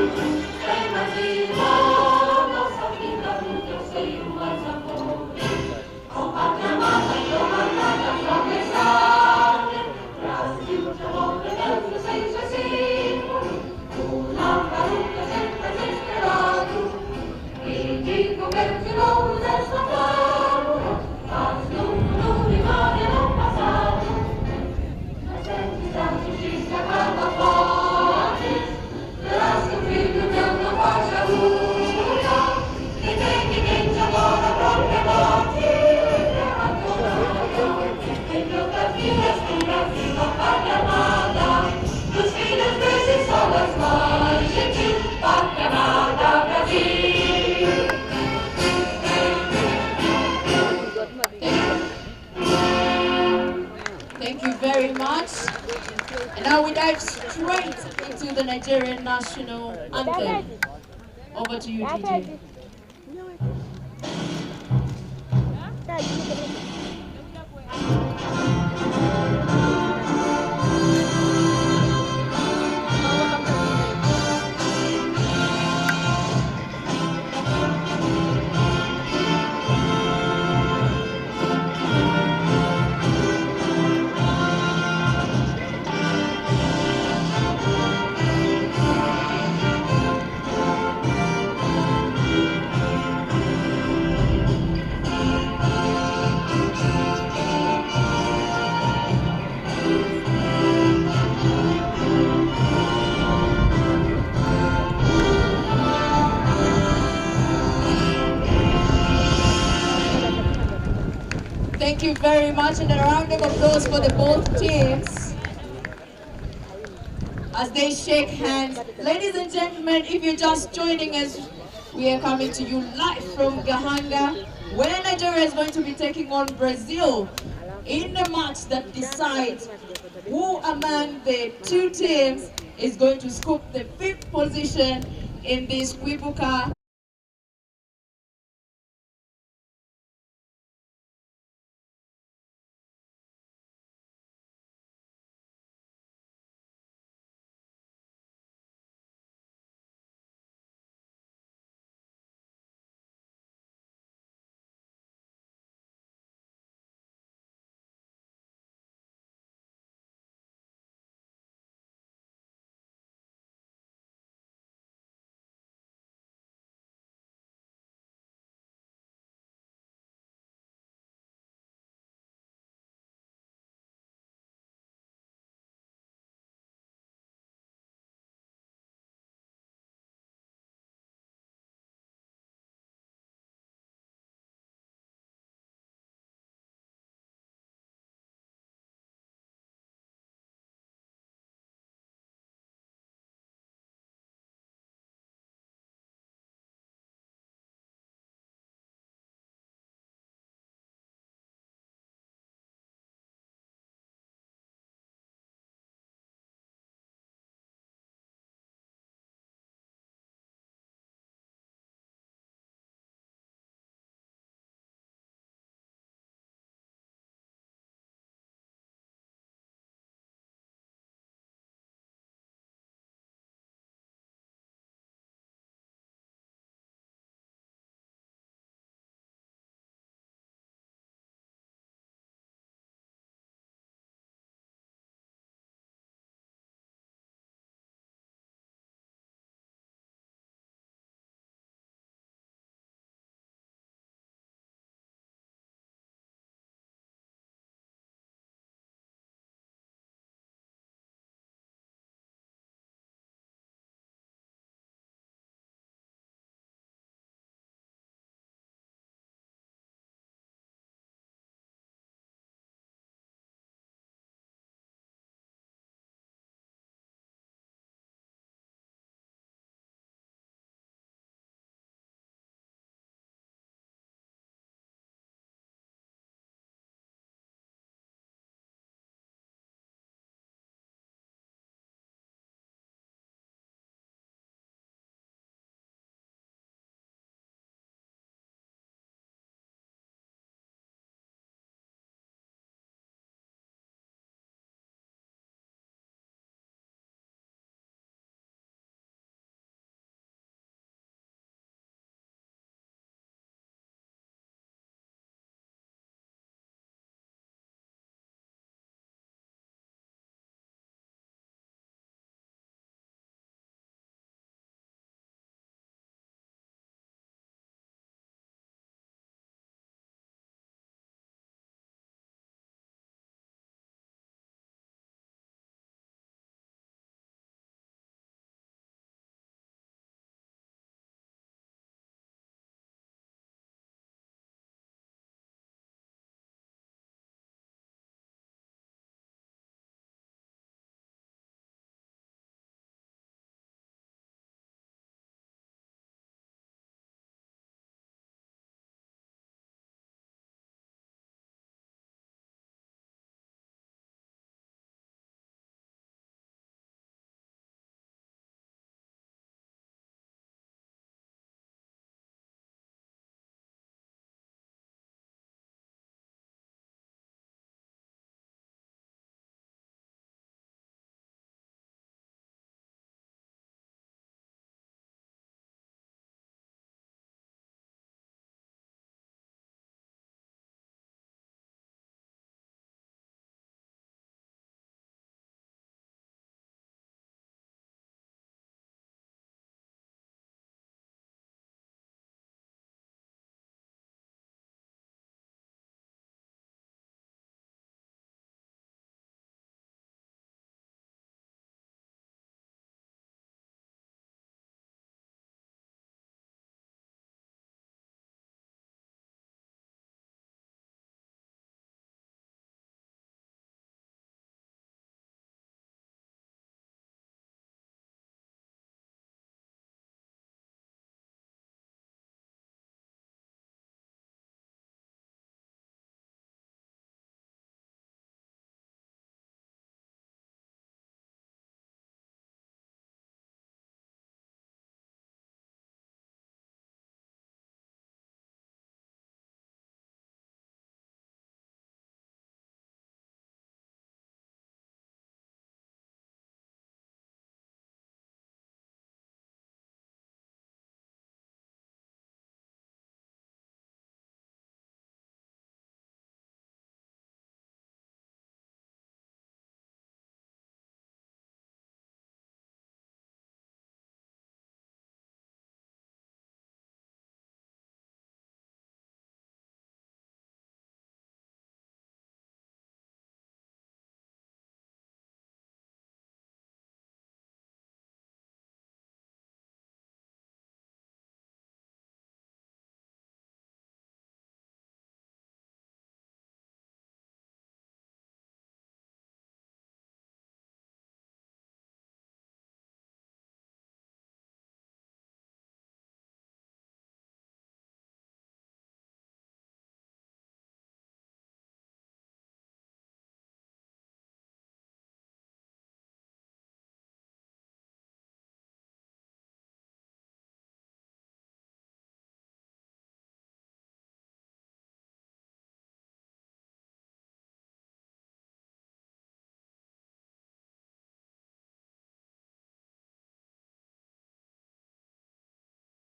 Em Brasil, nossa vida no teu seio mais amor. Com pátria amada e comandada pra pensar. Brasil, teu nome Deus sem suicídio. Una caruta sempre desesperado. E digo que de longe desta fábula, faz no memória no passado. Mas antes da justiça acaba forte. Verás que o filho teu não faz a luta. Ninguém te adora a própria morte. Terra toda entre outras vidas do Brasil, a pátria amada. Dos filhos desses solas mais gentil, pátria amada, Brasil. Thank you very much. And now we dive straight into the Nigerian national anthem. Over to you, DJ. Thank you very much, and a round of applause for the both teams as they shake hands. Ladies and gentlemen, if you're just joining us, we are coming to you live from Gahanga, where Nigeria is going to be taking on Brazil in the match that decides who among the two teams is going to scoop the 5th position in this Kwibuka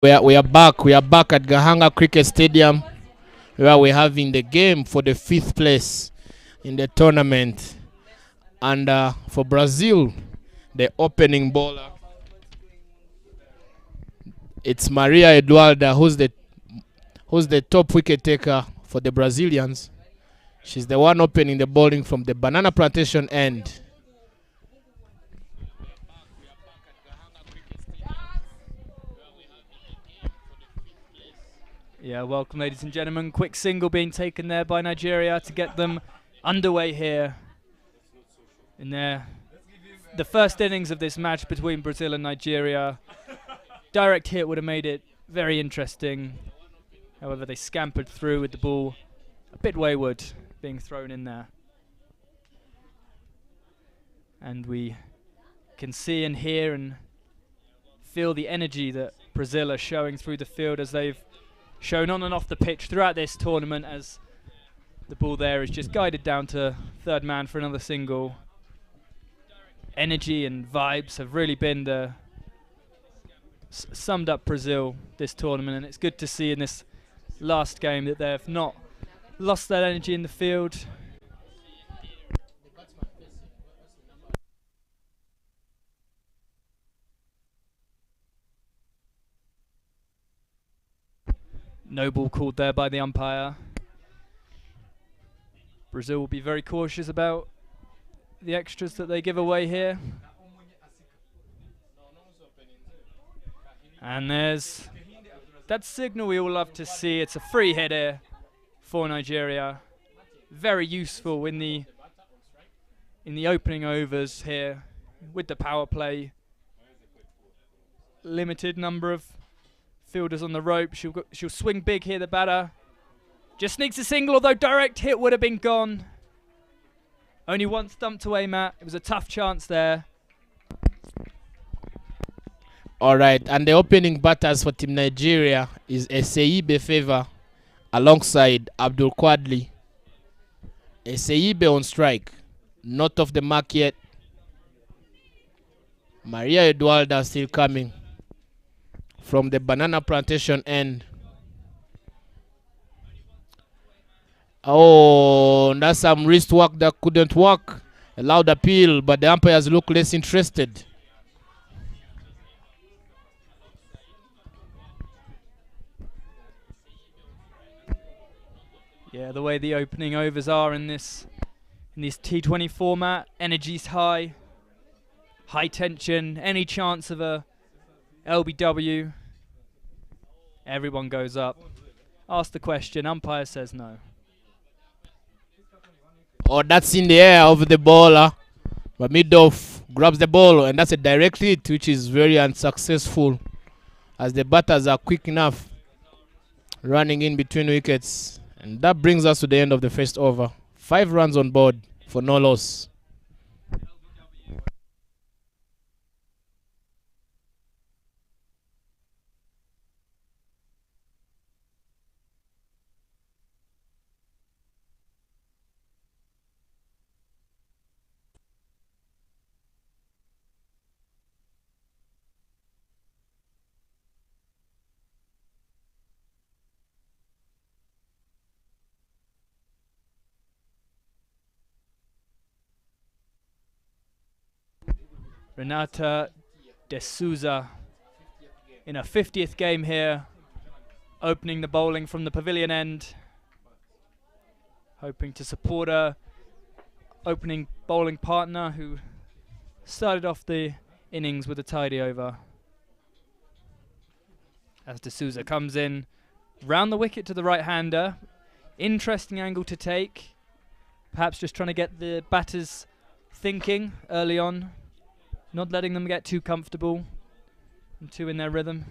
We are back. We are back at Gahanga Cricket Stadium, where we're having the game for the 5th place in the tournament. And for Brazil, the opening bowler, it's Maria Eduarda, who's the top wicket taker for the Brazilians. She's the one opening the bowling from the banana plantation end. Yeah, welcome ladies and gentlemen. Quick single being taken there by Nigeria to get them underway here in the first innings of this match between Brazil and Nigeria. Direct hit would have made it very interesting. However, they scampered through with the ball a bit wayward being thrown in there. And we can see and hear and feel the energy that Brazil are showing through the field as they've shown on and off the pitch throughout this tournament, as the ball there is just guided down to third man for another single. Energy and vibes have really been the summed up Brazil this tournament, and it's good to see in this last game that they've not lost that energy in the field. No ball called there by the umpire. Brazil will be very cautious about the extras that they give away here. And there's that signal we all love to see. It's a free hit here for Nigeria. Very useful in the opening overs here with the power play. Limited number of fielders on the rope. She'll swing big here, the batter. Just sneaks a single, although direct hit would have been gone. Only one stumped away, Matt. It was a tough chance there. All right, and the opening batters for Team Nigeria is Eseibe Favor alongside Abdul Kwadli. Eseibe on strike, not off the mark yet. Maria Eduarda still coming from the banana plantation end. Oh, that's some wrist work that couldn't work. A loud appeal, but the umpires look less interested. Yeah, the way the opening overs are in this T20 format, energy's high, high tension, any chance of a LBW, everyone goes up. Ask the question, umpire says no. Oh, that's in the air of the bowler. But mid-off grabs the ball, and that's a direct hit, which is very unsuccessful, as the batters are quick enough running in between wickets. And that brings us to the end of the first over. 5 runs on board for no loss. Renata de Souza in her 50th game here, opening the bowling from the pavilion end, hoping to support her opening bowling partner who started off the innings with a tidy over. As de Souza comes in, round the wicket to the right-hander. Interesting angle to take. Perhaps just trying to get the batters thinking early on, not letting them get too comfortable and too in their rhythm.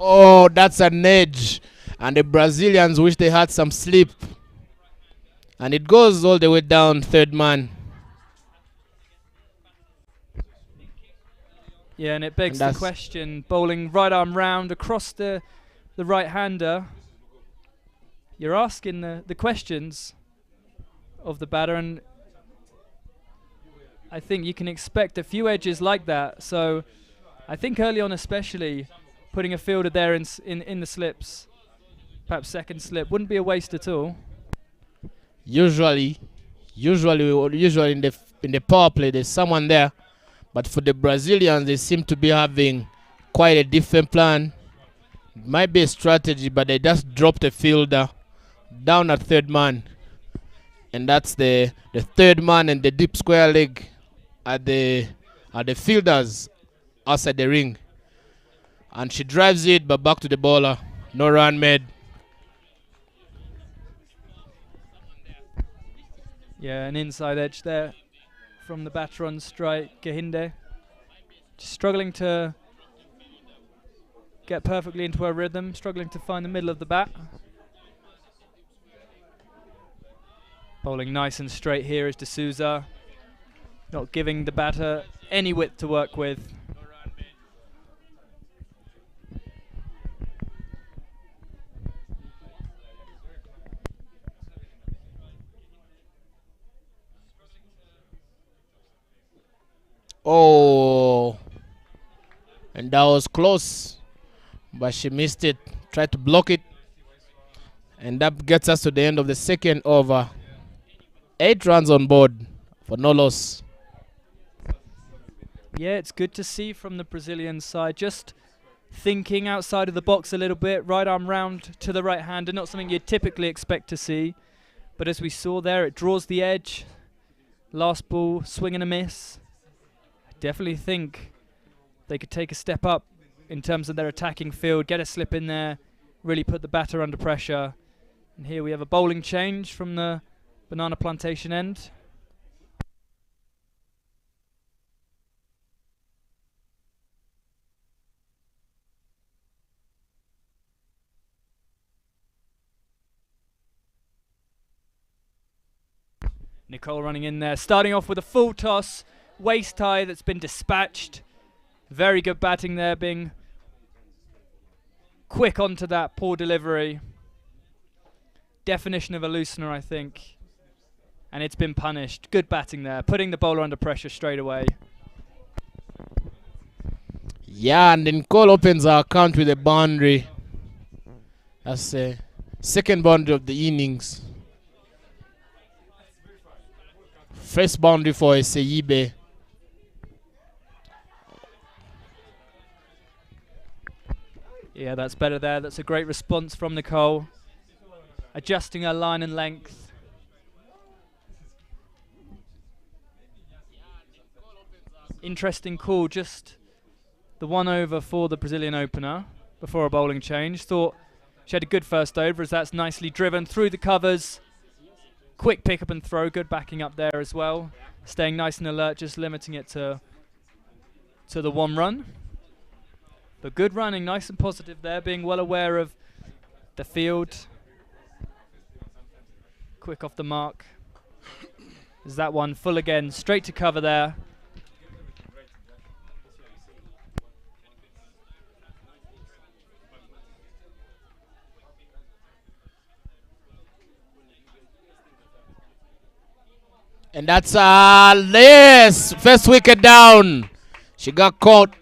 Oh, that's an edge. And the Brazilians wish they had some sleep. And it goes all the way down third man. Yeah, and it begs the question, bowling right arm round across the right-hander. You're asking the questions. of the batter, and I think you can expect a few edges like that. So I think early on especially, putting a fielder there in the slips, perhaps second slip, wouldn't be a waste at all. Usually in the power play there's someone there, but for the Brazilians they seem to be having quite a different plan. It might be a strategy, but they just dropped a fielder down at third man, and that's the third man and the deep square leg at the fielders outside the ring, and she drives it but back to the bowler. No run made. Yeah, an inside edge there from the batter on strike, Gahinde. Just struggling to get perfectly into her rhythm, struggling to find the middle of the bat. Bowling nice and straight here is D'Souza, not giving the batter any width to work with. Oh, and that was close, but she missed it. Tried to block it, and that gets us to the end of the second over. 8 runs on board for no loss. Yeah, it's good to see from the Brazilian side, just thinking outside of the box a little bit, right arm round to the right hander, not something you'd typically expect to see, but as we saw there, it draws the edge. Last ball, swing and a miss. I definitely think they could take a step up in terms of their attacking field, get a slip in there, really put the batter under pressure. And here we have a bowling change from the banana plantation end. Nicole running in there, starting off with a full toss, waist high that's been dispatched. Very good batting there, being quick onto that poor delivery. Definition of a loosener, I think. And it's been punished. Good batting there, putting the bowler under pressure straight away. Yeah, and then Cole opens our account with a boundary. That's the second boundary of the innings. First boundary for Eseyibe. Yeah, that's better there. That's a great response from Nicole. Adjusting her line and length. Interesting call, just the 1 over for the Brazilian opener before a bowling change. Thought she had a good first over as that's nicely driven through the covers. Quick pick up and throw, good backing up there as well. Staying nice and alert, just limiting it to the 1 run. But good running, nice and positive there, being well aware of the field. Quick off the mark. Is that one full again, straight to cover there. And that's yes, first wicket down. She got caught.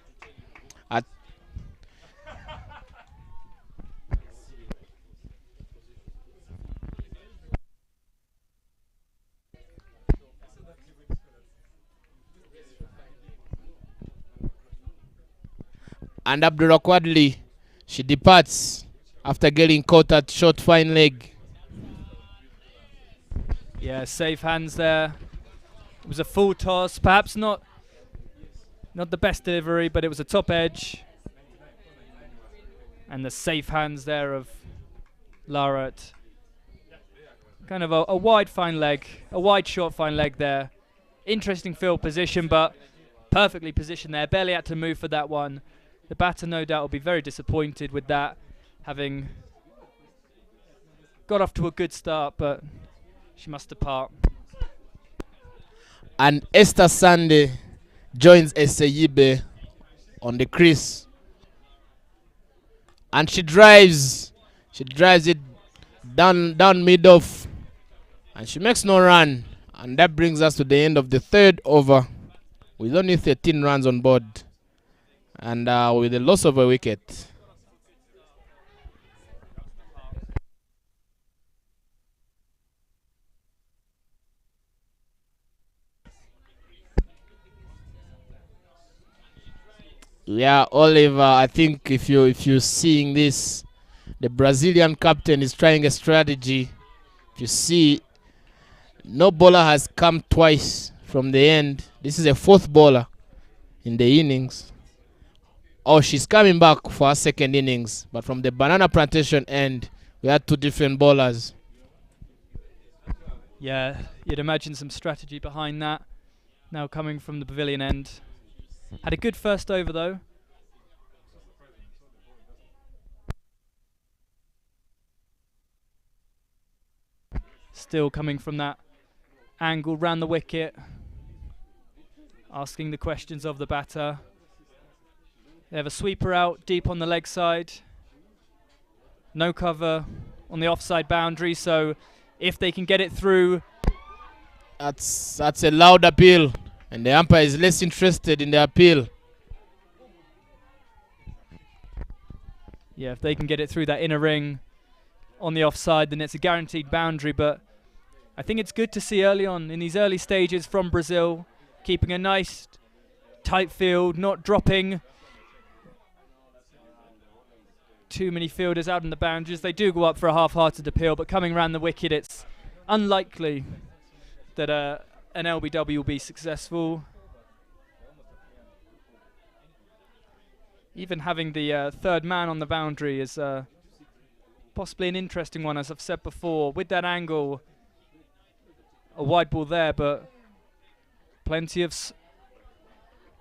And Abdullah Kwadli, she departs after getting caught at short fine leg. Yeah, safe hands there. It was a full toss, perhaps not the best delivery, but it was a top edge. And the safe hands there of Lara at kind of a wide fine leg, a wide short fine leg there. Interesting field position, but perfectly positioned there. Barely had to move for that one. The batter no doubt will be very disappointed with that, having got off to a good start, but she must depart. And Esther Sunday joins Eseyibe on the crease. And she drives it down mid off And she makes no run. And that brings us to the end of the third over with only 13 runs on board. And with the loss of a wicket. Yeah, Oliver, I think if you're seeing this, the Brazilian captain is trying a strategy. If you see, no bowler has come twice from the end. This is a fourth bowler in the innings. Oh, she's coming back for her second innings. But from the banana plantation end, we had two different bowlers. Yeah, you'd imagine some strategy behind that. Now coming from the pavilion end. Had a good first over though. Still coming from that angle, round the wicket. Asking the questions of the batter. They have a sweeper out deep on the leg side. No cover on the offside boundary, so if they can get it through... That's a loud appeal, and the umpire is less interested in the appeal. Yeah, if they can get it through that inner ring on the offside, then it's a guaranteed boundary, but I think it's good to see early on, in these early stages from Brazil, keeping a nice tight field, not dropping too many fielders out in the boundaries. They do go up for a half-hearted appeal, but coming around the wicket, it's unlikely that an LBW will be successful. Even having the third man on the boundary is possibly an interesting one, as I've said before. With that angle, a wide ball there, but plenty of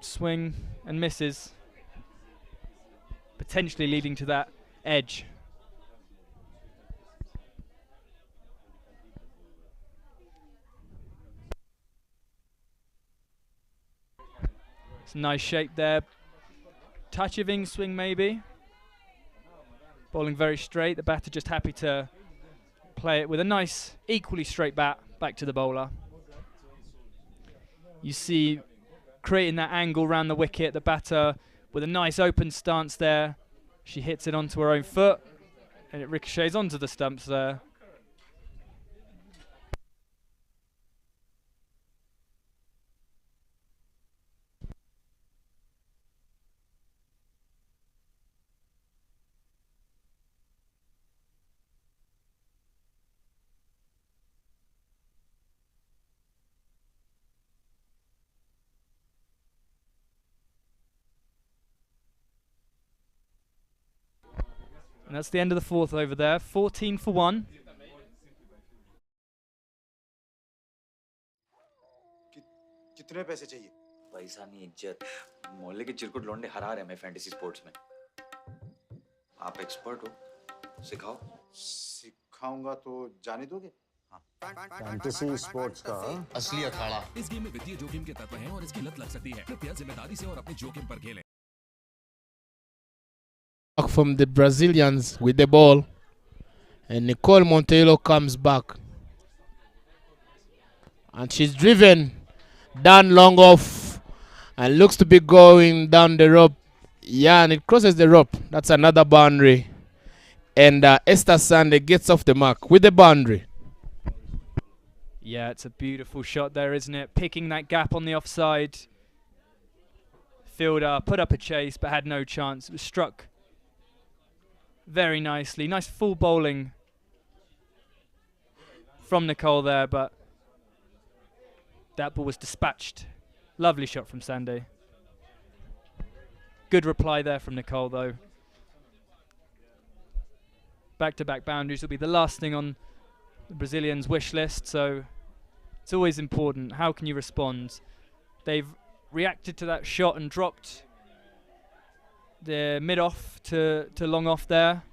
swing and misses, potentially leading to that edge. It's a nice shape there. Touch of in swing maybe. Bowling very straight. The batter just happy to play it with a nice, equally straight bat back to the bowler. You see, creating that angle round the wicket, the batter with a nice open stance there. She hits it onto her own foot, and it ricochets onto the stumps there. And that's the end of the fourth over there. 14 for 1. कितने पैसे चाहिए? पैसा नहीं इज्जत। मोहल्ले के चिरकुट लौंडे हरा रहे हैं फैंटेसी स्पोर्ट्स में। आप एक्सपर्ट हो, सिखाओ। सिखाऊंगा तो जाने दोगे? फैंटेसी स्पोर्ट्स का असली अखाड़ा। इस गेम में वित्तीय जोखिम के तत्व हैं और इसकी लत लग सकती है। कृपया जिम्मेदारी से और अपने जोखिम पर खेलें। From the Brazilians with the ball, and Nicole Monteiro comes back, and she's driven down long off and looks to be going down the rope. Yeah, and it crosses the rope. That's another boundary, and Esther Sande gets off the mark with the boundary. Yeah, it's a beautiful shot there, isn't it? Picking that gap on the offside. Fielder put up a chase but had no chance. It was struck very nicely. Nice full bowling from Nicole there, but that ball was dispatched. Lovely shot from Sandy. Good reply there from Nicole though. Back-to-back boundaries will be the last thing on the Brazilians' wish list, so it's always important. How can you respond? They've reacted to that shot and dropped the mid-off to long off there.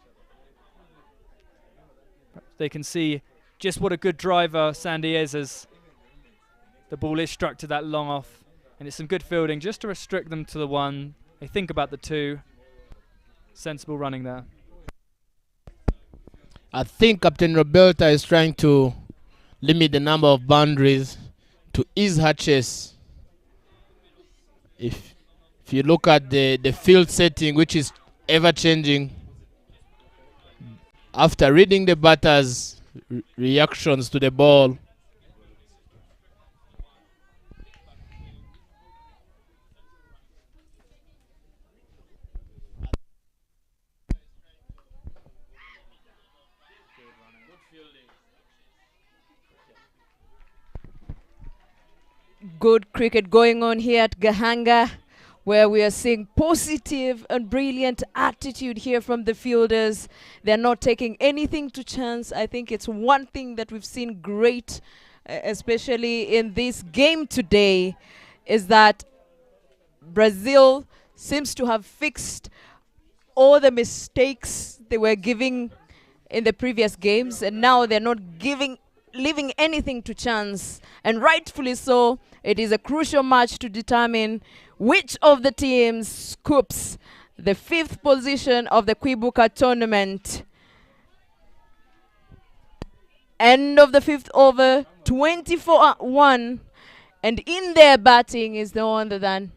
They can see just what a good driver Sandy is, as the ball is struck to that long off, and it's some good fielding just to restrict them to the one. They think about the two. Sensible running there. I think Captain Roberta is trying to limit the number of boundaries to ease her chase. If you look at the field setting, which is ever changing, after reading the batters' reactions to the ball, good cricket going on here at Gahanga, where we are seeing positive and brilliant attitude here from the fielders. They're not taking anything to chance. I think it's one thing that we've seen great, especially in this game today, is that Brazil seems to have fixed all the mistakes they were giving in the previous games, and now they're not leaving anything to chance, and rightfully so. It is a crucial match to determine which of the teams scoops the 5th position of the Kwibuka tournament. End of the 5th over, 24-1, and in their batting is no other than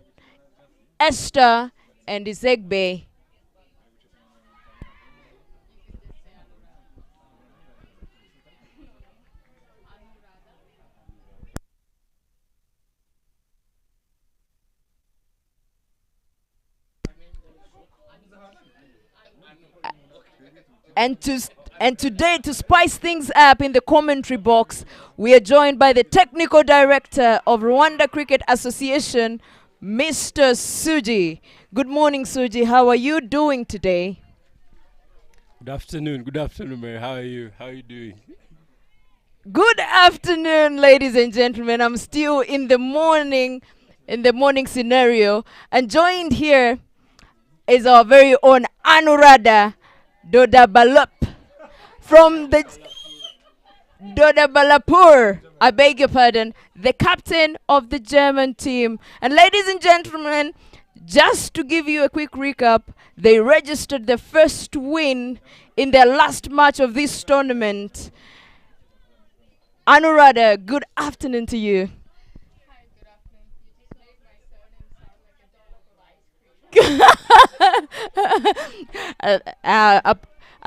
Esther and Izegbe. And today, to spice things up in the commentary box, we are joined by the technical director of Rwanda Cricket Association, Mr. Suji. Good morning, Suji. How are you doing today? Good afternoon, Mary. How are you? How are you doing? Good afternoon, ladies and gentlemen. I'm still in the morning scenario, and joined here is our very own Anurada Doda Balap from the Doda Balapur, I beg your pardon, the captain of the German team. And ladies and gentlemen, just to give you a quick recap, they registered the first win in their last match of this tournament. Anurada, good afternoon to you.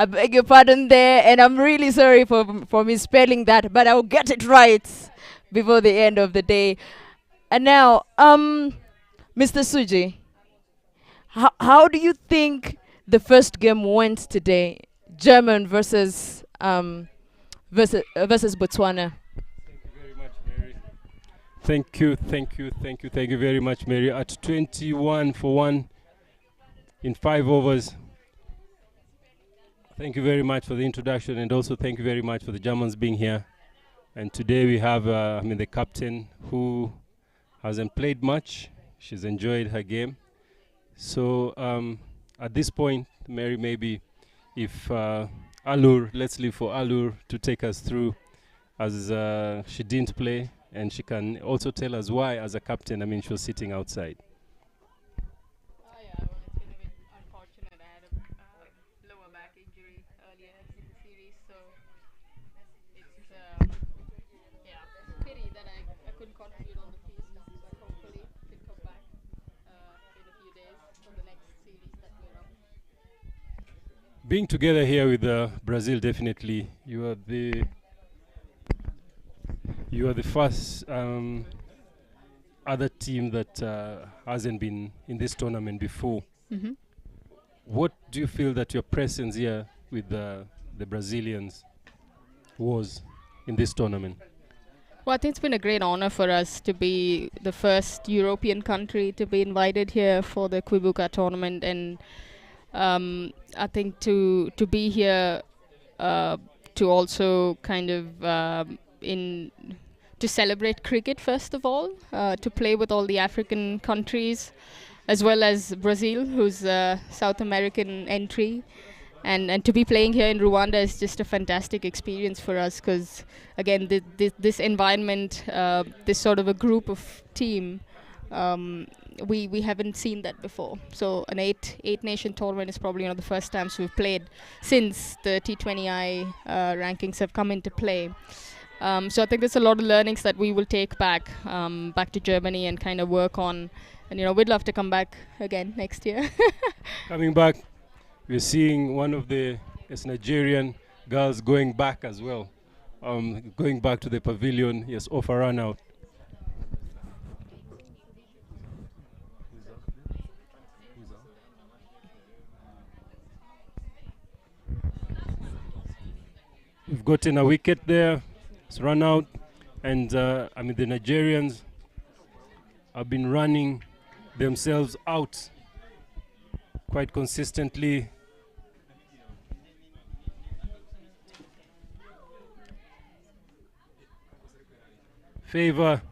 I beg your pardon there, and I'm really sorry for misspelling that, but I'll get it right before the end of the day. And now, Mr. Suji, how do you think the first game went today? German versus Botswana. Thank you very much, Mary. At 21 for 1 in 5 overs. Thank you very much for the introduction, and also thank you very much for the Germans being here. And today we have, the captain who hasn't played much. She's enjoyed her game. So at this point, Mary, maybe if let's leave for Alur to take us through, as she didn't play, and she can also tell us why, as a captain, she was sitting outside. Yeah, well, it's been a bit unfortunate. I had a lower back injury earlier in the series, so it's pity that I couldn't contribute on the field, but hopefully can come back in a few days for the next series that we're on. Being together here with Brazil, definitely you are the first other team that hasn't been in this tournament before. Mm-hmm. What do you feel that your presence here with the Brazilians was in this tournament? Well, I think it's been a great honor for us to be the first European country to be invited here for the Kwibuka tournament, and I think to be here to also kind of to celebrate cricket first of all, to play with all the African countries, as well as Brazil, who's a South American entry, and to be playing here in Rwanda is just a fantastic experience for us, because again this environment, this sort of a group of team, we haven't seen that before. So an eight nation tournament is probably one of the first times we've played since the T20I rankings have come into play. So I think there's a lot of learnings that we will take back to Germany and kind of work on. And we'd love to come back again next year. Coming back, we're seeing one of the Nigerian girls going back as well, going back to the pavilion. Yes, off a run out. We've gotten a wicket there. It's run out, and the Nigerians have been running themselves out quite consistently. Favor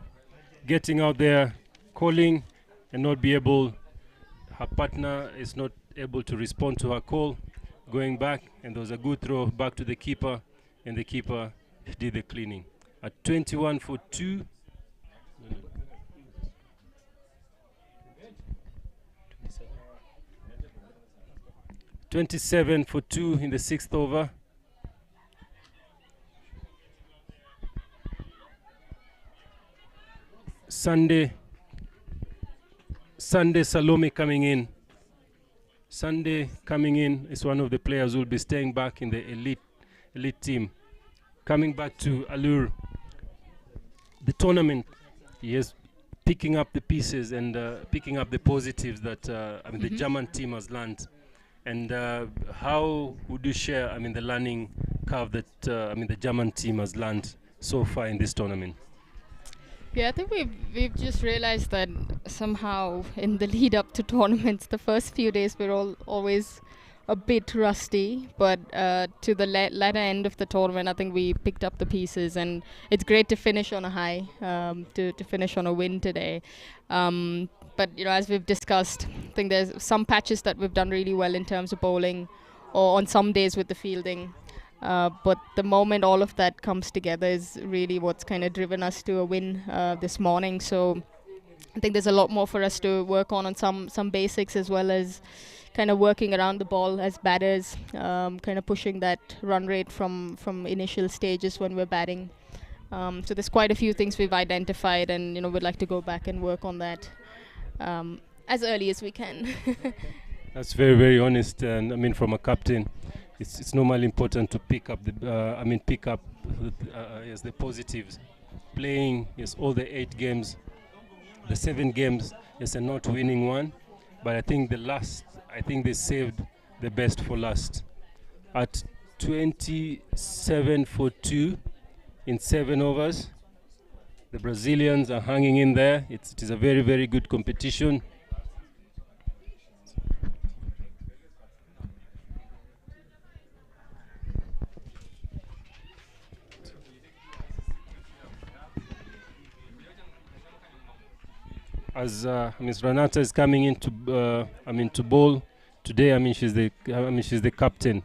getting out there, calling, and not be able. Her partner is not able to respond to her call. Going back, and there was a good throw back to the keeper, and the keeper did the cleaning. At 21 for 2. 27 for 2 in the 6th over. Sunday Salome coming in. Sunday coming in is one of the players who will be staying back in the elite team. Coming back to Allure, the tournament, he is picking up the pieces and picking up the positives that the German team has learned. And how would you share the learning curve that the German team has learned so far in this tournament? Yeah, I think we've just realized that somehow in the lead up to tournaments, the first few days we're always a bit rusty, but to the latter end of the tournament, I think we picked up the pieces, and it's great to finish on a high, to finish on a win today. But as we've discussed, I think there's some patches that we've done really well in terms of bowling, or on some days with the fielding. But the moment all of that comes together is really what's kind of driven us to a win this morning. So I think there's a lot more for us to work on some basics, as well as kind of working around the ball as batters, kind of pushing that run rate from initial stages when we're batting. So there's quite a few things we've identified, and we'd like to go back and work on that as early as we can. That's very, very honest, and from a captain, it's normally important to pick up the the positives. Playing all the 8 games, the 7 games, and not winning one. But I think they saved the best for last. At 27 for 2 in 7 overs, the Brazilians are hanging in there. It is a very, very good competition. As Ms. Renata is coming in to bowl today, she's the captain.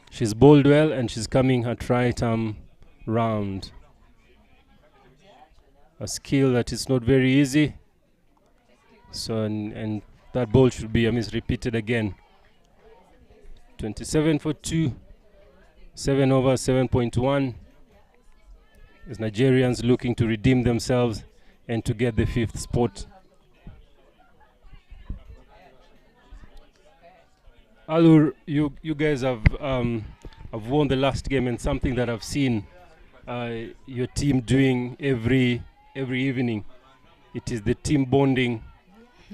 She's bowled well, and she's coming her right arm round. A skill that is not very easy. So and that ball should be repeated again. 27 for 2, 7 over 7.1. As Nigerians looking to redeem themselves and to get the 5th spot. Alur, you guys have won the last game, and something that I've seen your team doing every evening. It is the team bonding.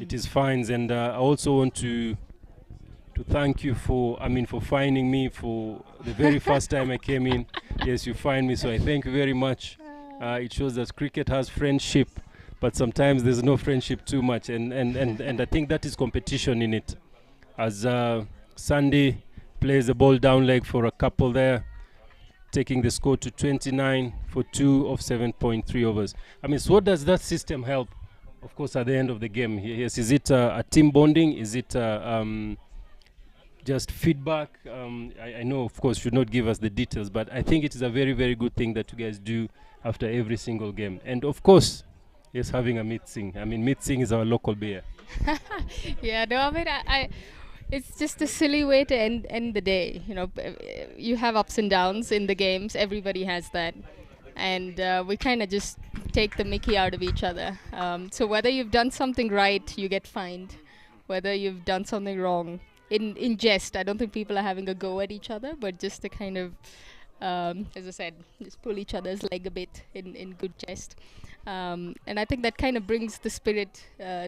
It is fines, and I also want to thank you for finding me for the very first time I came in. Yes, you find me, so I thank you very much. It shows that cricket has friendship, but sometimes there's no friendship too much, and I think that is competition in it. As Sandy plays the ball down leg for a couple there, taking the score to 29 for 2 of 7.3 overs. So what does that system help, of course, at the end of the game? Yes, is it a team bonding? Is it just feedback? I know, of course, you should not give us the details, but I think it is a very, very good thing that you guys do after every single game. And, of course, yes, having a meet-sing. Meet-sing is our local beer. Yeah, no, it's just a silly way to end the day. You have ups and downs in the games. Everybody has that. and we kind of just take the mickey out of each other. So whether you've done something right, you get fined. Whether you've done something wrong, in jest, I don't think people are having a go at each other, but just to kind of, as I said, just pull each other's leg a bit in good jest. And I think that kind of brings the spirit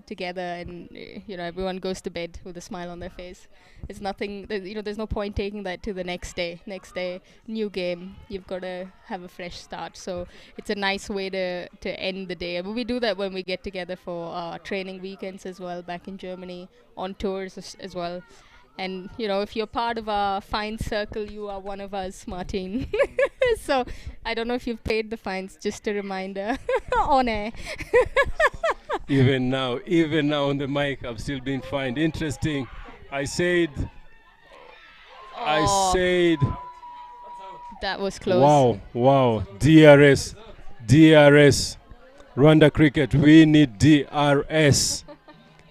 together, and everyone goes to bed with a smile on their face. It's nothing, there's no point taking that to the next day. Next day, new game, you've got to have a fresh start. So it's a nice way to end the day. And we do that when we get together for our training weekends as well, back in Germany, on tours as well. And if you're part of our fine circle, you are one of us, Martin. So I don't know if you've paid the fines, just a reminder on air. Even now on the mic, I've still been fined. Interesting. I said that was close. Wow. DRS. Rwanda cricket, we need DRS.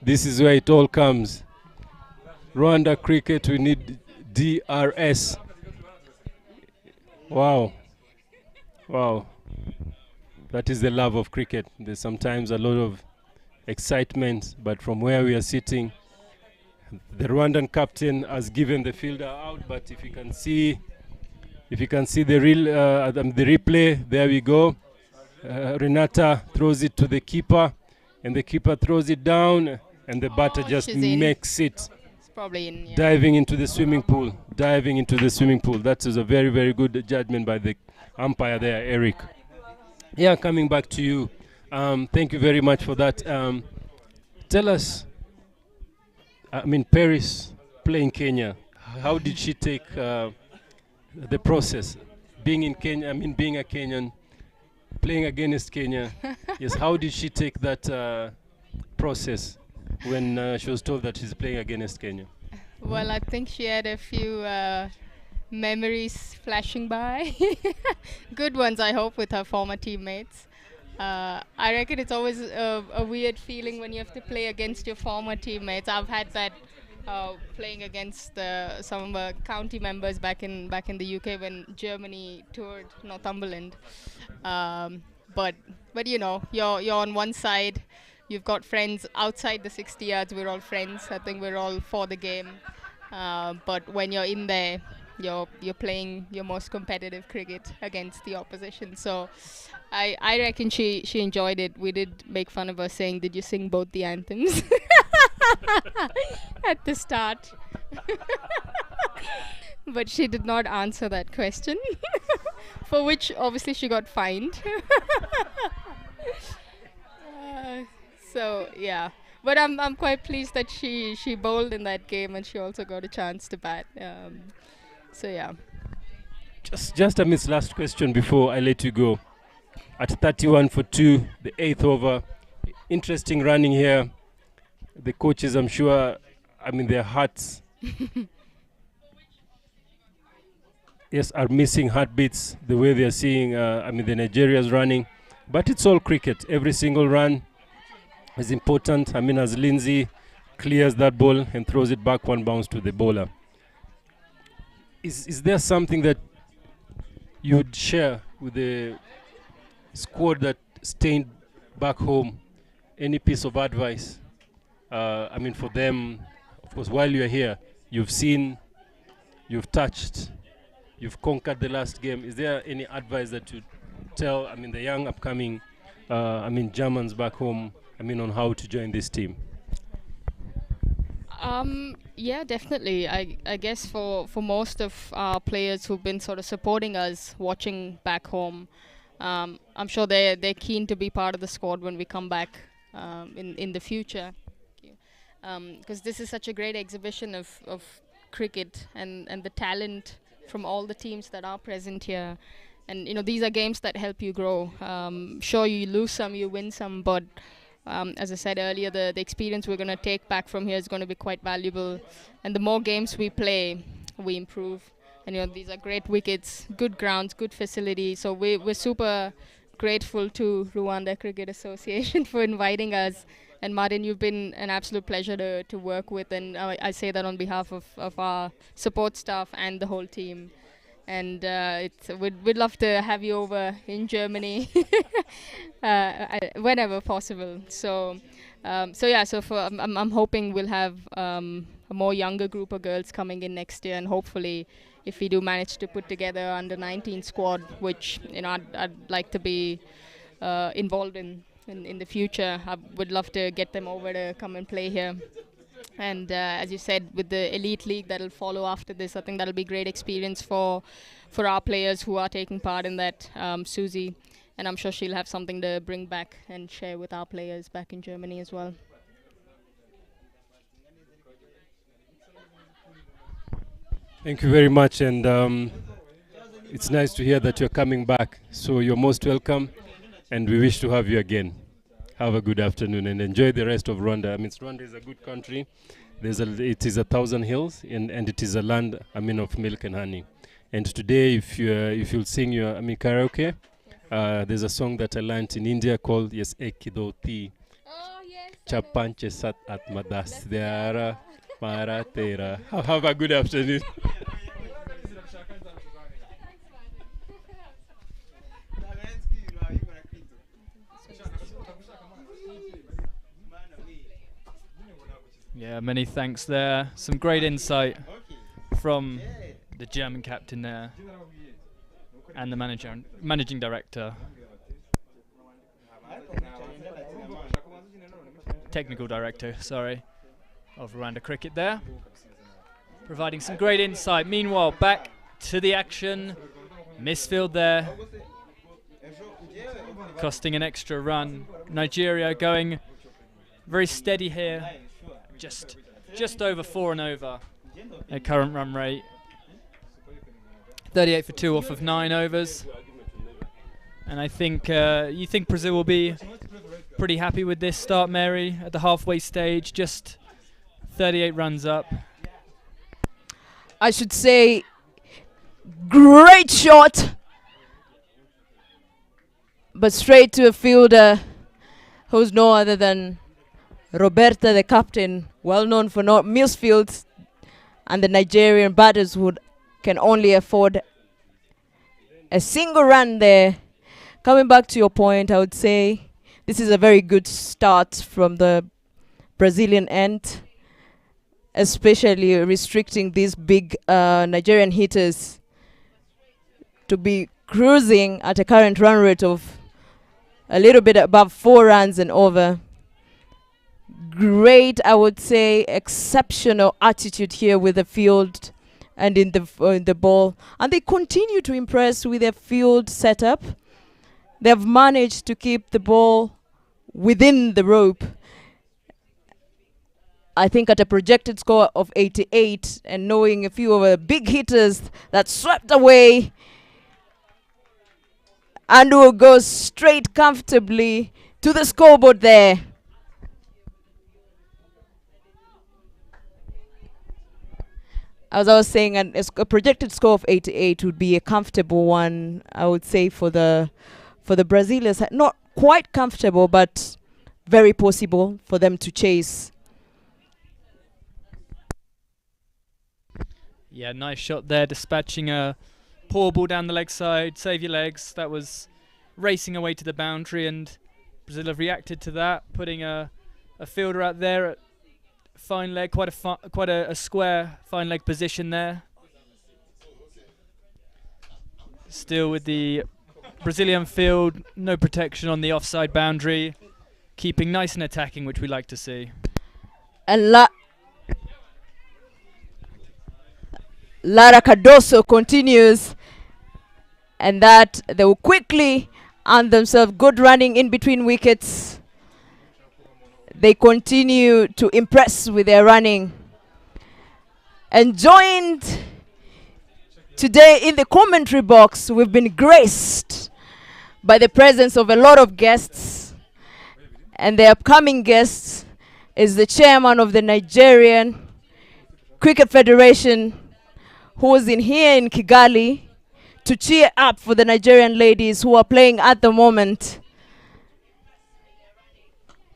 This is where it all comes. Rwanda cricket, we need DRS. Wow. That is the love of cricket. There's sometimes a lot of excitement, but from where we are sitting, the Rwandan captain has given the fielder out, but if you can see the replay, there we go. Renata throws it to the keeper, and the keeper throws it down, and the batter just makes it. Probably in, yeah. Diving into the swimming pool. That is a very, very good judgment by the umpire there, Eric. Yeah, coming back to you. Thank you very much for that. Tell us, Paris playing Kenya. How did she take the process? Being in Kenya, being a Kenyan, playing against Kenya. Yes, how did she take that process when she was told that she's playing against Kenya? Well, I think she had a few memories flashing by. Good ones, I hope, with her former teammates. I reckon it's always a weird feeling when you have to play against your former teammates. I've had that playing against some county members back in the UK when Germany toured Northumberland. But you're on one side. You've got friends outside the 60 yards. We're all friends. I think we're all for the game. But when you're in there, you're playing your most competitive cricket against the opposition. So I reckon she enjoyed it. We did make fun of her saying, "Did you sing both the anthems?" at the start. But she did not answer that question, for which obviously she got fined. So yeah, but I'm quite pleased that she bowled in that game, and she also got a chance to bat. So yeah. Just a last question before I let you go. At 31 for 2, the 8th over. Interesting running here. The coaches, I'm sure, their hearts yes, are missing heartbeats the way they are seeing the Nigerians running. But it's all cricket. Every single run is important. As Lindsay clears that ball and throws it back one bounce to the bowler. Is there something that you would share with the squad that stayed back home? Any piece of advice? For them, of course, while you're here, you've seen, you've touched, you've conquered the last game. Is there any advice that you tell, the young upcoming, Germans back home, on how to join this team? Yeah, definitely. I guess for most of our players who've been sort of supporting us, watching back home, I'm sure they're keen to be part of the squad when we come back in the future. Because this is such a great exhibition of cricket and the talent from all the teams that are present here. And these are games that help you grow. Sure, you lose some, you win some, but as I said earlier, the experience we're going to take back from here is going to be quite valuable. And the more games we play, we improve. And these are great wickets, good grounds, good facility. So we're super grateful to Rwanda Cricket Association for inviting us. And Martin, you've been an absolute pleasure to work with, and I say that on behalf of our support staff and the whole team. and we'd love to have you over in Germany whenever possible. So I'm hoping we'll have a more younger group of girls coming in next year, and hopefully if we do manage to put together under 19 squad, which I'd like to be involved in the future. I would love to get them over to come and play here. And as you said, with the elite league that'll follow after this, I think that'll be great experience for our players who are taking part in that, Susie. And I'm sure she'll have something to bring back and share with our players back in Germany as well. Thank you very much, and it's nice to hear that you're coming back. So you're most welcome, and we wish to have you again. Have a good afternoon and enjoy the rest of Rwanda. I mean, Rwanda is a good country. It is 1,000 hills, and it is a land, of milk and honey. And today, if you'll sing your karaoke, there's a song that I learned in India called Yes Ekidoti. Oh yes. Chapanche Sat Atmadas Deara Maratera. Have a good afternoon. Yeah, many thanks there. Some great insight from the German captain there and the managing director. Technical director, sorry, of Rwanda Cricket there. Providing some great insight. Meanwhile, back to the action. Misfield there. Costing an extra run. Nigeria going very steady here. Just over 4 and over at current run rate. 38 for 2 off of 9 overs. And I think you think Brazil will be pretty happy with this start, Mary, at the halfway stage, just 38 runs up. I should say, great shot, but straight to a fielder who's no other than Roberta, the captain, well known for Millsfields, and the Nigerian batters who can only afford a single run there. Coming back to your point, I would say this is a very good start from the Brazilian end, especially restricting these big Nigerian hitters to be cruising at a current run rate of a little bit above 4 runs and over. Great, I would say, exceptional attitude here with the field and in the ball, and they continue to impress with their field setup. They've managed to keep the ball within the rope. I think at a projected score of 88, and knowing a few of the big hitters that swept away, and will go straight comfortably to the scoreboard there. As I was saying, a projected score of 88 would be a comfortable one, I would say, for the Brazilians. Not quite comfortable, but very possible for them to chase. Yeah, nice shot there, dispatching a poor ball down the leg side. Save your legs. That was racing away to the boundary, and Brazil have reacted to that, putting a fielder out there at fine leg, quite a square fine leg position there. Still with the Brazilian field, no protection on the offside boundary, keeping nice and attacking, which we like to see. And Lara Cardoso continues, and that they will quickly earn themselves good running in between wickets. They continue to impress with their running. And joined today in the commentary box, we've been graced by the presence of a lot of guests. And the upcoming guest is the chairman of the Nigerian Cricket Federation, who is here in Kigali to cheer up for the Nigerian ladies who are playing at the moment.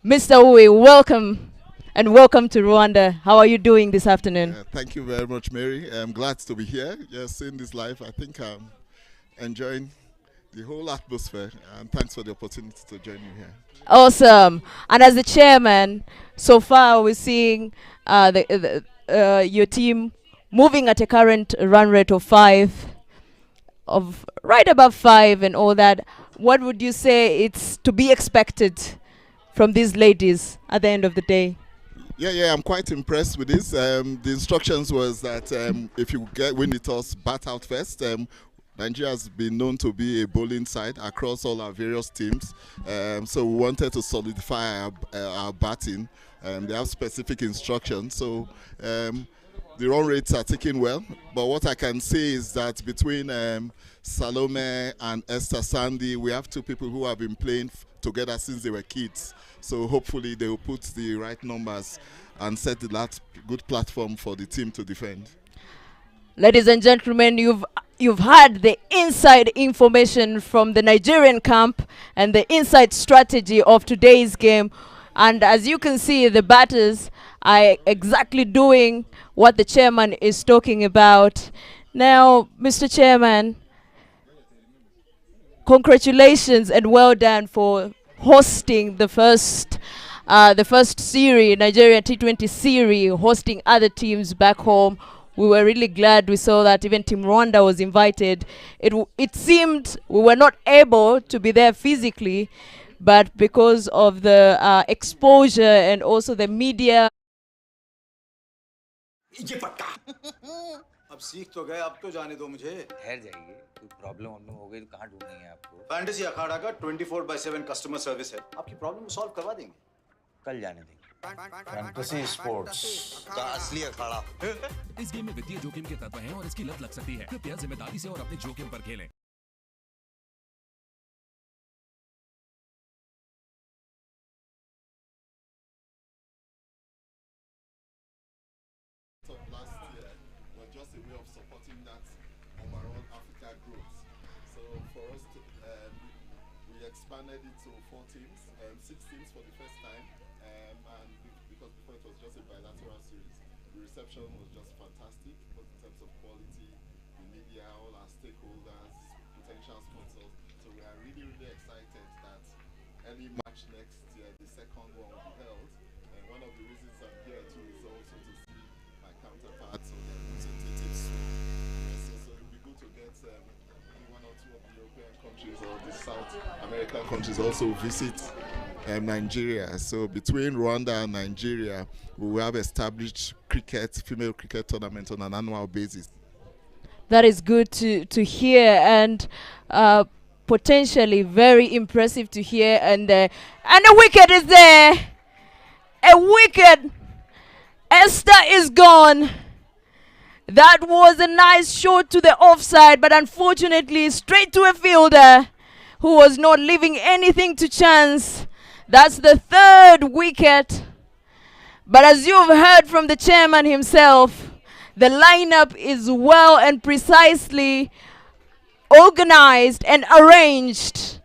Mr. Uwe, welcome, and welcome to Rwanda. How are you doing this afternoon? Thank you very much, Mary. I'm glad to be here. Just seeing this live, I think I'm enjoying the whole atmosphere, and thanks for the opportunity to join you here. Awesome. And as the chairman, so far we're seeing your team moving at a current run rate of right above 5 and all that. What would you say it's to be expected from these ladies at the end of the day? Yeah, I'm quite impressed with this. The instructions was that if you win the toss, bat out first. Nigeria has been known to be a bowling side across all our various teams, so we wanted to solidify our batting. They have specific instructions, so the run rates are ticking well. But what I can say is that between Salome and Esther Sandy, we have two people who have been playing together since they were kids. So hopefully they will put the right numbers and set the good platform for the team to defend. Ladies and gentlemen, you've had the inside information from the Nigerian camp and the inside strategy of today's game. And as you can see, the batters are exactly doing what the chairman is talking about. Now, Mr. Chairman, congratulations and well done for hosting the first series, Nigeria T20 series, hosting other teams back home. We were really glad we saw that even Team Rwanda was invited. It seemed we were not able to be there physically, but because of the exposure and also the media. अब सीख तो गए, अब तो जाने दो मुझे। ठहर जाइए, कोई प्रॉब्लम हो गई तो कहाँ ढूंढेंगे आपको? फैंटेसी अखाड़ा का 24/7 कस्टमर सर्विस है, आपकी प्रॉब्लम सॉल्व करवा देंगे। कल जाने देंगे। फैंटेसी स्पोर्ट्स का असली अखाड़ा। इस गेम में वित्तीय जोखिम के तत्व हैं और इसकी लत लग सकती है। कृपया जिम्मेदारी से और अपने जोखिम पर खेलें। Last year was just a way of supporting that overall Africa growth. So for us, we expanded it to 4 teams, 6 teams for the first time, and because before it was just a bilateral series, the reception was just fantastic, both in terms of quality, the media, all our stakeholders, potential sponsors. So we are really, really excited that any match next year, the second one will be held. And one of the reasons I'm here too is also to see my counterparts or their representatives. So it will be good to get one or two of the European countries or the South American countries also visit Nigeria. So between Rwanda and Nigeria, we will have established female cricket tournament on an annual basis. That is good to hear, and potentially very impressive to hear. And the wicket is there. A wicket. Esther is gone. That was a nice shot to the offside, but unfortunately straight to a fielder who was not leaving anything to chance. That's the 3rd wicket. But as you've heard from the chairman himself, the lineup is well and precisely organized and arranged.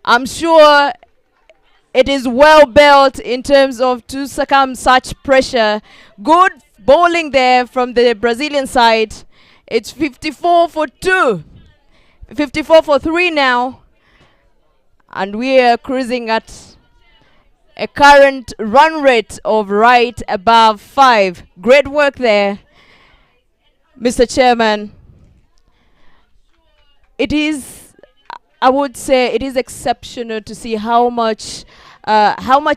I'm sure it is well built in terms of to succumb such pressure. Good bowling there from the Brazilian side. It's 54 for 2. 54 for 3 now. And we are cruising at a current run rate of right above 5. Great work there, Mr. Chairman. It is, I would say, it is exceptional to see how much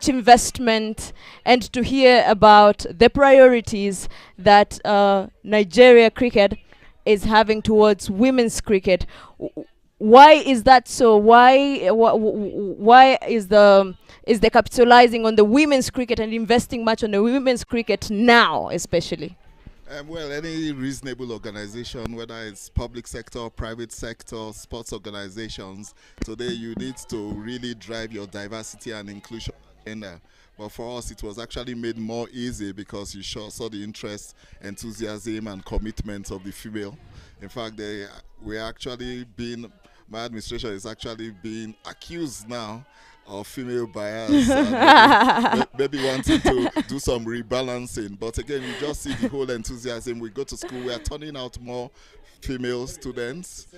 investment and to hear about the priorities that Nigeria cricket is having towards women's cricket. Why is that so? Why is the capitalizing on the women's cricket and investing much on the women's cricket now, especially? Well, any reasonable organization, whether it's public sector or private sector, sports organizations, today you need to really drive your diversity and inclusion agenda. But for us, it was actually made more easy because you saw the interest, enthusiasm, and commitment of the female. In fact, my administration is actually being accused now of female bias, and maybe wanting to do some rebalancing. But again, you just see the whole enthusiasm. We go to school, we are turning out more female students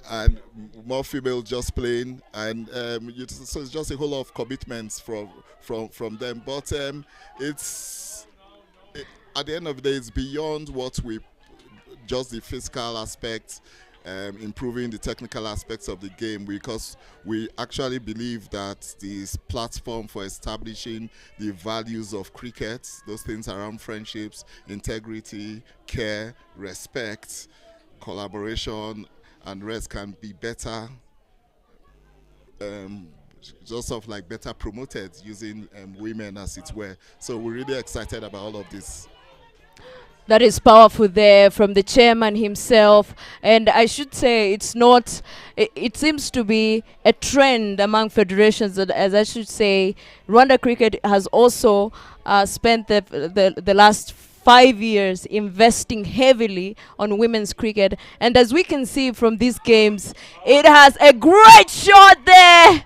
and more female just playing, and so it's just a whole lot of commitments from them. But at the end of the day, it's beyond what we just the physical aspects, improving the technical aspects of the game, because we actually believe that this platform for establishing the values of cricket, those things around friendships, integrity, care, respect, collaboration, and rest can be better, just sort of like better promoted using women, as it were. So we're really excited about all of this. That is powerful there from the chairman himself. And I should say it's not, it seems to be a trend among federations, that, as I should say, Rwanda Cricket has also spent the last 5 years investing heavily on women's cricket. And as we can see from these games, it has a great shot there.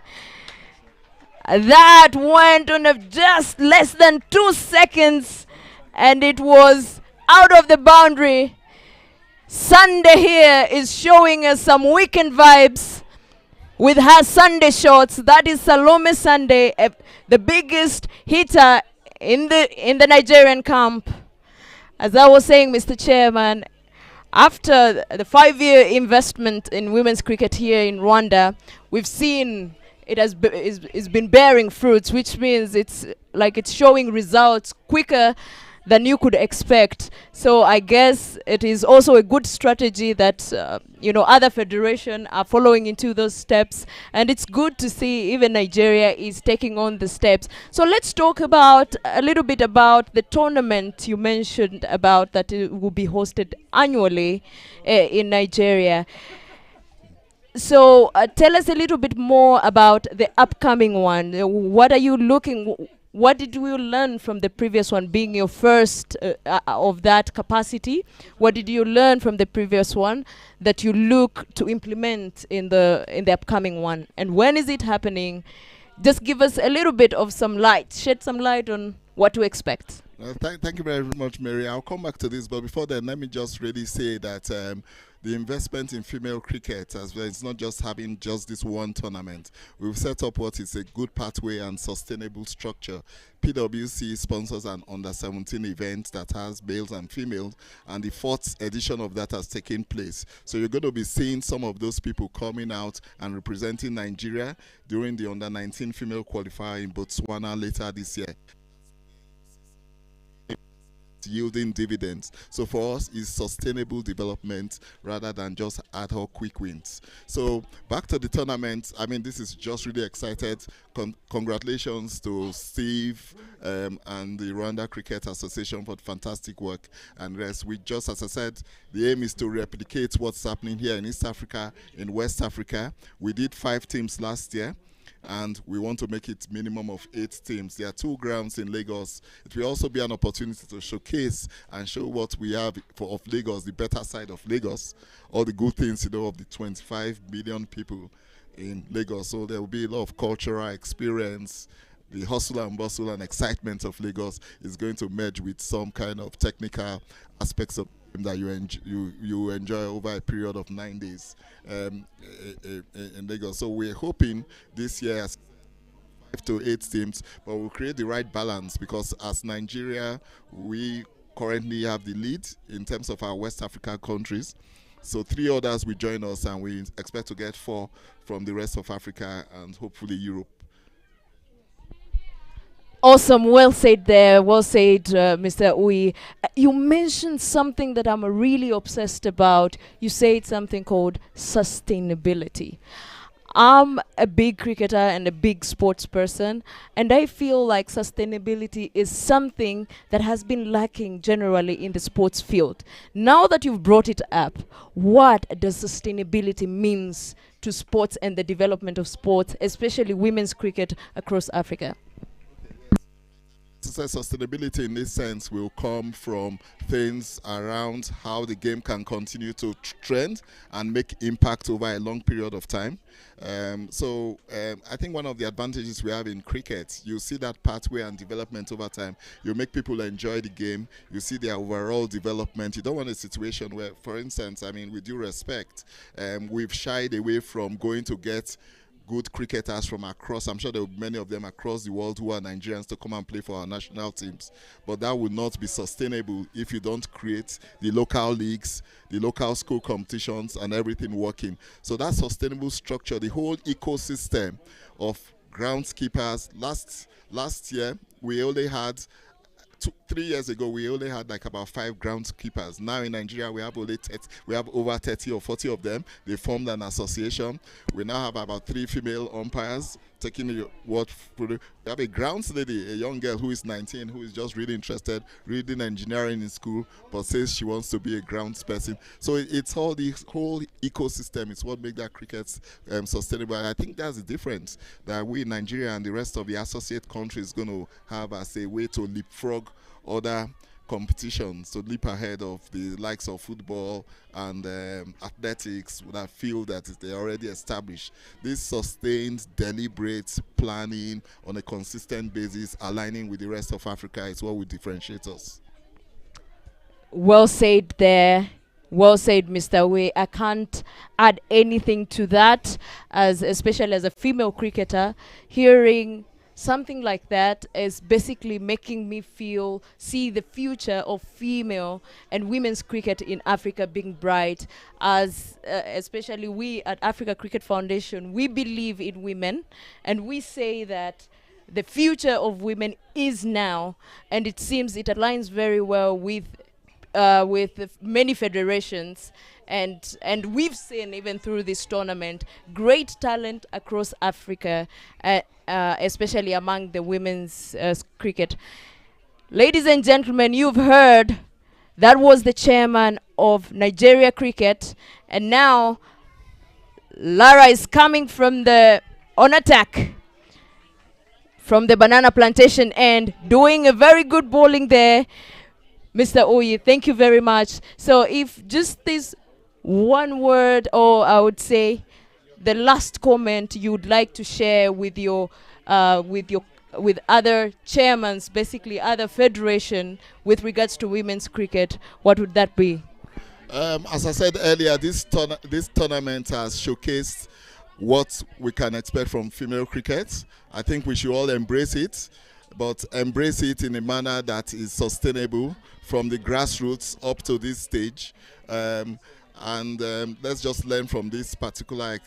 That went on just less than 2 seconds, and it was out of the boundary. Sunday here is showing us some weekend vibes with her Sunday shots. That is Salome Sunday, the biggest hitter in the Nigerian camp. As I was saying, Mr. Chairman, after the 5-year investment in women's cricket here in Rwanda, we've seen it has been bearing fruits, which means it's showing results quicker than you could expect. So I guess it is also a good strategy that other federations are following into those steps, and it's good to see even Nigeria is taking on the steps. So let's talk about a little bit about the tournament you mentioned about that it will be hosted annually in Nigeria. So tell us a little bit more about the upcoming one. What are you looking? What did you learn from the previous one, being your first of that capacity? What did you learn from the previous one that you look to implement in the upcoming one? And when is it happening? Just give us a little bit of some light, shed some light on what to expect. Thank you very much, Mary. I'll come back to this, but before then, let me just really say that the investment in female cricket, as well, it's not just having just this one tournament. We've set up what is a good pathway and sustainable structure. PwC sponsors an under-17 event that has males and females, and the 4th edition of that has taken place. So you're going to be seeing some of those people coming out and representing Nigeria during the under-19 female qualifier in Botswana later this year, yielding dividends. So for us, it's sustainable development rather than just ad hoc quick wins. So back to the tournament. I mean, this is just really excited. Congratulations to Steve and the Rwanda Cricket Association for fantastic work and rest. We just, as I said, the aim is to replicate what's happening here in East Africa, in West Africa. We did 5 teams last year, and we want to make it minimum of 8 teams. There are 2 grounds in Lagos. It will also be an opportunity to showcase and show what we have of Lagos, the better side of Lagos, all the good things, of the 25 million people in Lagos. So there will be a lot of cultural experience. The hustle and bustle and excitement of Lagos is going to merge with some kind of technical aspects of that you enjoy over a period of 9 days in Lagos. So we're hoping this year 5 to 8 teams, but we'll create the right balance, because as Nigeria, we currently have the lead in terms of our West African countries. So 3 others will join us, and we expect to get 4 from the rest of Africa and hopefully Europe. Awesome, well said there, well said, Mr. Uyi. You mentioned something that I'm really obsessed about. You said something called sustainability. I'm a big cricketer and a big sports person, and I feel like sustainability is something that has been lacking generally in the sports field. Now that you've brought it up, what does sustainability means to sports and the development of sports, especially women's cricket across Africa? to say sustainability in this sense will come from things around how the game can continue to trend and make impact over a long period of time. I think one of the advantages we have in cricket, you see that pathway and development over time. You make people enjoy the game. You see their overall development. You don't want a situation where, for instance, I mean, with due respect, we've shied away from going to get good cricketers from across. I'm sure there will be many of them across the world who are Nigerians to come and play for our national teams. But that would not be sustainable if you don't create the local leagues, the local school competitions, and everything working. So that sustainable structure, the whole ecosystem of groundskeepers. Last year, we only had 3 years ago, we only had like about 5 groundskeepers. Now in Nigeria, we have over 30 or 40 of them. They formed an association. We now have about 3 female umpires taking the word. We have a grounds lady, a young girl who is 19, who is just really interested, reading engineering in school, but says she wants to be a grounds person. So it's all the whole ecosystem. It's what makes that cricket sustainable. And I think that's the difference that we in Nigeria and the rest of the associate countries going to have as a way to leapfrog other competitions, to leap ahead of the likes of football and athletics that feel that they're already established. This sustained, deliberate planning on a consistent basis, aligning with the rest of Africa, is what will differentiate us. Well said there. Well said, Mr. Way. I can't add anything to that, especially as a female cricketer. Hearing something like that is basically making me see the future of female and women's cricket in Africa being bright, as especially we at Africa Cricket Foundation, we believe in women, and we say that the future of women is now, and it seems it aligns very well with many federations, and we've seen even through this tournament great talent across Africa, especially among the women's cricket. Ladies and gentlemen, you've heard that was the chairman of Nigeria Cricket, and now Lara is coming on attack from the banana plantation and doing a very good bowling there. Mr. Oye, thank you very much. So if just this one word, or I would say the last comment you'd like to share with other chairmen, basically other federation, with regards to women's cricket, what would that be? As I said earlier, this tournament has showcased what we can expect from female cricket. I think we should all embrace it, but embrace it in a manner that is sustainable from the grassroots up to this stage. Let's just learn from this particular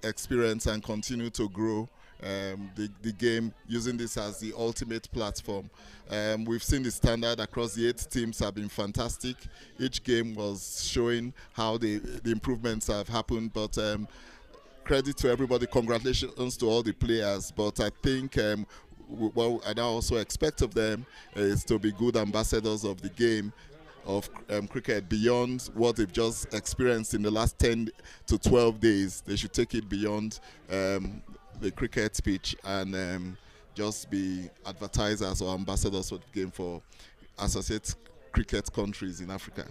experience and continue to grow the game, using this as the ultimate platform. We've seen the standard across the 8 teams have been fantastic. Each game was showing how the improvements have happened, but credit to everybody, congratulations to all the players. But I think what I now also expect of them is to be good ambassadors of the game of cricket beyond what they've just experienced in the last 10 to 12 days. They should take it beyond the cricket pitch and just be advertisers or ambassadors of the game for associate cricket countries in Africa.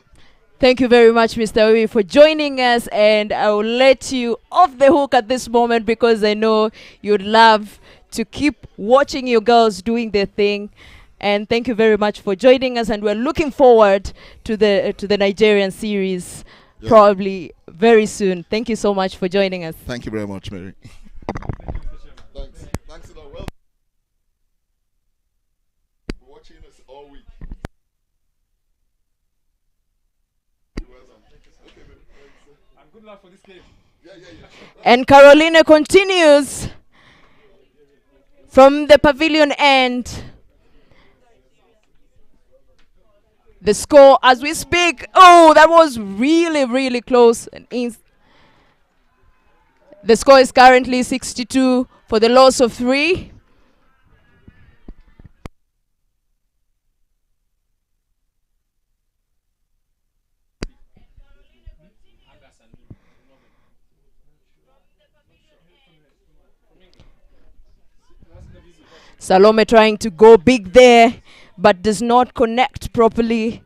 Thank you very much, Mr. Oye, for joining us, and I will let you off the hook at this moment because I know you'd love to keep watching your girls doing their thing. And thank you very much for joining us, and we're looking forward to the Nigerian series probably very soon. Thank you so much for joining us. Thank you very much, Mary. Thanks. Thanks a lot. Well, we're watching us all week. And good luck for this game. Yeah. And Carolina continues from the pavilion end. The score as we speak. Oh, that was really, really close. The score is currently 62 for the loss of 3. Salome trying to go big there, but does not connect properly.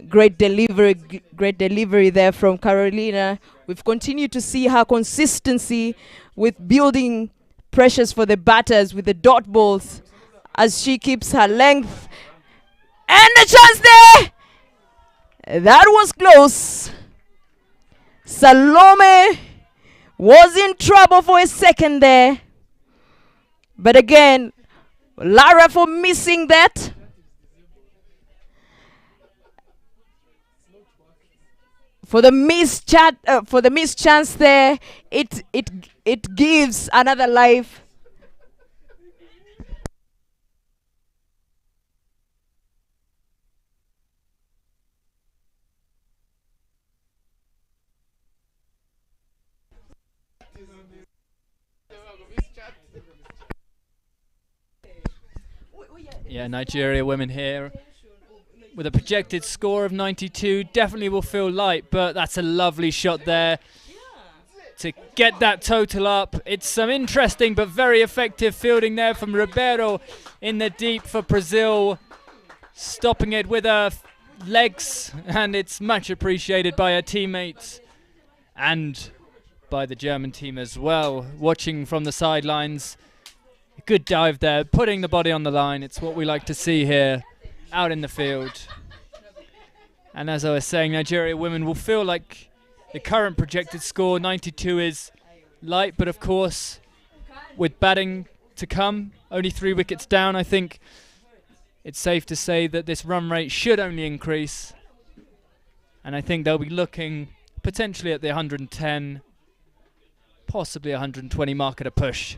Great delivery there from Carolina. We've continued to see her consistency with building pressures for the batters with the dot balls as she keeps her length. And a chance there! That was close. Salome was in trouble for a second there. But again, Lara for missing that. For the missed chance there, it gives another life. Yeah, Nigeria women here with a projected score of 92 definitely will feel light, but that's a lovely shot there to get that total up. It's some interesting but very effective fielding there from Ribeiro in the deep for Brazil, stopping it with her legs, and it's much appreciated by her teammates and by the German team as well, watching from the sidelines. Good dive there, putting the body on the line. It's what we like to see here out in the field. And as I was saying, Nigeria women will feel like the current projected score, 92, is light, but of course, with batting to come, only 3 wickets down, I think it's safe to say that this run rate should only increase. And I think they'll be looking potentially at the 110, possibly 120 mark at a push,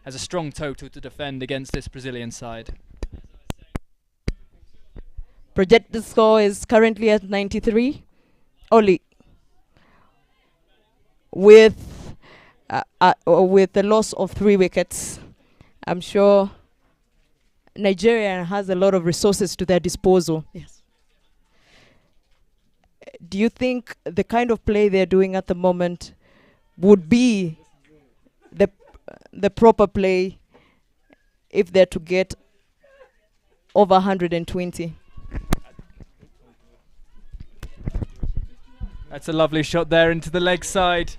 as a strong total to defend against this Brazilian side. Projected score is currently at 93, only with the loss of 3 wickets. I'm sure Nigeria has a lot of resources to their disposal. Yes. Do you think the kind of play they're doing at the moment would be the proper play if they're to get over 120? That's a lovely shot there into the leg side.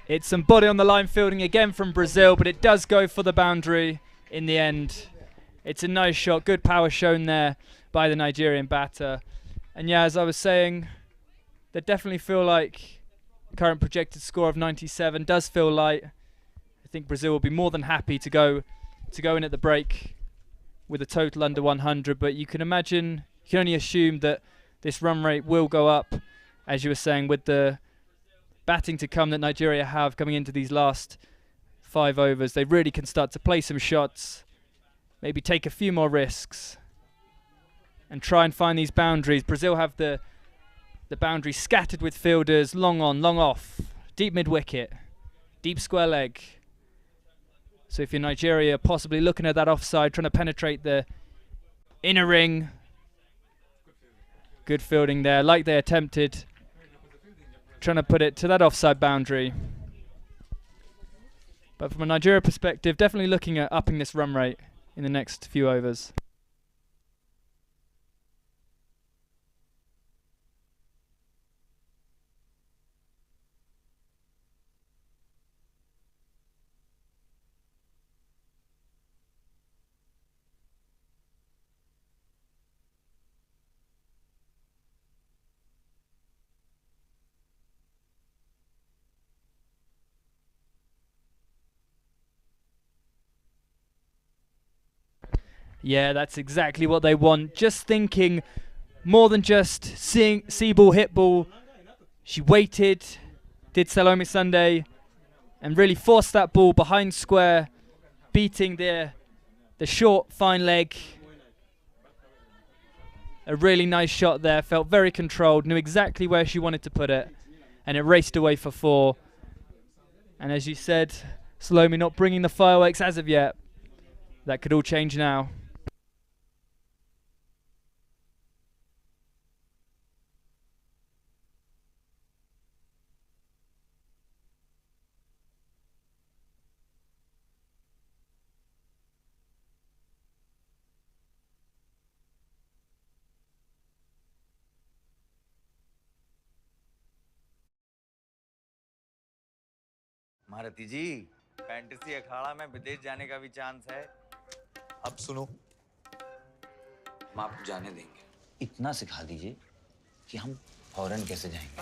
It's some body on the line fielding again from Brazil, but it does go for the boundary in the end. It's a nice shot, good power shown there by the Nigerian batter. And yeah, as I was saying, they definitely feel like current projected score of 97 does feel light. I think Brazil will be more than happy to go in at the break with a total under 100, but you can imagine, you can only assume that this run rate will go up, as you were saying, with the batting to come that Nigeria have coming into these last 5 overs. They really can start to play some shots, maybe take a few more risks and try and find these boundaries. Brazil have the boundary scattered with fielders, long on, long off, deep mid-wicket, deep square leg. So if you're Nigeria, possibly looking at that offside, trying to penetrate the inner ring. Good fielding there, like they attempted, trying to put it to that offside boundary. But from a Nigeria perspective, definitely looking at upping this run rate in the next few overs. Yeah, that's exactly what they want. Just thinking more than just seeing see ball, hit ball. She waited, did Salome Sunday, and really forced that ball behind square, beating the short, fine leg. A really nice shot there, felt very controlled, knew exactly where she wanted to put it, and it raced away for 4. And as you said, Salome not bringing the fireworks as of yet. That could all change now. महारथी जी, fantasy अखाड़ा में विदेश जाने का भी chance है। अब सुनो, हम आपको जाने देंगे। इतना सिखा दीजिए कि हम फौरन कैसे जाएंगे।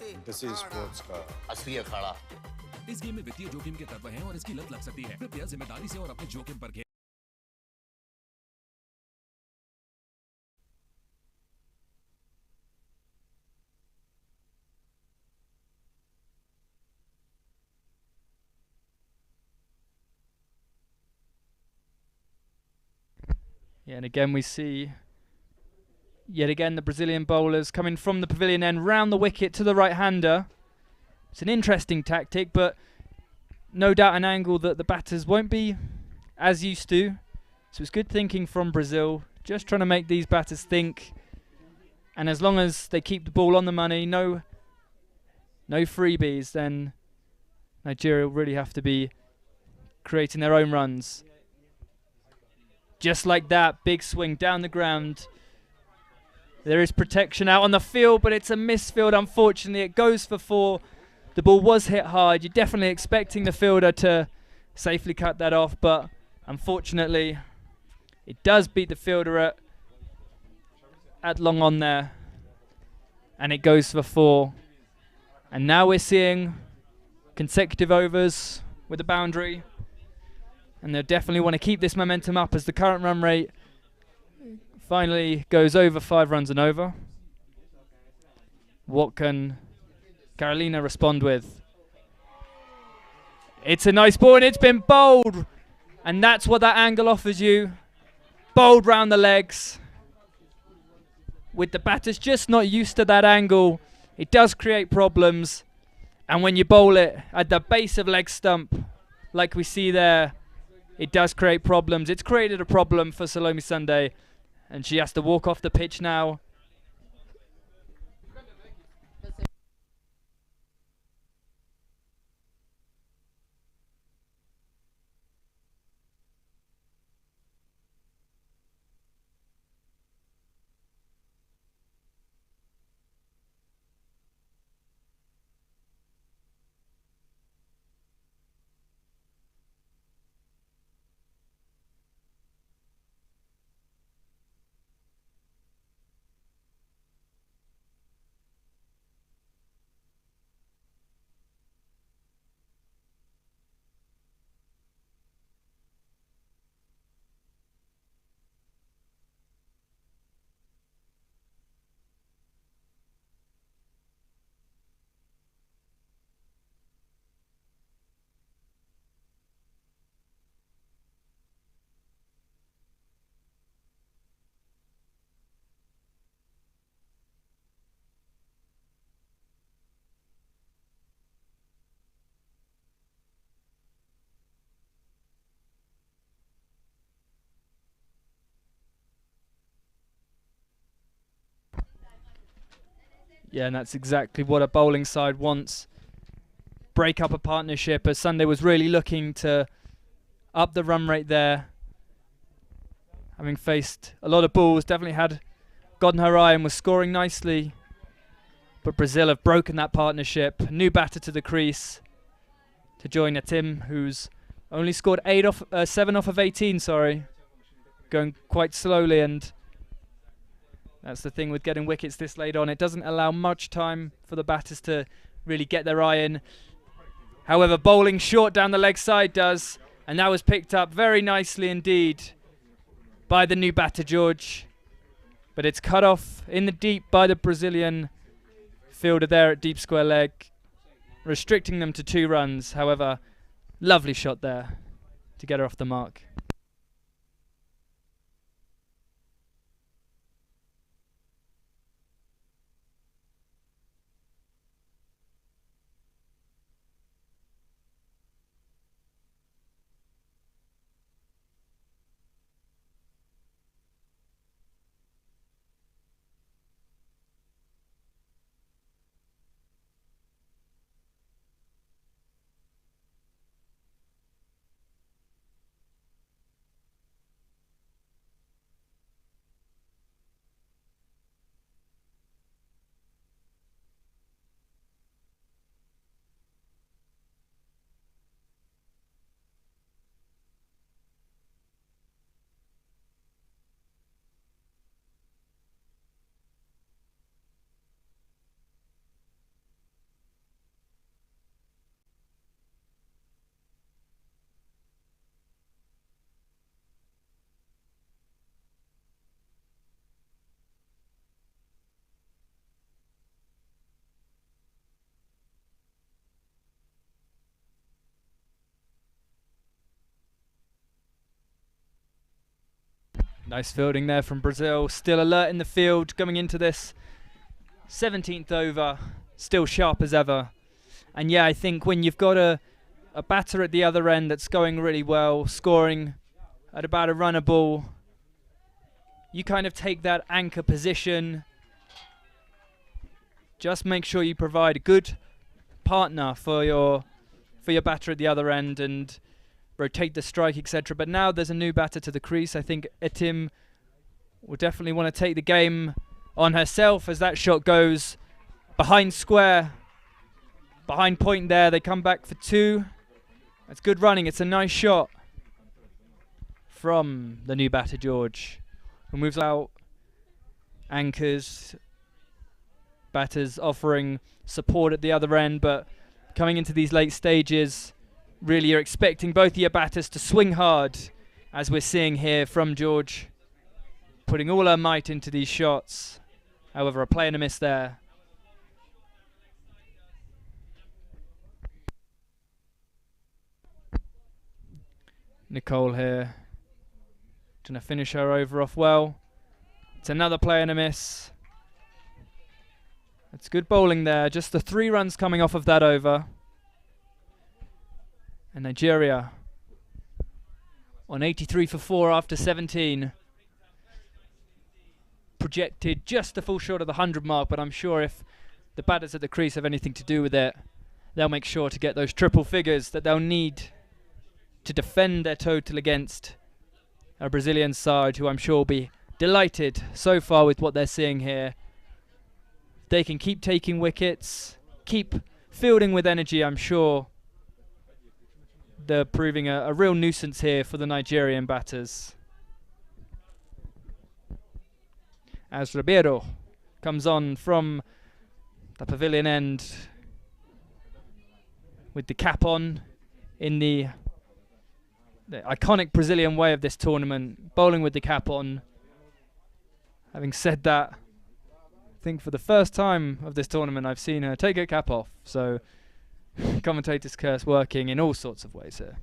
फैंटेसी स्पोर्ट्स का असली अखाड़ा। इस गेम में वित्तीय जोखिम के तत्व हैं और इसकी लत लग सकती है। कृपया जिम्मेदारी से और अपने जोखिम पर खेलें। Yeah, and again we see yet again the Brazilian bowlers coming from the pavilion end round the wicket to the right-hander. It's an interesting tactic, but no doubt an angle that the batters won't be as used to. So it's good thinking from Brazil, just trying to make these batters think. And as long as they keep the ball on the money, no freebies, then Nigeria will really have to be creating their own runs. Just like that, big swing down the ground. There is protection out on the field, but it's a misfield, unfortunately. It goes for 4. The ball was hit hard. You're definitely expecting the fielder to safely cut that off, but unfortunately, it does beat the fielder at long on there. And it goes for 4. And now we're seeing consecutive overs with the boundary. And they'll definitely want to keep this momentum up as the current run rate finally goes over 5 runs and over. What can Carolina respond with? It's a nice ball and it's been bowled. And that's what that angle offers you. Bowled round the legs. With the batters just not used to that angle, it does create problems. And when you bowl it at the base of leg stump, like we see there, it does create problems. It's created a problem for Salome Sunday, and she has to walk off the pitch now. Yeah, and that's exactly what a bowling side wants. Break up a partnership, as Sunday was really looking to up the run rate there. Having faced a lot of balls, definitely had gotten her eye and was scoring nicely. But Brazil have broken that partnership. New batter to the crease to join Atim, who's only scored 7 off of 18, going quite slowly, and that's the thing with getting wickets this late on. It doesn't allow much time for the batters to really get their eye in. However, bowling short down the leg side does, and that was picked up very nicely indeed by the new batter, George. But it's cut off in the deep by the Brazilian fielder there at deep square leg, restricting them to 2 runs. However, lovely shot there to get her off the mark. Nice fielding there from Brazil. Still alert in the field going into this 17th over. Still sharp as ever. And yeah, I think when you've got a batter at the other end that's going really well, scoring at about a run a ball, you kind of take that anchor position. Just make sure you provide a good partner for your batter at the other end and rotate the strike, etc. But now there's a new batter to the crease. I think Etim will definitely want to take the game on herself as that shot goes behind square, behind point there. They come back for 2. That's good running. It's a nice shot from the new batter, George, who moves out. Anchors, batters offering support at the other end, but coming into these late stages, really you're expecting both of your batters to swing hard, as we're seeing here from George, putting all her might into these shots. However, a play and a miss there. Nicole here, trying to finish her over off well. It's another play and a miss. It's good bowling there. Just the 3 runs coming off of that over. And Nigeria on 83 for 4 after 17. Projected just a full short of the 100 mark, but I'm sure if the batters at the crease have anything to do with it, they'll make sure to get those triple figures that they'll need to defend their total against a Brazilian side who I'm sure will be delighted so far with what they're seeing here. They can keep taking wickets, keep fielding with energy, I'm sure they're proving a real nuisance here for the Nigerian batters. As Ribeiro comes on from the pavilion end with the cap on in the iconic Brazilian way of this tournament, bowling with the cap on. Having said that, I think for the first time of this tournament I've seen her take her cap off, so commentator's curse working in all sorts of ways here.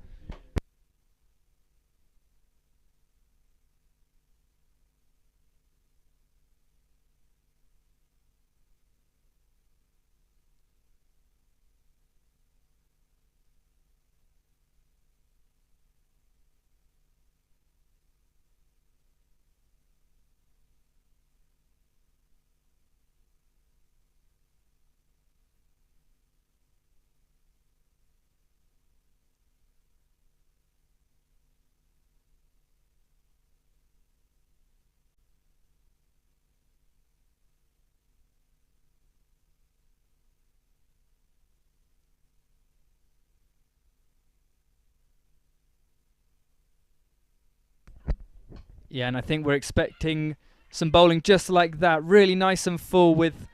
Yeah, and I think we're expecting some bowling just like that. Really nice and full with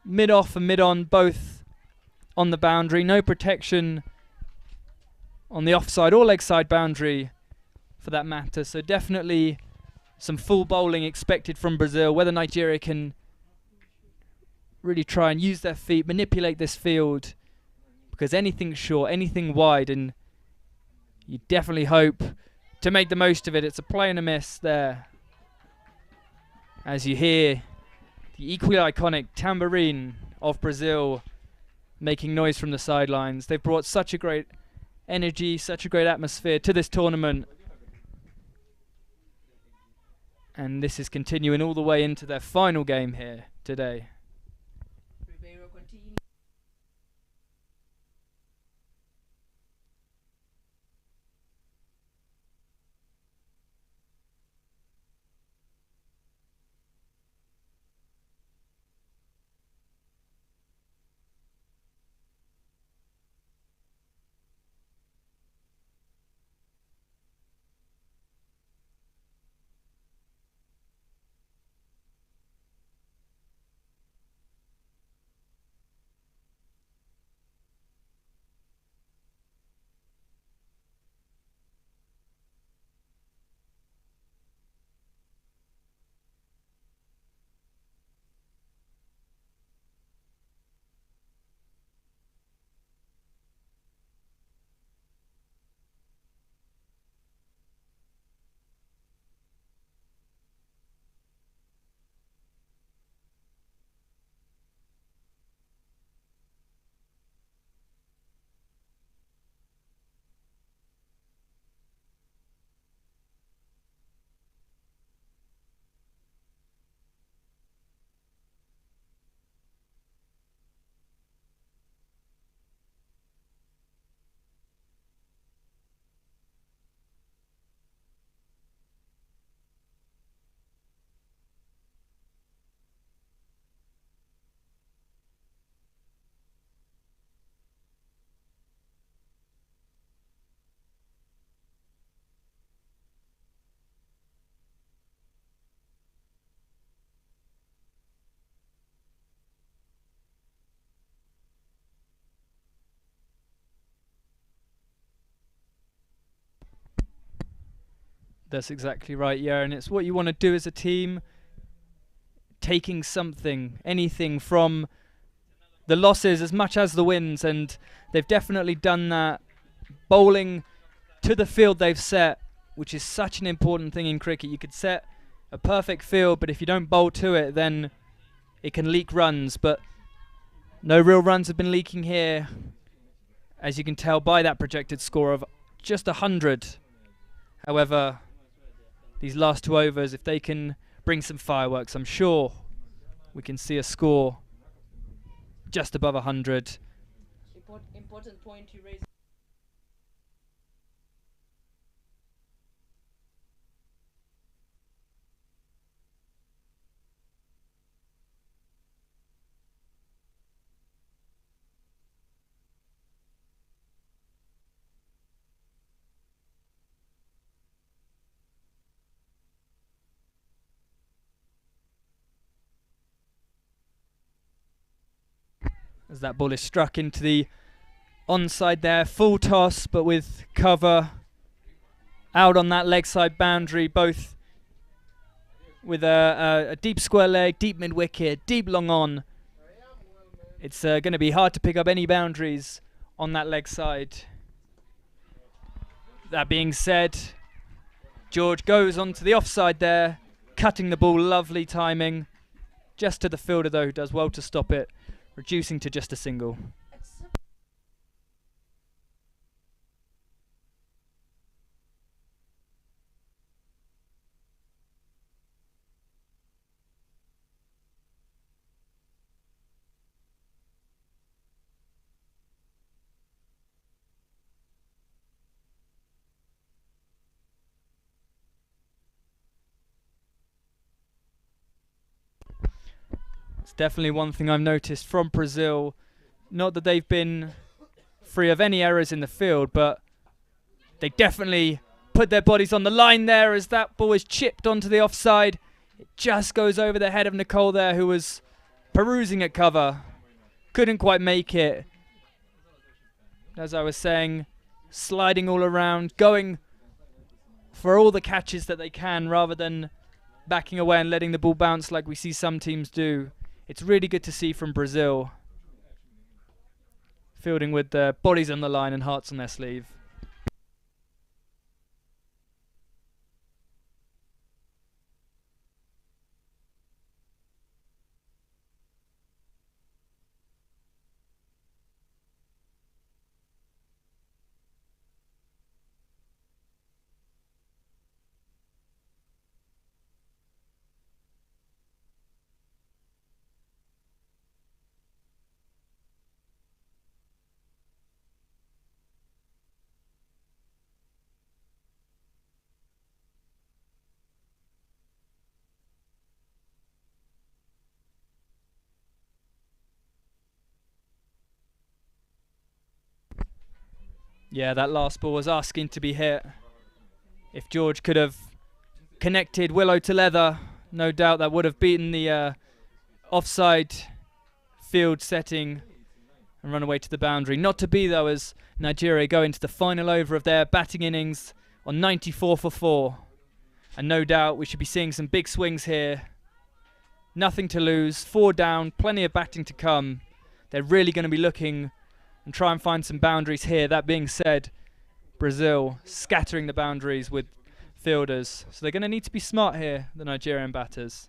mid-off and mid-on both on the boundary. No protection on the offside or leg side boundary for that matter. So definitely some full bowling expected from Brazil. Whether Nigeria can really try and use their feet, manipulate this field, because anything short, anything wide, and you definitely hope to make the most of it. It's a play and a miss there. As you hear the equally iconic tambourine of Brazil making noise from the sidelines. They've brought such a great energy, such a great atmosphere to this tournament. And this is continuing all the way into their final game here today. That's exactly right, yeah, and it's what you want to do as a team, taking something, anything from the losses as much as the wins, and they've definitely done that. Bowling to the field they've set, which is such an important thing in cricket. You could set a perfect field, but if you don't bowl to it, then it can leak runs, but no real runs have been leaking here, as you can tell by that projected score of just 100. However, these last 2 overs, if they can bring some fireworks, I'm sure we can see a score just above 100. Important point you raised. As that ball is struck into the onside there, full toss but with cover out on that leg side boundary, both with a deep square leg, deep mid wicket, deep long on. It's going to be hard to pick up any boundaries on that leg side. That being said, George goes onto the offside there, cutting the ball, lovely timing. Just to the fielder though, who does well to stop it, reducing to just a single. It's definitely one thing I've noticed from Brazil. Not that they've been free of any errors in the field, but they definitely put their bodies on the line there as that ball is chipped onto the offside. It just goes over the head of Nicole there, who was perusing at cover. Couldn't quite make it. As I was saying, sliding all around, going for all the catches that they can rather than backing away and letting the ball bounce like we see some teams do. It's really good to see from Brazil. Fielding with their bodies on the line and hearts on their sleeve. Yeah, that last ball was asking to be hit. If George could have connected willow to leather, no doubt that would have beaten the offside field setting and run away to the boundary. Not to be though, as Nigeria go into the final over of their batting innings on 94 for 4. And no doubt we should be seeing some big swings here. Nothing to lose, 4 down, plenty of batting to come. They're really going to be looking and try and find some boundaries here. That being said, Brazil scattering the boundaries with fielders. So they're going to need to be smart here, the Nigerian batters.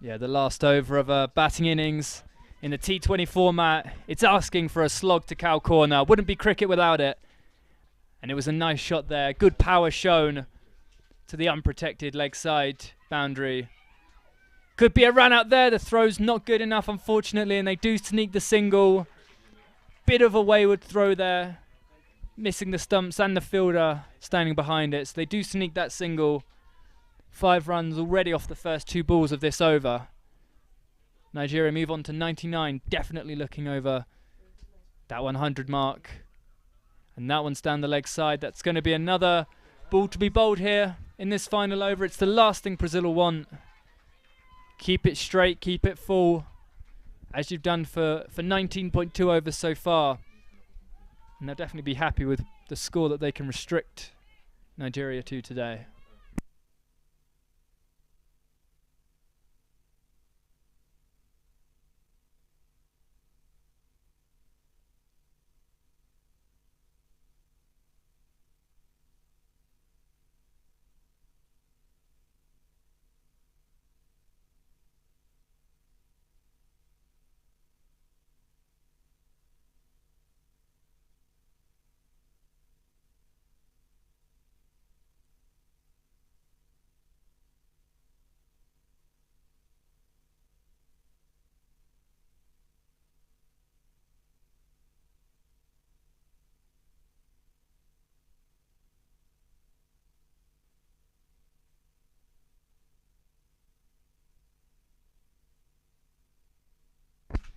Yeah, the last over of a batting innings in the T20 format. It's asking for a slog to cow corner. Wouldn't be cricket without it. And it was a nice shot there. Good power shown to the unprotected leg side boundary. Could be a run out there. The throw's not good enough, unfortunately, and they do sneak the single. Bit of a wayward throw there, missing the stumps and the fielder standing behind it. So they do sneak that single. 5 runs already off the first 2 balls of this over. Nigeria move on to 99, definitely looking over that 100 mark. And that one's down the leg side. That's going to be another ball to be bowled here in this final over. It's the last thing Brazil will want. Keep it straight, keep it full, as you've done for 19.2 overs so far. And they'll definitely be happy with the score that they can restrict Nigeria to today.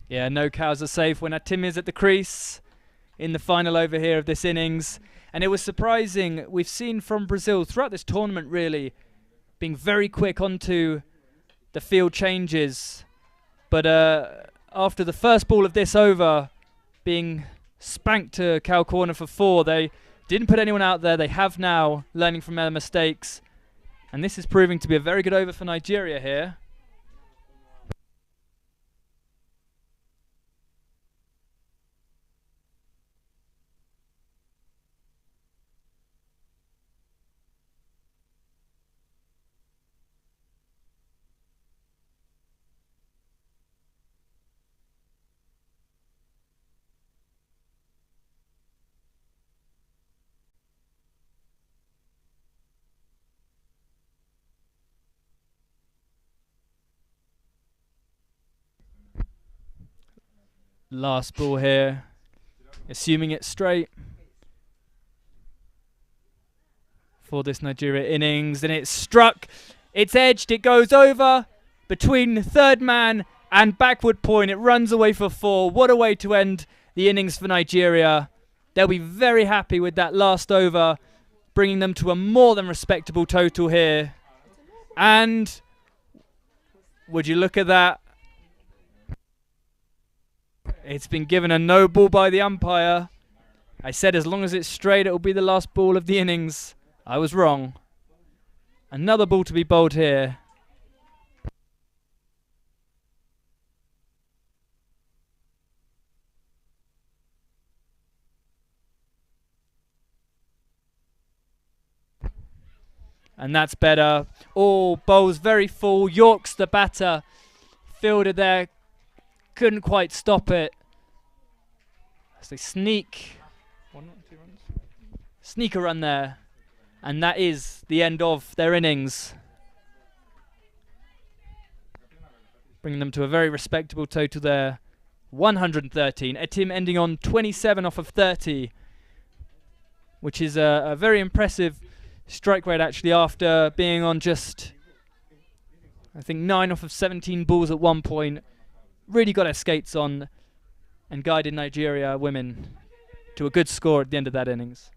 Yeah, no cows are safe when Atim is at the crease in the final over here of this innings. And it was surprising. We've seen from Brazil throughout this tournament, really, being very quick onto the field changes. But after the first ball of this over being spanked to cow corner for 4, they didn't put anyone out there. They have now, learning from their mistakes. And this is proving to be a very good over for Nigeria here. Last ball here, assuming it's straight for this Nigeria innings, and it's struck, it's edged, it goes over between third man and backward point. It runs away for 4. What a way to end the innings for Nigeria. They'll be very happy with that last over, bringing them to a more than respectable total here. And would you look at that? It's been given a no ball by the umpire. I said as long as it's straight, it will be the last ball of the innings. I was wrong. Another ball to be bowled here. And that's better. All bowls very full. York's the batter. Fielder there. Couldn't quite stop it. As they sneak. 1, 2 runs. Sneak a run there. And that is the end of their innings. Bringing them to a very respectable total there. 113. A team ending on 27 off of 30. Which is a very impressive strike rate actually, after being on just, I think, 9 off of 17 balls at one point. Really got their skates on and guided Nigeria women to a good score at the end of that innings.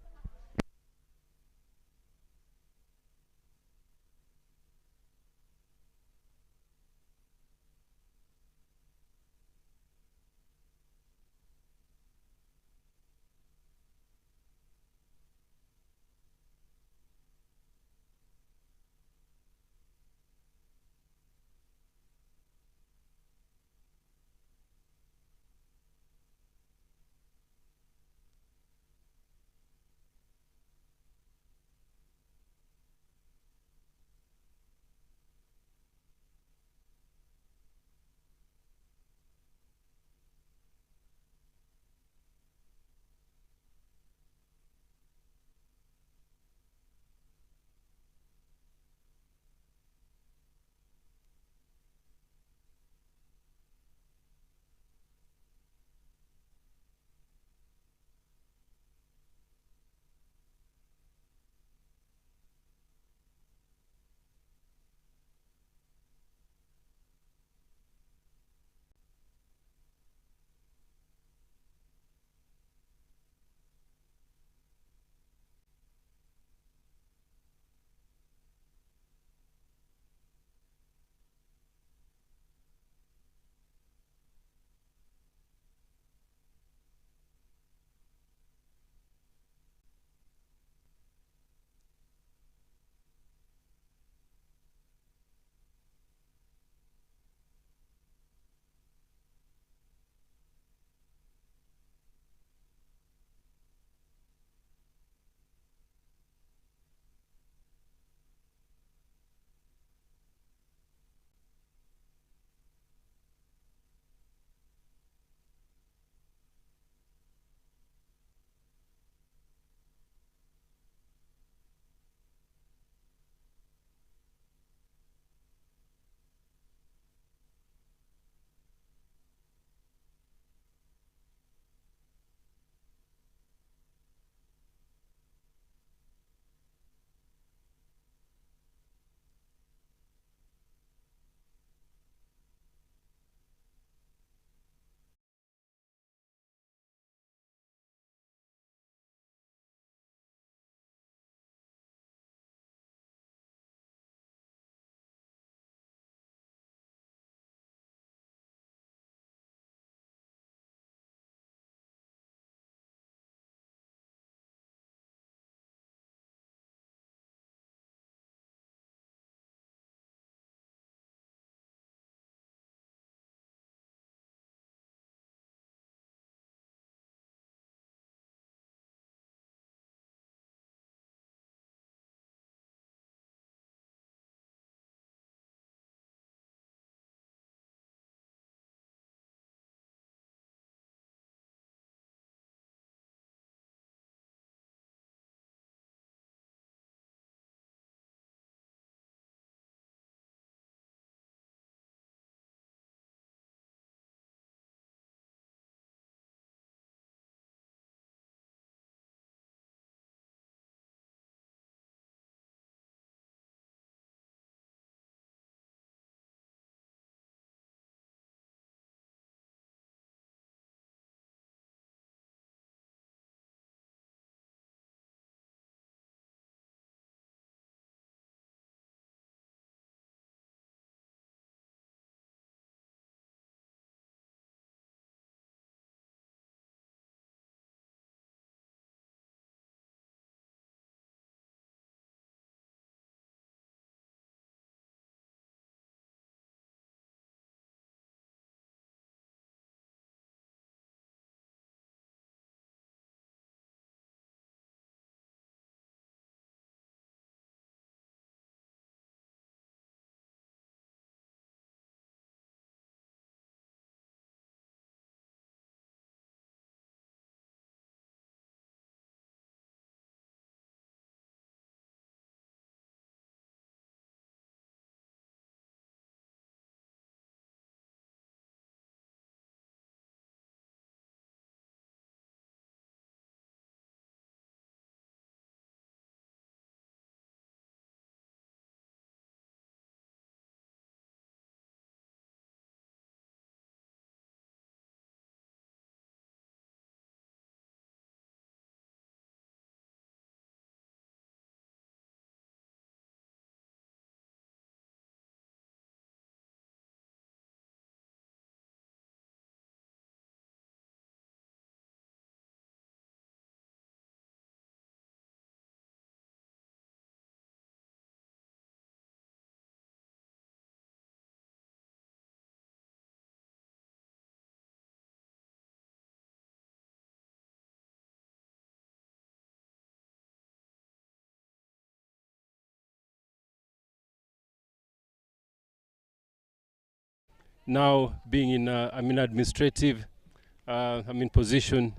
now being in, administrative, position.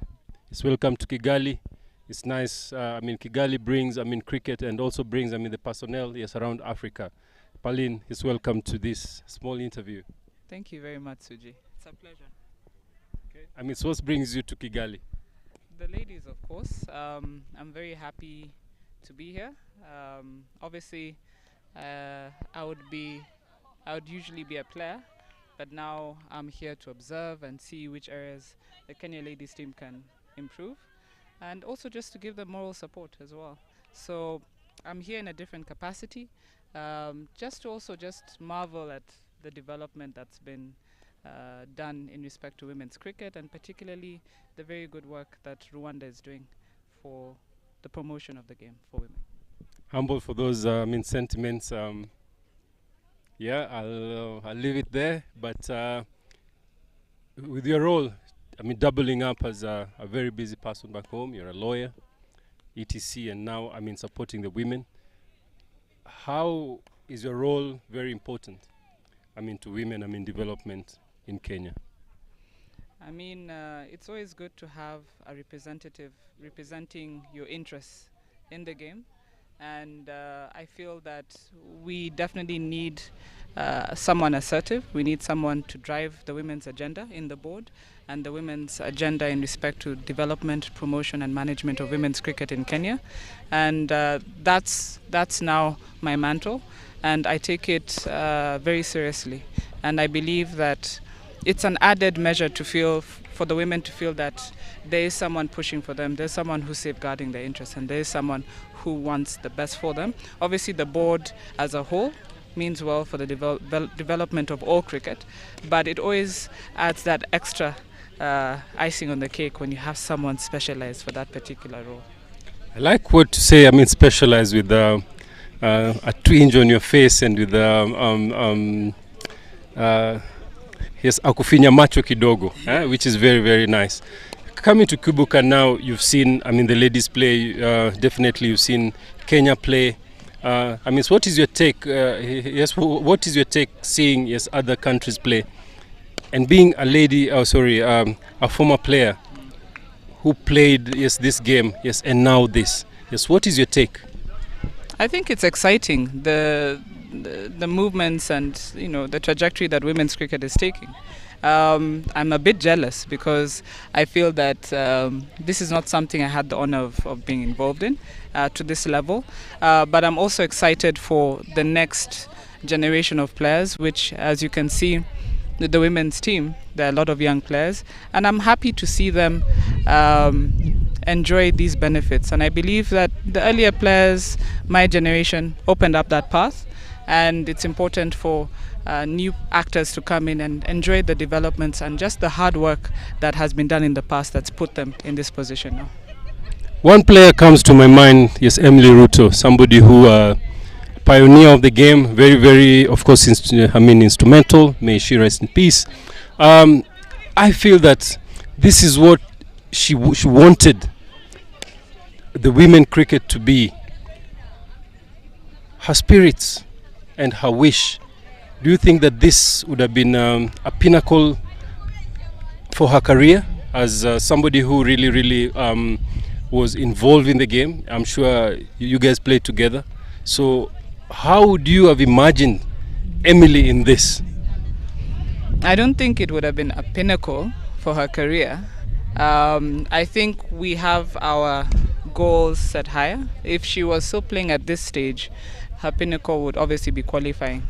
It's welcome to Kigali. It's nice. Kigali brings, cricket and also brings, the personnel, yes, around Africa. Pauline is welcome to this small interview. Thank you very much, Suji. It's a pleasure. Okay. So what brings you to Kigali? The ladies, of course. I'm very happy to be here. Obviously, I would usually be a player, but now I'm here to observe and see which areas the Kenya ladies team can improve, and also just to give them moral support as well. So I'm here in a different capacity, just to also just marvel at the development that's been done in respect to women's cricket, and particularly the very good work that Rwanda is doing for the promotion of the game for women. Humble for those sentiments. Yeah, I'll leave it there. But with your role, doubling up as a very busy person back home, you're a lawyer, etc., and now supporting the women. How is your role very important? To women, development in Kenya. It's always good to have a representative representing your interests in the game, and I feel that we definitely need someone assertive. We need someone to drive the women's agenda in the board and the women's agenda in respect to development, promotion and management of women's cricket in Kenya, and that's now my mantle, and I take it very seriously, and I believe that it's an added measure to feel for the women to feel that there is someone pushing for them, there's someone who's safeguarding their interests, and there is someone who wants the best for them. Obviously the board as a whole means well for the development of all cricket, but it always adds that extra icing on the cake when you have someone specialized for that particular role. I like what you say, specialized with a twinge on your face and with yes, akufinya macho kidogo, which is very, very nice. Coming to Kwibuka now, you've seen, the ladies play, definitely you've seen Kenya play. So what is your take, yes, what is your take seeing, yes, other countries play? And being a lady, a former player who played, yes, this game, yes, and now this. Yes, what is your take? I think it's exciting, the movements and the trajectory that women's cricket is taking. I'm a bit jealous because I feel that this is not something I had the honor of being involved in to this level, but I'm also excited for the next generation of players, which, as you can see, the women's team, there are a lot of young players, and I'm happy to see them enjoy these benefits. And I believe that the earlier players, my generation, opened up that path, and it's important for new actors to come in and enjoy the developments and just the hard work that has been done in the past that's put them in this position now. One player comes to my mind, yes, Emily Ruto, somebody who pioneer of the game, very, very, of course, instrumental. May she rest in peace. I feel that this is what she wanted the women cricket to be. Her spirits and her wish. Do you think that this would have been a pinnacle for her career as somebody who really, really was involved in the game? I'm sure you guys played together. So how would you have imagined Emily in this? I don't think it would have been a pinnacle for her career. I think we have our goals set higher. If she was still playing at this stage, her pinnacle would obviously be qualifying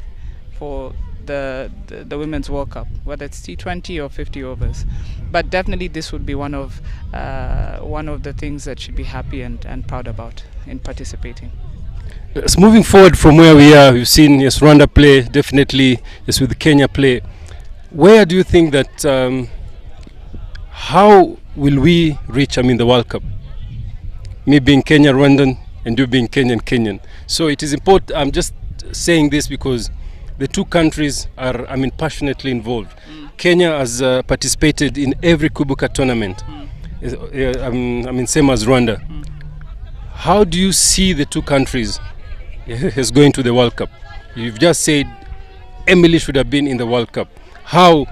for the Women's World Cup, whether it's T20 or 50 overs. But definitely this would be one of the things that she'd be happy and proud about in participating. Yes, moving forward from where we are, we've seen, yes, Rwanda play, definitely, yes, with Kenya play. Where do you think that, how will we reach, the World Cup? Me being Kenyan Rwandan and you being Kenyan. So it is important, I'm just saying this because the two countries are, passionately involved. Kenya has participated in every Kwibuka tournament, same as Rwanda. How do you see the two countries going to the World Cup? You've just said Emily should have been in the World Cup. how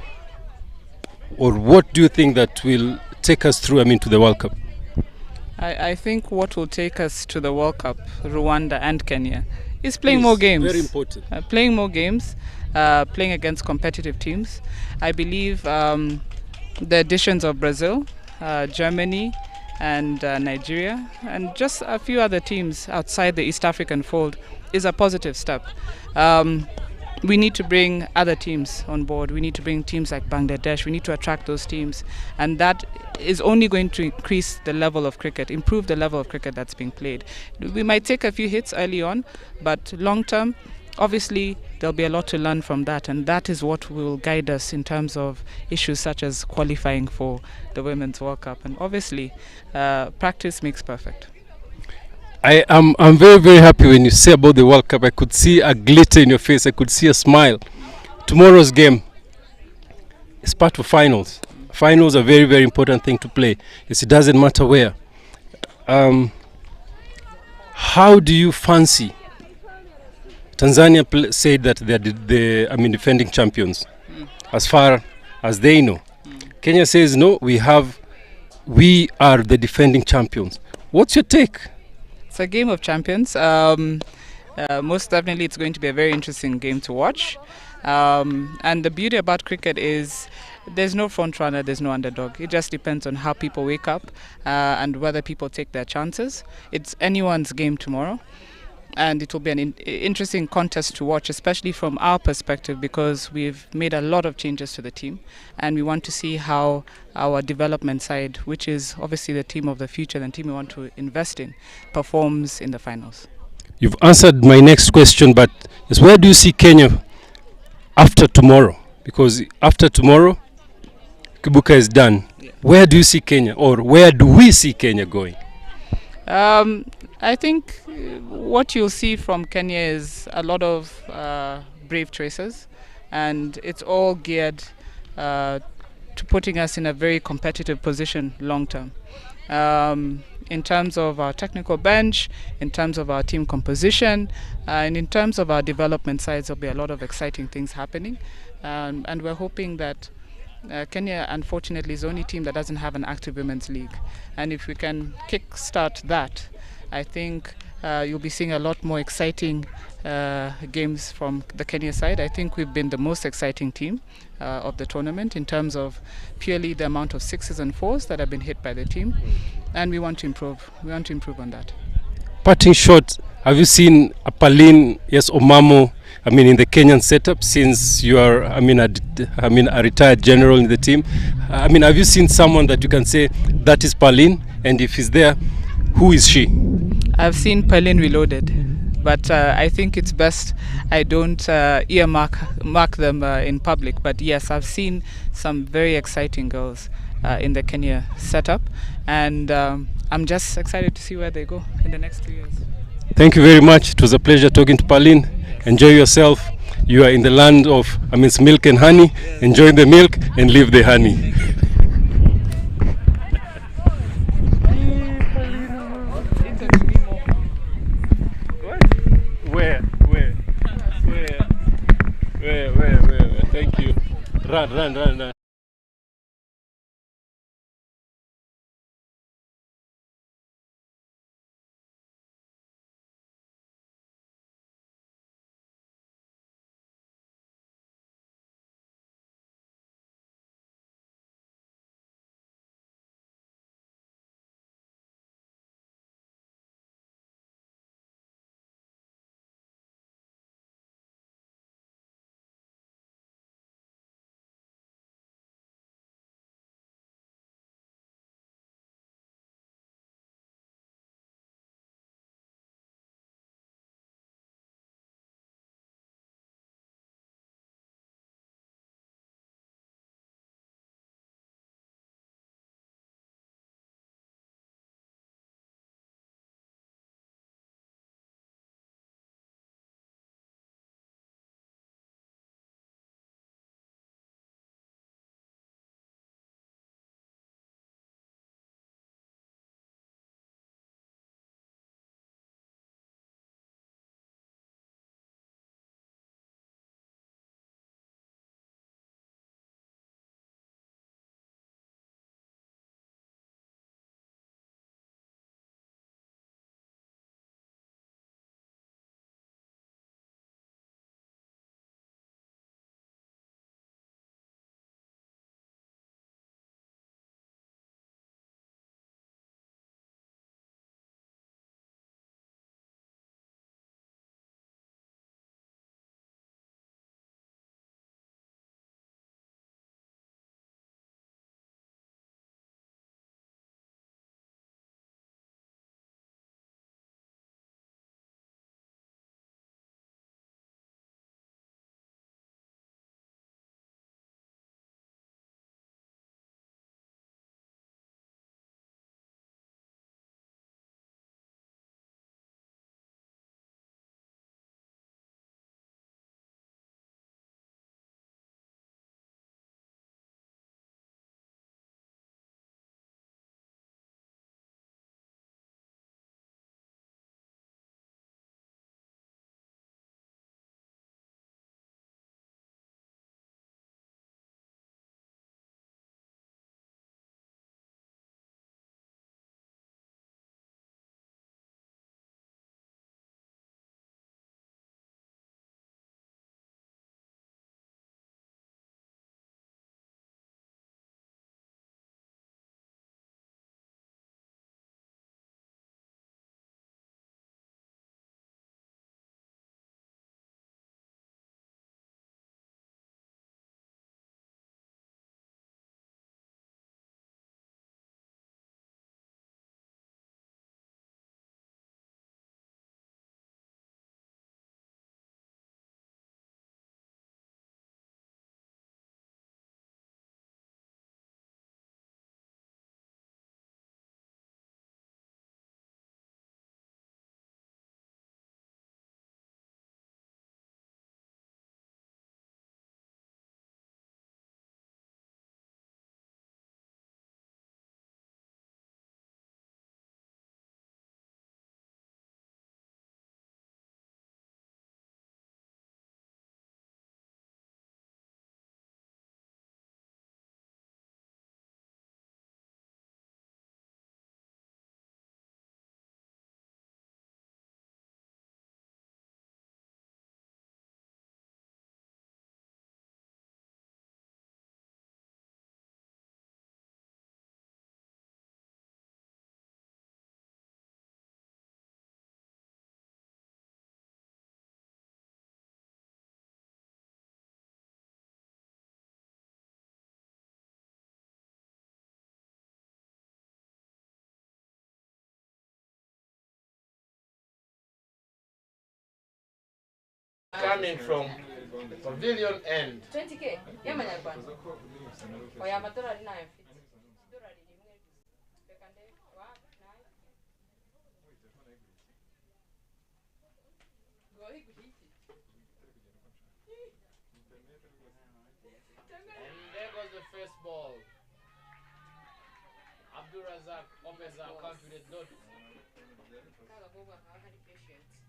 or what do you think that will take us through, to the World Cup? I think what will take us to the World Cup, Rwanda and Kenya, is playing more games. Very important. Playing more games, playing against competitive teams. I believe the additions of Brazil, Germany, and Nigeria, and just a few other teams outside the East African fold is a positive step. We need to bring other teams on board. We need to bring teams like Bangladesh. We need to attract those teams. And that is only going to increase the level of cricket, improve the level of cricket that's being played. We might take a few hits early on, but long term, obviously, there'll be a lot to learn from that. And that is what will guide us in terms of issues such as qualifying for the Women's World Cup. And obviously, practice makes perfect. I'm very, very happy when you say about the World Cup. I could see a glitter in your face. I could see a smile. Tomorrow's game is part of finals. Finals are a very, very important thing to play. Yes, it doesn't matter where. How do you fancy? Tanzania said that they're defending champions, as far as they know. Kenya says no. We are the defending champions. What's your take? It's a game of champions. Most definitely it's going to be a very interesting game to watch. And the beauty about cricket is there's no front runner, there's no underdog. It just depends on how people wake up and whether people take their chances. It's anyone's game tomorrow. And it will be an interesting contest to watch, especially from our perspective, because we've made a lot of changes to the team. And we want to see how our development side, which is obviously the team of the future, the team we want to invest in, performs in the finals. You've answered my next question, but where do you see Kenya after tomorrow? Because after tomorrow, Kwibuka is done. Yeah. Where do you see Kenya, or where do we see Kenya going? I think what you'll see from Kenya is a lot of brave choices, and it's all geared to putting us in a very competitive position long term. In terms of our technical bench, in terms of our team composition, and in terms of our development sides, there'll be a lot of exciting things happening. And we're hoping that Kenya, unfortunately, is the only team that doesn't have an active women's league. And if we can kickstart that, I think you'll be seeing a lot more exciting games from the Kenya side. I think we've been the most exciting team of the tournament in terms of purely the amount of sixes and fours that have been hit by the team. And we want to improve. We want to improve on that. Parting shot, have you seen a Pauline, yes, Omamo, in the Kenyan setup, since you are, a retired general in the team? Have you seen someone that you can say, that is Pauline, and if he's there, who is she? I've seen Pauline reloaded, but I think it's best I don't mark them in public. But yes, I've seen some very exciting girls in the Kenya setup, and I'm just excited to see where they go in the next 2 years. Thank you very much. It was a pleasure talking to Pauline. Enjoy yourself. You are in the land of milk and honey. Enjoy the milk and leave the honey. Where? Thank you. Run. coming from pavilion end. 20K. Y'amanyarwanda. Oya amadolari nayo mfite. Idolari rimwe gusa. Reka ndebe. Nayo. Gohi guhiki. And there goes the first ball. Abdul Razak opens the account with a dot.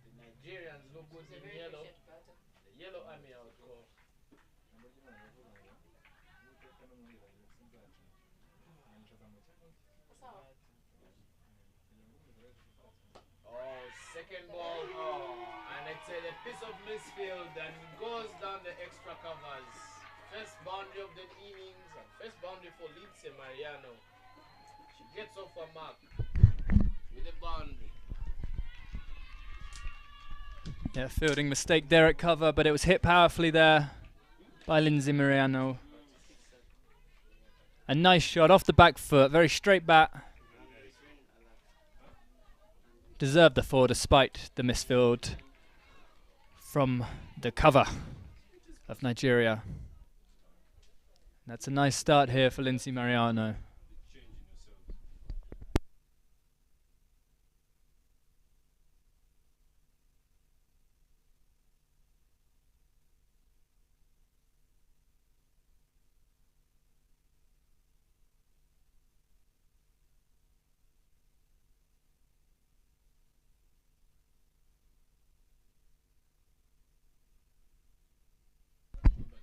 The Nigerians look good in yellow. The yellow army out goal. Oh, second ball. Oh, and it's a piece of misfield and goes down the extra covers. First boundary of the innings and first boundary for Lindsay Mariano. She gets off her mark with a boundary. Yeah, fielding mistake there at cover, but it was hit powerfully there by Lindsay Mariano. A nice shot off the back foot, very straight bat. Deserved the four despite the misfield from the cover of Nigeria. That's a nice start here for Lindsay Mariano.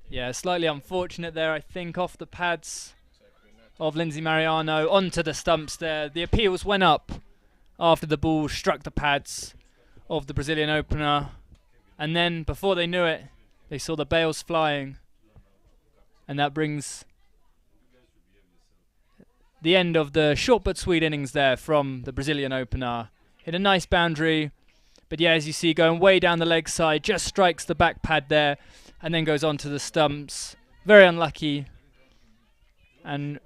Yeah, slightly unfortunate there, I think, off the pads of Lindsay Mariano onto the stumps there. The appeals went up after the ball struck the pads of the Brazilian opener, and then before they knew it, they saw the bails flying, and that brings the end of the short but sweet innings there from the Brazilian opener. Hit a nice boundary, but yeah, as you see, going way down the leg side, just strikes the back pad there, and then goes on to the stumps. Very unlucky. And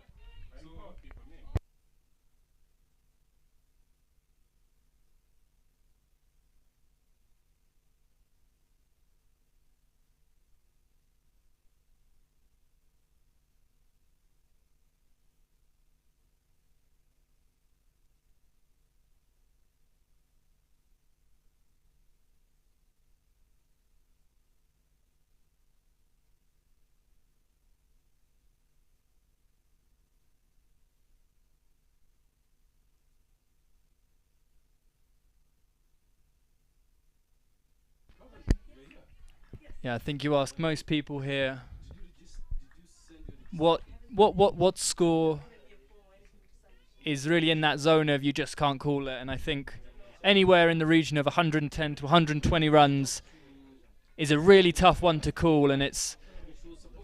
yeah, I think you ask most people here what score is really in that zone of you just can't call it, and I think anywhere in the region of 110 to 120 runs is a really tough one to call, and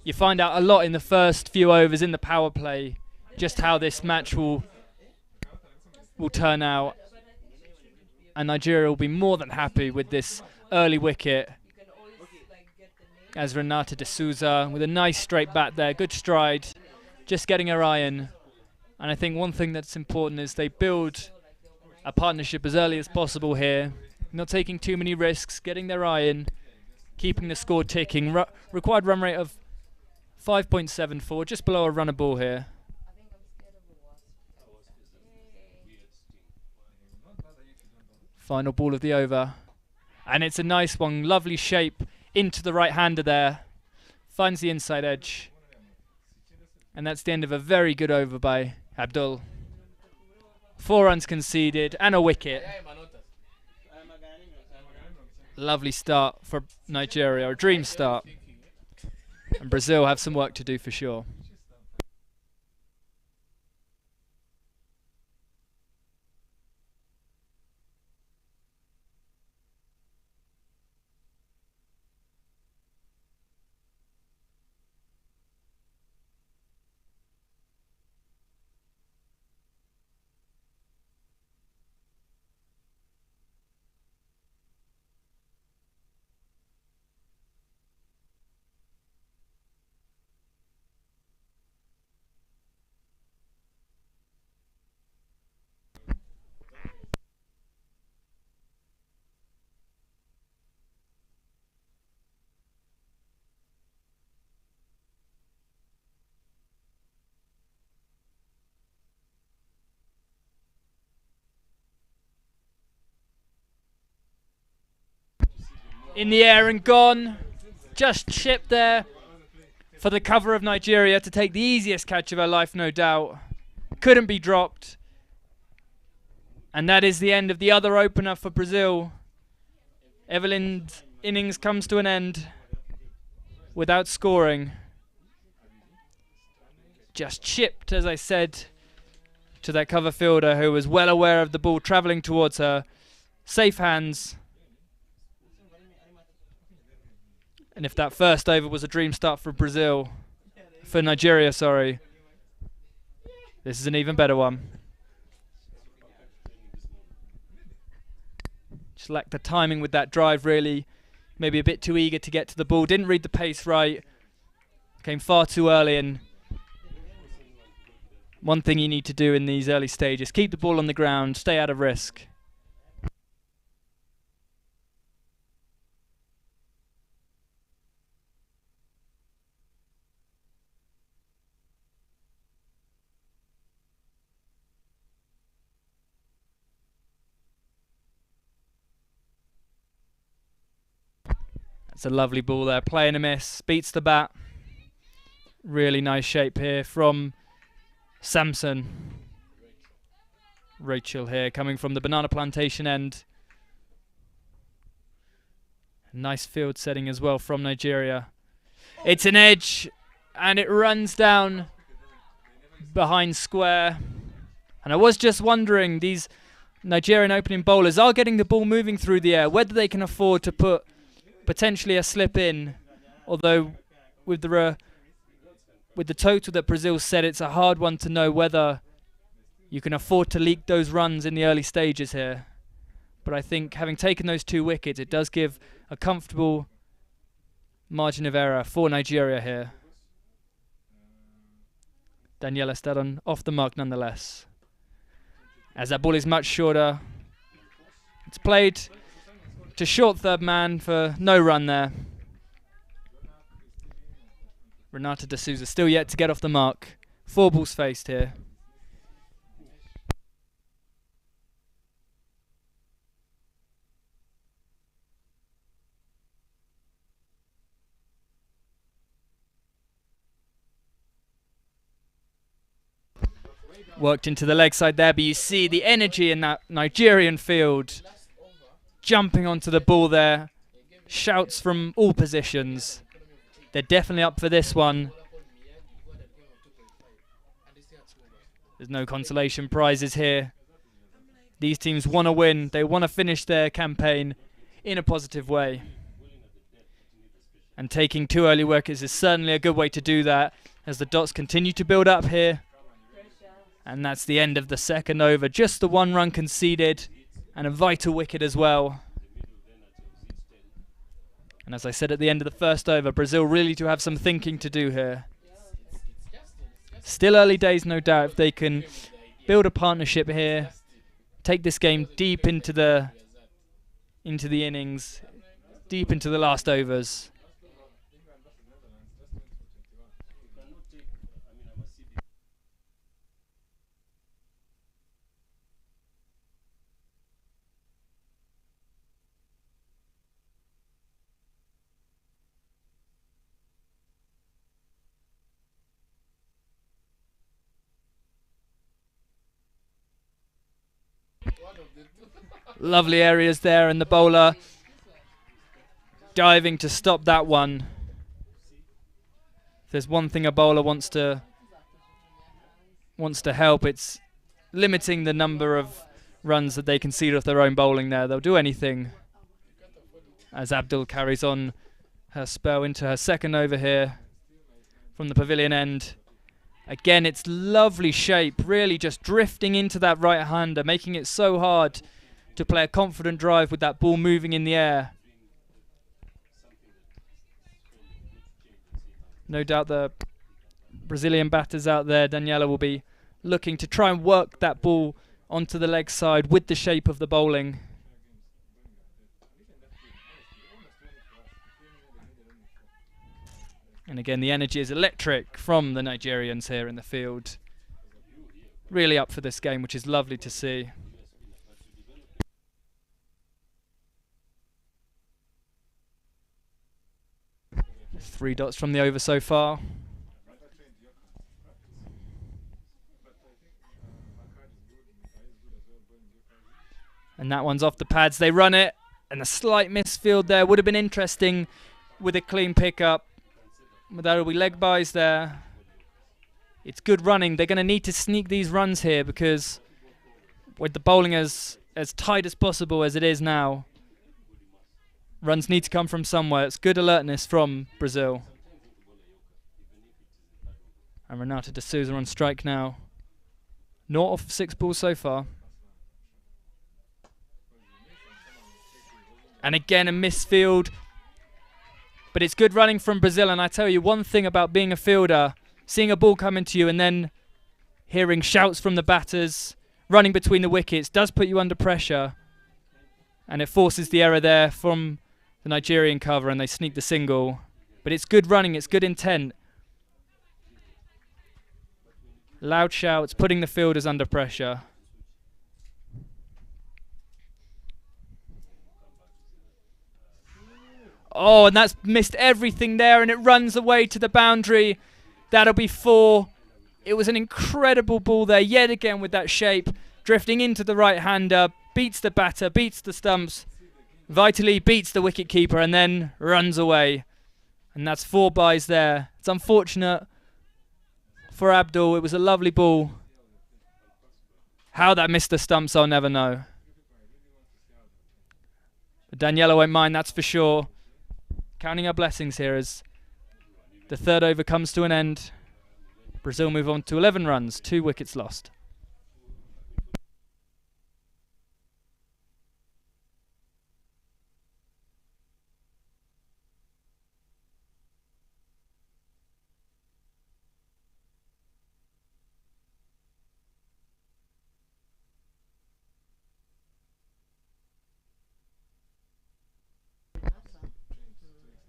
you find out a lot in the first few overs in the power play just how this match will turn out, and Nigeria will be more than happy with this early wicket as Renata de Souza with a nice straight bat there, good stride, just getting her iron. And I think one thing that's important is they build a partnership as early as possible here, not taking too many risks, getting their iron, keeping the score ticking. Required run rate of 5.74, just below a run a ball here. Final ball of the over, and it's a nice one, lovely shape into the right-hander there, finds the inside edge, and that's the end of a very good over by Abdul. 4 runs conceded and a wicket. Lovely start for Nigeria, a dream start, and Brazil have some work to do for sure. In the air and gone. Just chipped there for the cover of Nigeria to take the easiest catch of her life, no doubt. Couldn't be dropped. And that is the end of the other opener for Brazil. Evelyn's innings comes to an end without scoring. Just chipped, as I said, to that cover fielder who was well aware of the ball travelling towards her. Safe hands. And if that first over was a dream start for Brazil, for Nigeria, sorry, this is an even better one. Just lacked the timing with that drive, really. Maybe a bit too eager to get to the ball. Didn't read the pace right. Came far too early, and one thing you need to do in these early stages, keep the ball on the ground, stay out of risk. It's a lovely ball there, play and a miss, beats the bat. Really nice shape here from Samson. Rachel here, coming from the banana plantation end. Nice field setting as well from Nigeria. It's an edge, and it runs down behind square. And I was just wondering, these Nigerian opening bowlers are getting the ball moving through the air, whether they can afford to put potentially a slip in, although with the total that Brazil set, it's a hard one to know whether you can afford to leak those runs in the early stages here. But I think having taken those 2 wickets, it does give a comfortable margin of error for Nigeria here. Daniela Stadon off the mark nonetheless, as that ball is much shorter. It's played to short third man for no run there. Renata de Souza still yet to get off the mark. 4 balls faced here. Worked into the leg side there, but you see the energy in that Nigerian field. Jumping onto the ball there. Shouts from all positions. They're definitely up for this one. There's no consolation prizes here. These teams want to win. They want to finish their campaign in a positive way. And taking 2 early wickets is certainly a good way to do that, as the dots continue to build up here. And that's the end of the second over. Just the 1 run conceded, and a vital wicket as well. And as I said at the end of the first over, Brazil really do have some thinking to do here. Still early days, no doubt, if they can build a partnership here, take this game deep into the innings, deep into the last overs. Lovely areas there, and the bowler diving to stop that one. If there's one thing a bowler wants to help, it's limiting the number of runs that they concede off their own bowling there. They'll do anything. As Abdul carries on her spell into her second over here from the pavilion end. Again, it's lovely shape, really just drifting into that right-hander, making it so hard to play a confident drive with that ball moving in the air. No doubt the Brazilian batters out there, Daniela, will be looking to try and work that ball onto the leg side with the shape of the bowling. And again, the energy is electric from the Nigerians here in the field. Really up for this game, which is lovely to see. 3 dots from the over so far. And that one's off the pads. They run it, and a slight misfield there. Would have been interesting with a clean pickup. But there will be leg buys there. It's good running. They're going to need to sneak these runs here because with the bowling as tight as possible as it is now, runs need to come from somewhere. It's good alertness from Brazil. And Renata de Souza on strike now. 0 off 6 balls so far. And again a misfield. But it's good running from Brazil. And I tell you one thing about being a fielder, seeing a ball come into you and then hearing shouts from the batters, running between the wickets, does put you under pressure. And it forces the error there from the Nigerian cover and they sneak the single. But it's good running, it's good intent. Loud shouts, putting the fielders under pressure. Oh, and that's missed everything there, and it runs away to the boundary. That'll be 4. It was an incredible ball there, yet again with that shape, drifting into the right-hander, beats the batter, beats the stumps, vitally beats the wicket-keeper, and then runs away. And that's 4 byes there. It's unfortunate for Abdul. It was a lovely ball. How that missed the stumps, I'll never know. But Daniela won't mind, that's for sure. Counting our blessings here as the 3rd over comes to an end. Brazil move on to 11 runs, 2 wickets lost.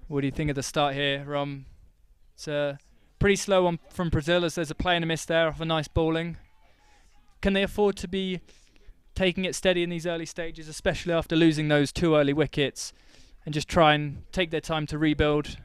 What do you think of the start here, Rom? It's a pretty slow one from Brazil as there's a play and a miss there off a nice bowling. Can they afford to be taking it steady in these early stages, especially after losing those 2 early wickets, and just try and take their time to rebuild?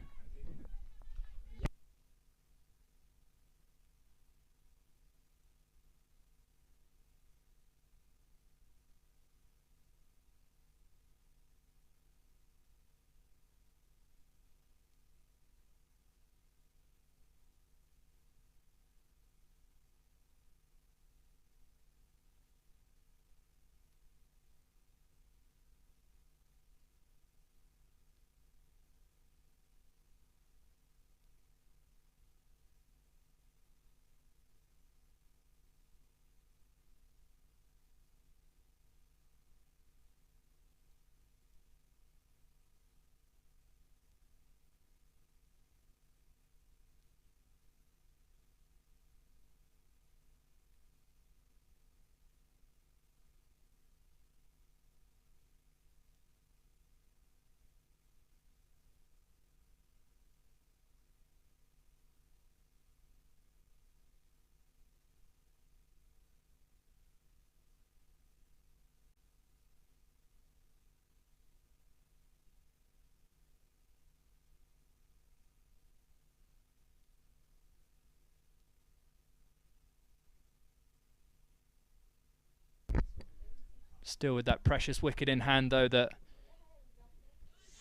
Still with that precious wicket in hand, though, that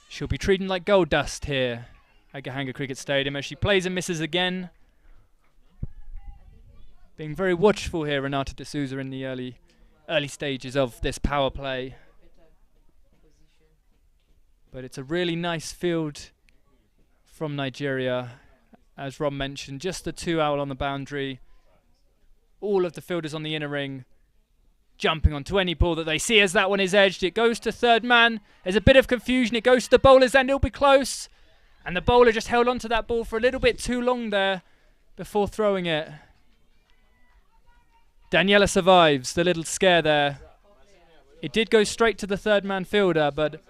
she'll be treating like gold dust here at Gahanga Cricket Stadium as she plays and misses again. Being very watchful here, Renata de Souza, in the early stages of this power play. But it's a really nice field from Nigeria, as Rob mentioned. Just the 2 owl on the boundary. All of the fielders on the inner ring jumping onto any ball that they see as that one is edged. It goes to 3rd man. There's a bit of confusion. It goes to the bowlers and it'll be close. And the bowler just held onto that ball for a little bit too long there before throwing it. Daniela survives the little scare there. It did go straight to the 3rd man fielder, but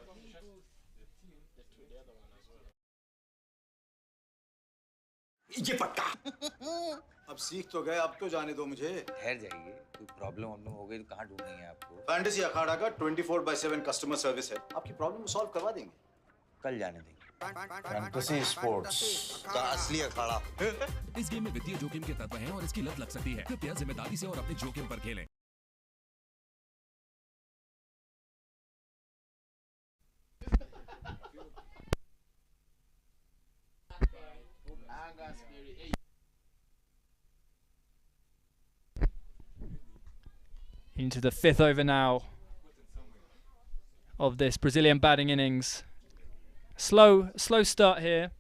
अब सीख तो गए, अब तो जाने दो मुझे। ठहर जाइए, कोई प्रॉब्लम हो गई तो कहाँ ढूंढेंगे आपको? फैंटेसी अखाड़ा का 24/7 कस्टमर सर्विस है, आपकी प्रॉब्लम सॉल्व करवा देंगे। कल जाने देंगे। फैंटेसी स्पोर्ट्स का असली अखाड़ा। इस गेम में वित्तीय जोखिम के तत्व हैं और इसकी लत लग सकती है। कृपया जिम्मेदारी से और अपने जोखिम पर खेलें। Into the fifth over now of this Brazilian batting innings. Slow start here.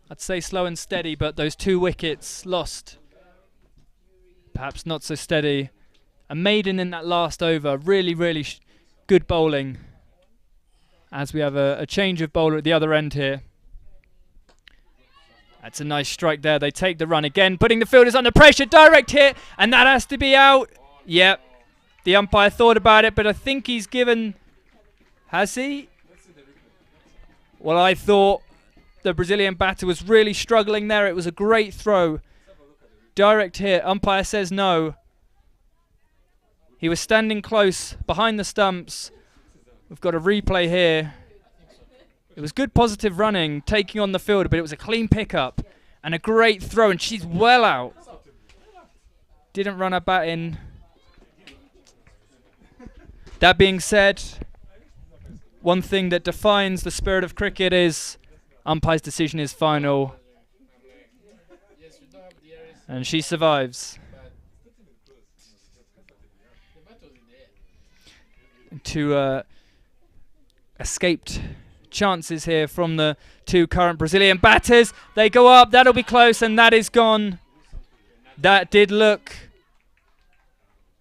I'd say slow and steady, but those 2 wickets lost, perhaps not so steady. A maiden in that last over. Really good bowling. As we have a change of bowler at the other end here. That's a nice strike there. They take the run again, putting the fielders under pressure. Direct hit, and that has to be out. Yep. The umpire thought about it, but I think he's given... Has he? Well, I thought the Brazilian batter was really struggling there. It was a great throw. Direct hit. Umpire says no. He was standing close behind the stumps. We've got a replay here. It was good positive running, taking on the fielder, but it was a clean pickup and a great throw, and she's well out. Didn't run her bat in. That being said, one thing that defines the spirit of cricket is umpire's decision is final. And she survives. Two escaped chances here from the 2 current Brazilian batters. They go up, that'll be close, and that is gone. That did look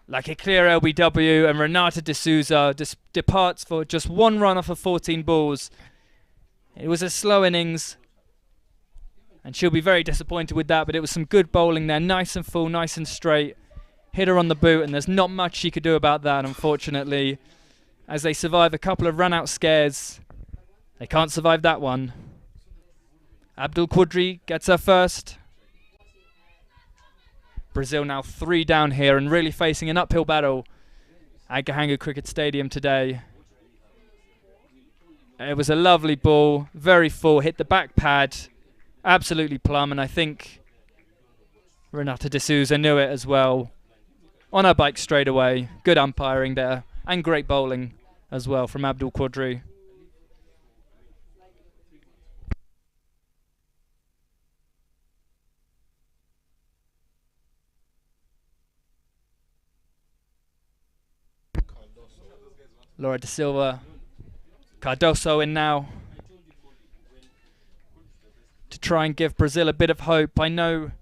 like a clear LBW, and Renata de Souza departs for just 1 run off of 14 balls. It was a slow innings, and she'll be very disappointed with that, but it was some good bowling there, nice and full, nice and straight. Hit her on the boot, and there's not much she could do about that, unfortunately. As they survive a couple of run-out scares, they can't survive that one. Abdul Quadri gets her first. Brazil now 3 down here and really facing an uphill battle at Gahanga Cricket Stadium today. It was a lovely ball, very full, hit the back pad, absolutely plumb, and I think Renata de Souza knew it as well. On her bike straight away. Good umpiring there, and great bowling as well from Abdul Quadri. Laura da Silva, Cardoso in now to try and give Brazil a bit of hope. I know,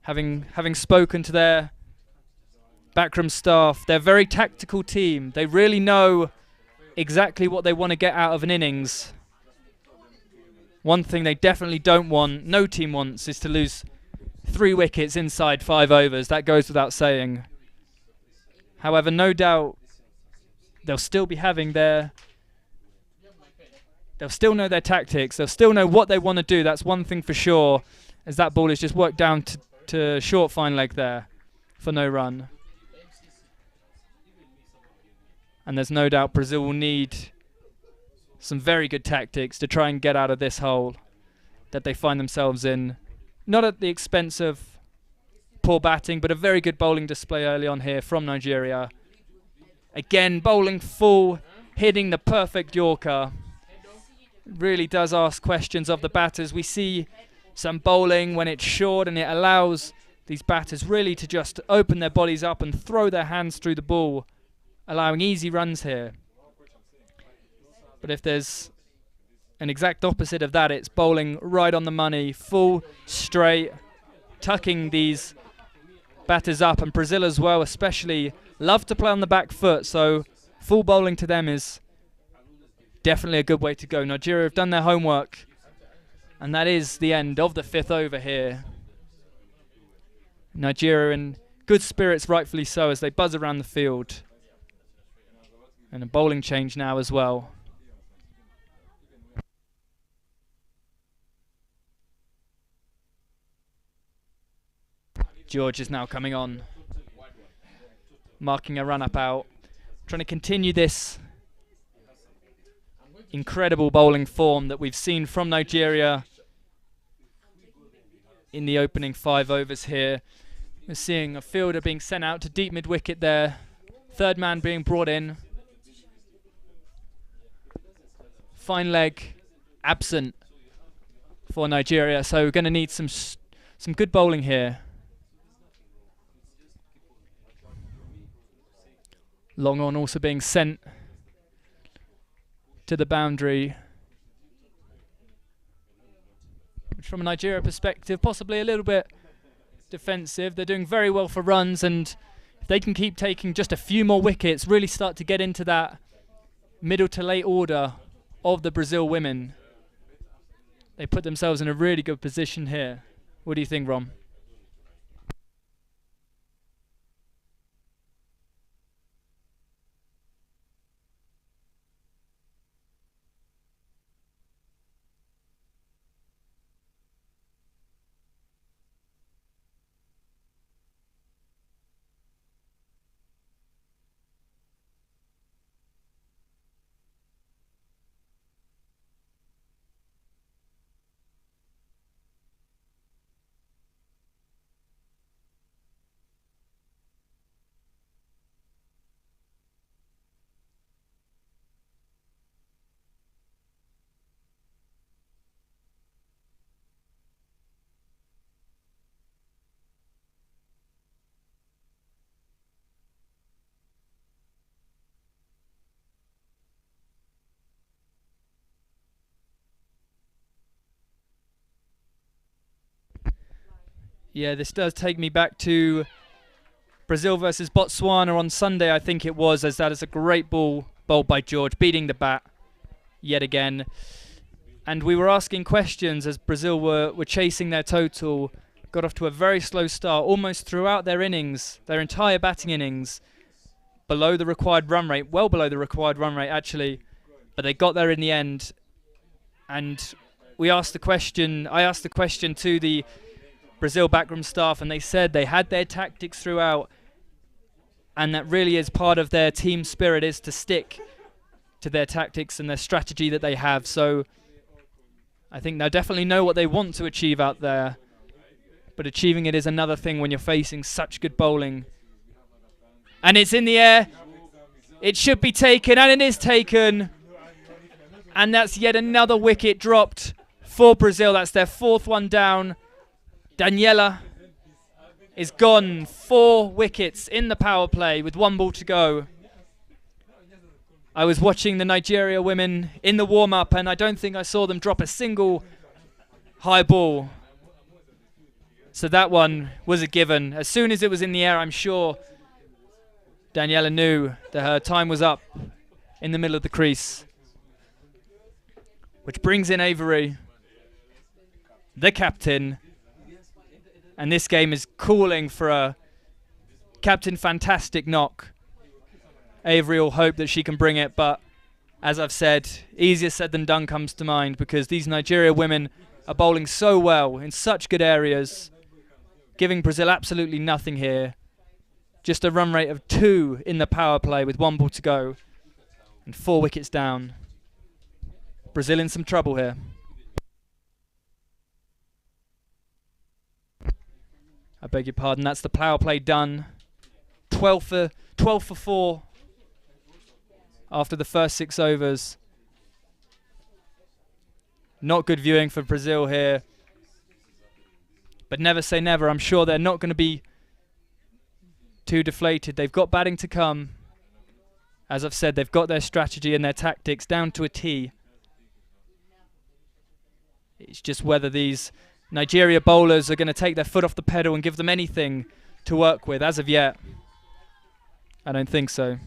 having spoken to their backroom staff, they're a very tactical team. They really know exactly what they want to get out of an innings. One thing they definitely don't want, no team wants, is to lose 3 wickets inside 5 overs. That goes without saying. However, no doubt they'll still be having they'll still know their tactics. They'll still know what they want to do. That's one thing for sure, as that ball is just worked down to short fine leg there for no run. And there's no doubt Brazil will need some very good tactics to try and get out of this hole that they find themselves in. Not at the expense of poor batting, but a very good bowling display early on here from Nigeria. Again, bowling full, hitting the perfect Yorker. Really does ask questions of the batters. We see some bowling when it's short, and it allows these batters really to just open their bodies up and throw their hands through the ball, allowing easy runs here. But if there's an exact opposite of that, it's bowling right on the money, full, straight, tucking these batters up, and Brazil as well especially love to play on the back foot, so full bowling to them is definitely a good way to go. Nigeria have done their homework, and that is the end of the 5th over here. Nigeria in good spirits, rightfully so, as they buzz around the field. And a bowling change now as well. George is now coming on, marking a run-up out, trying to continue this incredible bowling form that we've seen from Nigeria in the opening 5 overs here. We're seeing a fielder being sent out to deep mid-wicket there. Third man being brought in. Fine leg absent for Nigeria, so we're going to need some good bowling here. Long on also being sent to the boundary, which from a Nigeria perspective, possibly a little bit defensive. They're doing very well for runs, and if they can keep taking just a few more wickets, really start to get into that middle to late order of the Brazil women, they put themselves in a really good position here. What do you think, Rom? Yeah, this does take me back to Brazil versus Botswana on Sunday, I think it was, as that is a great ball bowled by George, beating the bat yet again. And we were asking questions as Brazil were chasing their total, got off to a very slow start, almost throughout their innings, their entire batting innings, below the required run rate, well below the required run rate actually, but they got there in the end. And I asked the question to the Brazil backroom staff, and they said they had their tactics throughout, and that really is part of their team spirit, is to stick to their tactics and their strategy that they have. So I think they definitely know what they want to achieve out there, but achieving it is another thing when you're facing such good bowling. And it's in the air, it should be taken, and it is taken, and that's yet another wicket dropped for Brazil. That's their 4th one down. Daniela is gone. 4 wickets in the power play with 1 ball to go. I was watching the Nigeria women in the warm-up, and I don't think I saw them drop a single high ball. So that one was a given. As soon as it was in the air, I'm sure Daniela knew that her time was up in the middle of the crease. Which brings in Avery, the captain. And this game is calling for a Captain Fantastic knock. Avery will hope that she can bring it, but as I've said, easier said than done comes to mind, because these Nigeria women are bowling so well in such good areas, giving Brazil absolutely nothing here. Just a run rate of 2 in the power play with 1 ball to go and 4 wickets down. Brazil in some trouble here. I beg your pardon, that's the power play done. 12 for 4 after the first 6 overs. Not good viewing for Brazil here. But never say never. I'm sure they're not going to be too deflated. They've got batting to come. As I've said, they've got their strategy and their tactics down to a T. It's just whether these Nigeria bowlers are going to take their foot off the pedal and give them anything to work with. As of yet, I don't think so.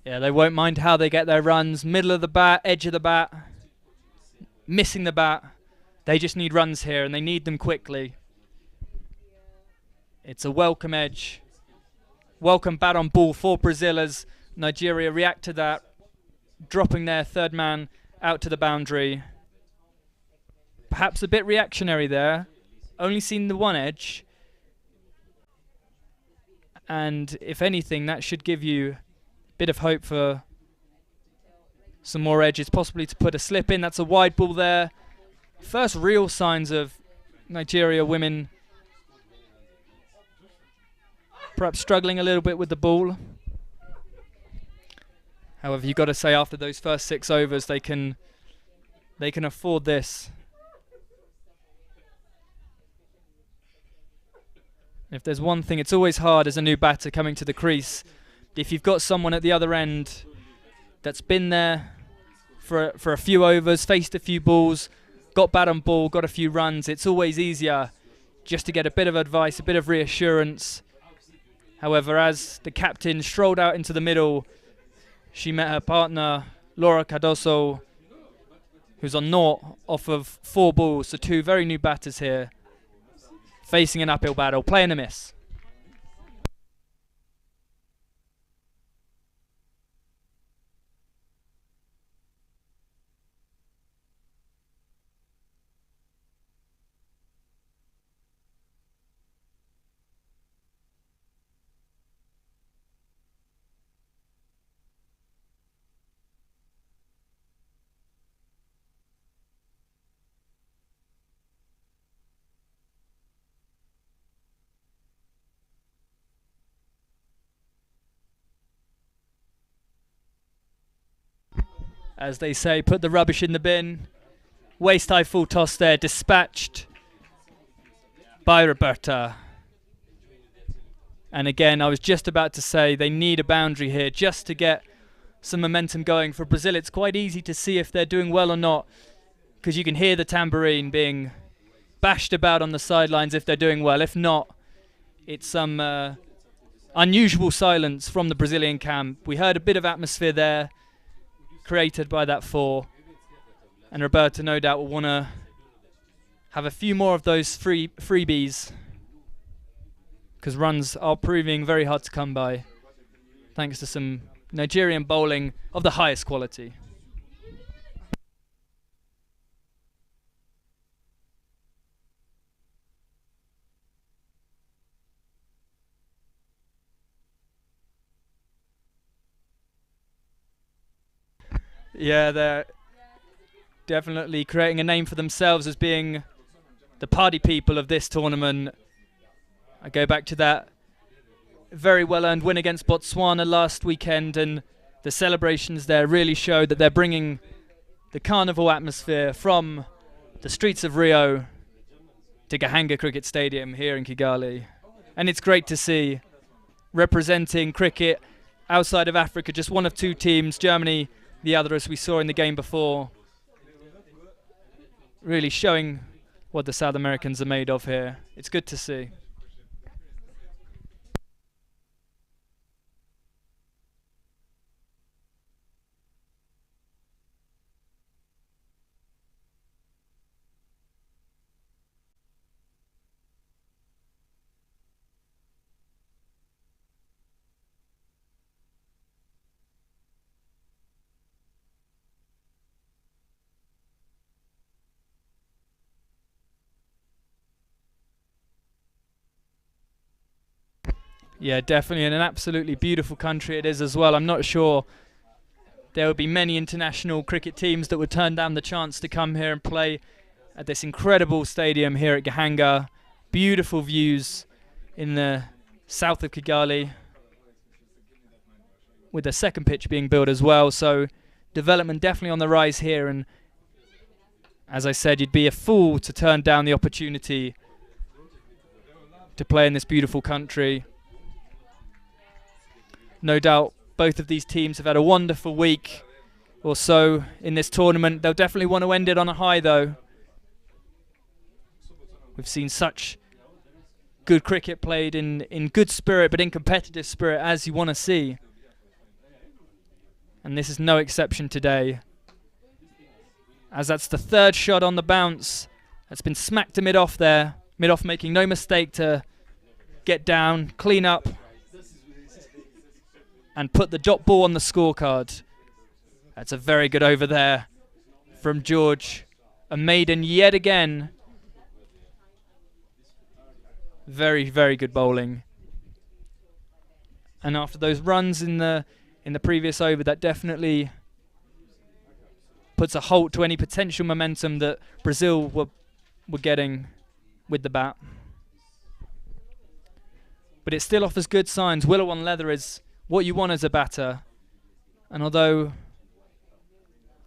Yeah, they won't mind how they get their runs. Middle of the bat, edge of the bat, missing the bat. They just need runs here, and they need them quickly. It's a welcome edge. Welcome bat on ball for Brazil as Nigeria react to that, dropping their third man out to the boundary. Perhaps a bit reactionary there. Only seen the one edge. And if anything, that should give you a bit of hope for some more edges, possibly to put a slip in. That's a wide ball there. First real signs of Nigeria women perhaps struggling a little bit with the ball. However, you've got to say after those first 6 overs, they can afford this. If there's one thing, it's always hard as a new batter coming to the crease. If you've got someone at the other end that's been there for a few overs, faced a few balls, got bat on ball, got a few runs, it's always easier just to get a bit of advice, a bit of reassurance. However, as the captain strolled out into the middle, she met her partner, Laura Cardoso, who's on 0 off of 4 balls, so 2 very new batters here, facing an uphill battle, playing a miss. As they say, put the rubbish in the bin. Waist high full toss there, dispatched by Roberta. And again, I was just about to say they need a boundary here just to get some momentum going. For Brazil, it's quite easy to see if they're doing well or not, because you can hear the tambourine being bashed about on the sidelines if they're doing well. If not, it's some unusual silence from the Brazilian camp. We heard a bit of atmosphere there created by that 4, and Roberta no doubt will want to have a few more of those freebies, because runs are proving very hard to come by thanks to some Nigerian bowling of the highest quality. Yeah, they're definitely creating a name for themselves as being the party people of this tournament. I go back to that very well-earned win against Botswana last weekend, and the celebrations there really show that they're bringing the carnival atmosphere from the streets of Rio to Gahanga Cricket Stadium here in Kigali. And it's great to see, representing cricket outside of Africa, just one of 2 teams, Germany, the other, as we saw in the game before, really showing what the South Americans are made of here. It's good to see. Yeah, definitely, and an absolutely beautiful country it is as well. I'm not sure there would be many international cricket teams that would turn down the chance to come here and play at this incredible stadium here at Gahanga. Beautiful views in the south of Kigali, with a second pitch being built as well. So development definitely on the rise here, and as I said, you'd be a fool to turn down the opportunity to play in this beautiful country. No doubt both of these teams have had a wonderful week or so in this tournament. They'll definitely want to end it on a high, though. We've seen such good cricket played in good spirit, but in competitive spirit, as you want to see. and this is no exception today, as that's the third shot on the bounce that's been smacked to mid-off there. Mid-off making no mistake to get down, clean up, and put the dot ball on the scorecard. That's a very good over there from George. A maiden yet again. Very, very good bowling. And after those runs in the previous over, that definitely puts a halt to any potential momentum that Brazil were getting with the bat. But it still offers good signs. Willow on leather is what you want as a batter. And although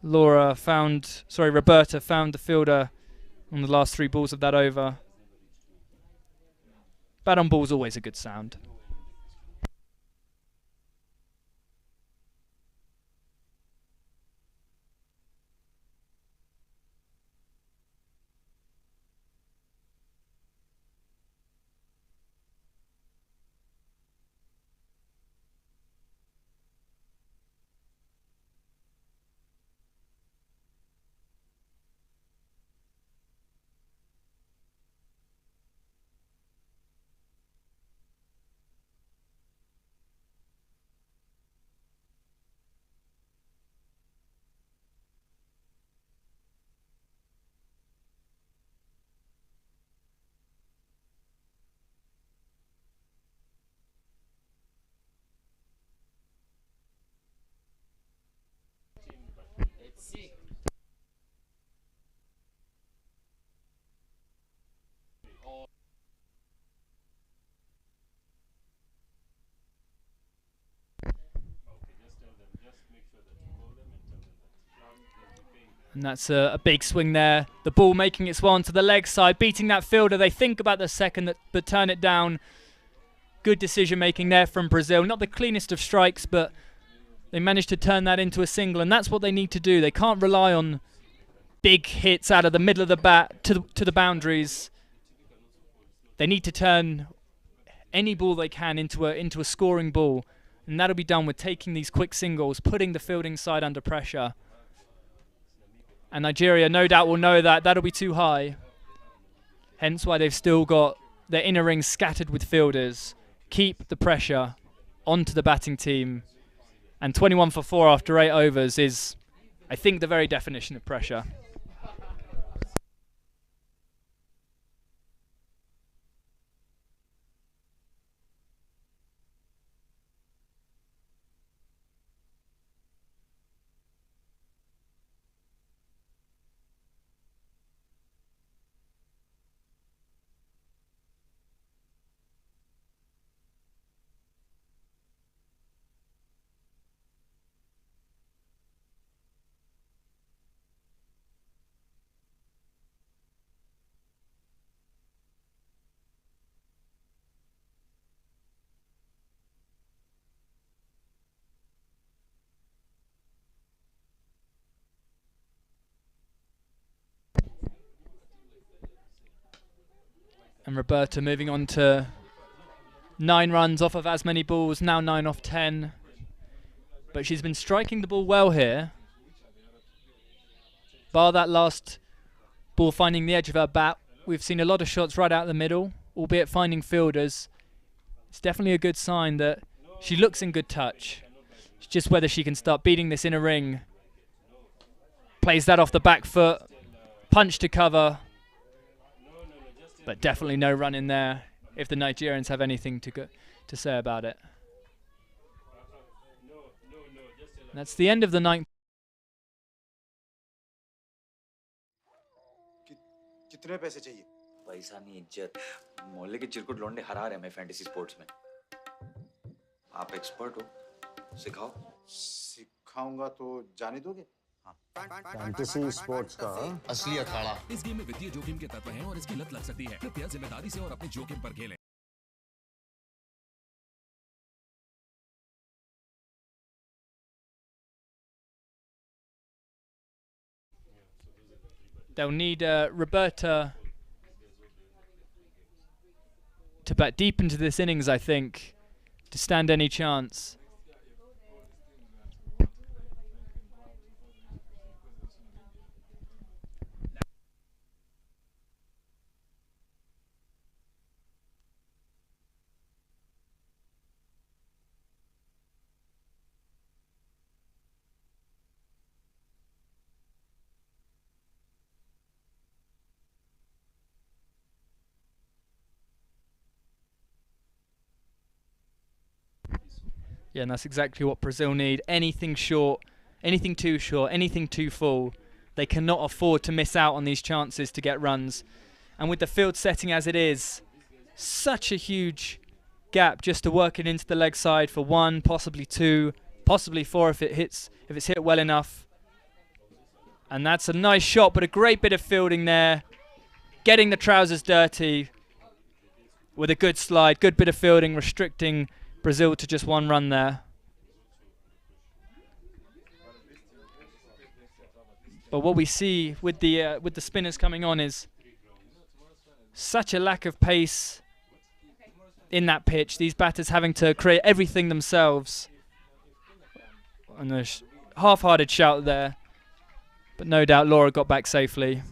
Roberta found the fielder on the last 3 balls of that over, bat on ball is always a good sound. And that's a big swing there. The ball making its way onto the leg side, beating that fielder. They think about the second, but turn it down. Good decision making there from Brazil. Not the cleanest of strikes, but they managed to turn that into a single, and that's what they need to do. They can't rely on big hits out of the middle of the bat to the boundaries. They need to turn any ball they can into a scoring ball, and that'll be done with taking these quick singles, putting the fielding side under pressure. And Nigeria no doubt will know that that'll be too high. Hence why they've still got their inner rings scattered with fielders. Keep the pressure onto the batting team. And 21 for 4 after 8 overs is, I think, the very definition of pressure. And Roberta moving on to 9 runs off of as many balls, now 9 off 10. But she's been striking the ball well here. Bar that last ball finding the edge of her bat, we've seen a lot of shots right out the middle, albeit finding fielders. It's definitely a good sign that she looks in good touch. It's just whether she can start beating this inner ring. Plays that off the back foot, punch to cover. But definitely no run in there if the Nigerians have anything to say about it. That's the end of the 9th. कितने पैसे चाहिए? पैसा नहीं इज्जत। मोहल्ले के चिरकुट लौंडे हरा रहे हैं मैं फैंटेसी स्पोर्ट्स में। आप एक्सपर्ट हो, सिखाओ। सिखाऊंगा तो जाने दोगे? फैंटेसी स्पोर्ट्स का असली अखाड़ा। इस गेम में वित्तीय जोखिम के तत्व हैं और इसकी लत लग सकती है। कृपया जिम्मेदारी से और अपने जोखिम पर खेलें। They'll need Roberta to bat deep into this innings, I think, to stand any chance. Yeah, and that's exactly what Brazil need. Anything short, anything too short, anything too full. They cannot afford to miss out on these chances to get runs. And with the field setting as it is, such a huge gap just to work it into the leg side for 1, possibly 2, possibly 4 if it's hit well enough. And that's a nice shot, but a great bit of fielding there. Getting the trousers dirty with a good slide, good bit of fielding, restricting Brazil to just 1 run there. But what we see with the spinners coming on is such a lack of pace in that pitch. These batters having to create everything themselves. And a half-hearted shout there. But no doubt Laura got back safely.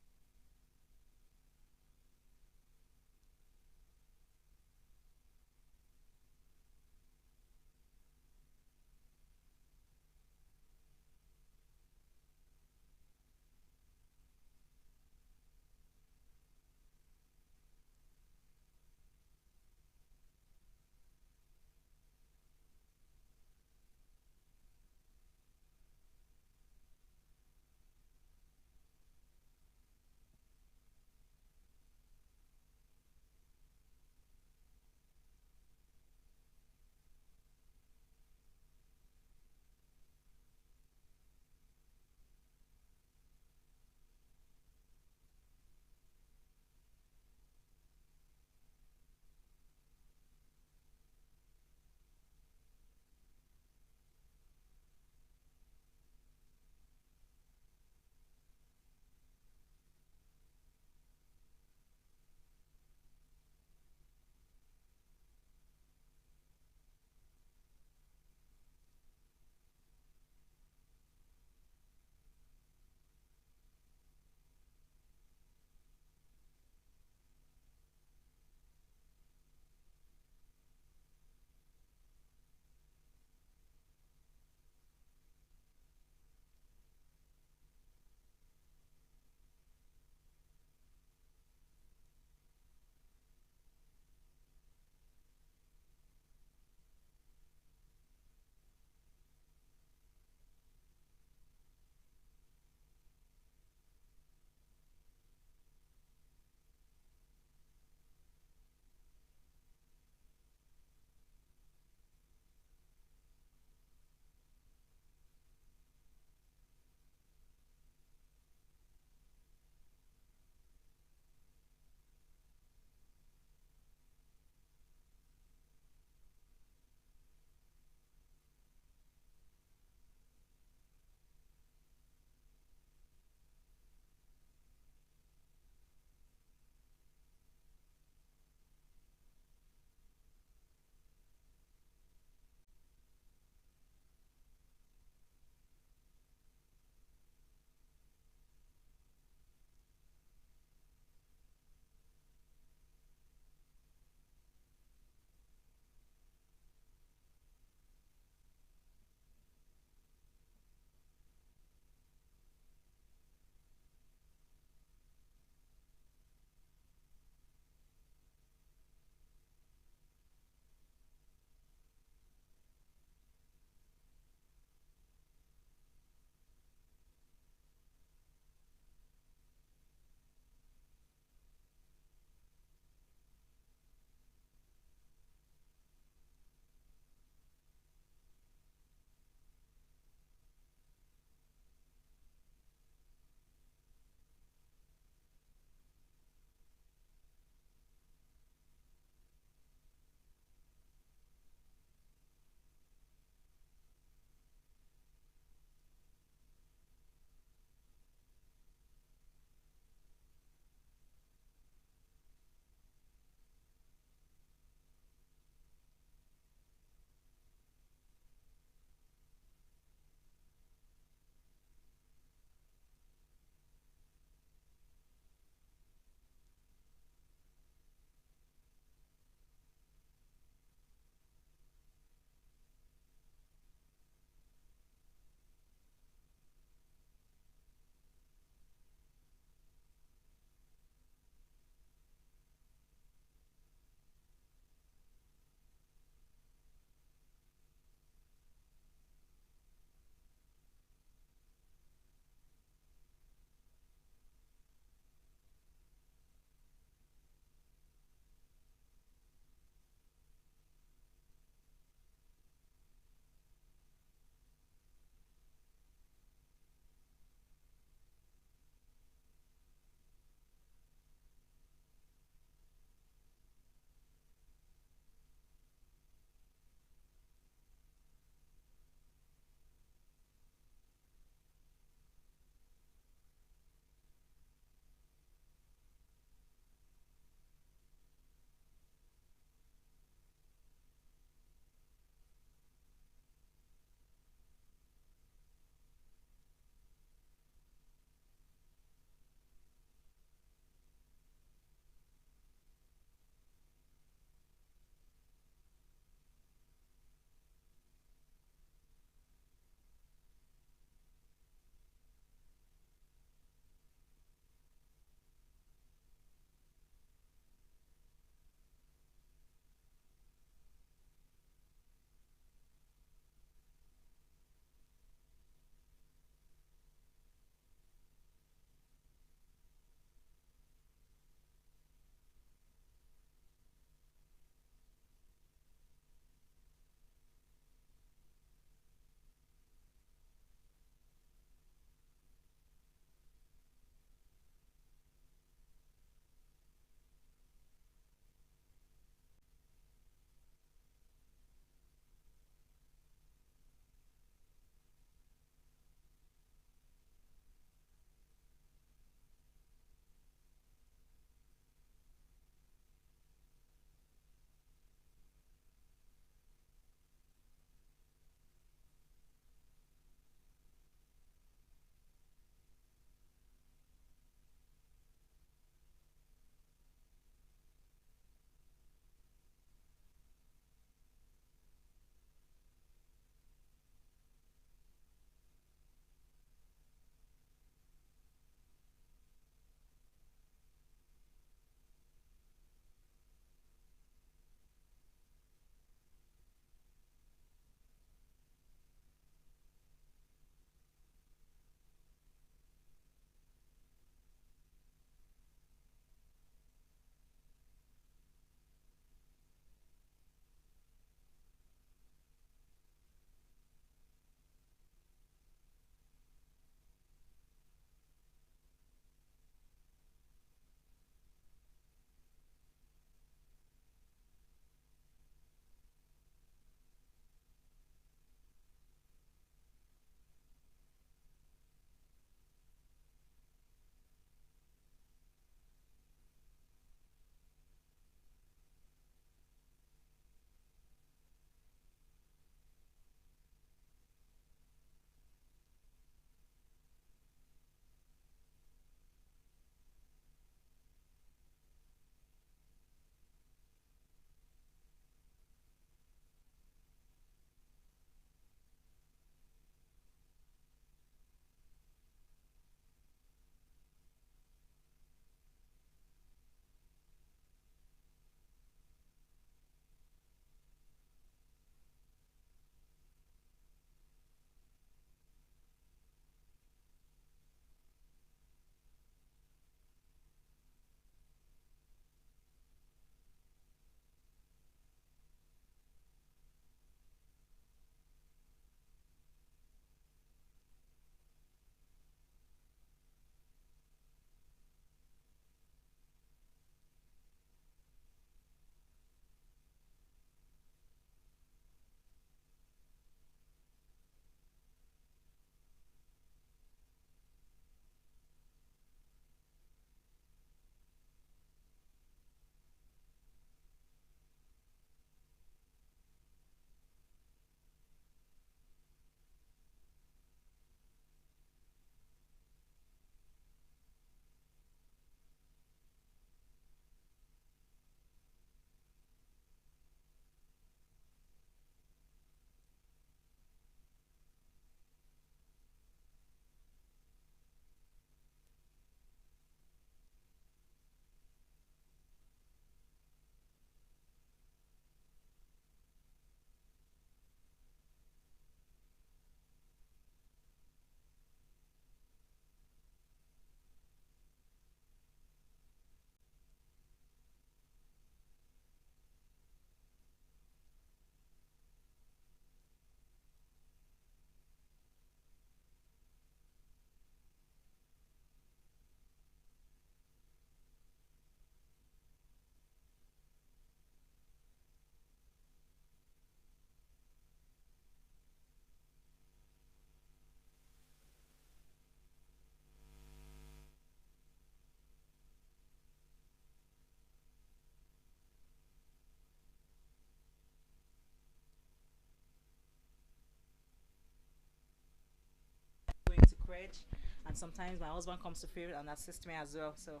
coverage, and sometimes my husband comes to field and assists me as well. So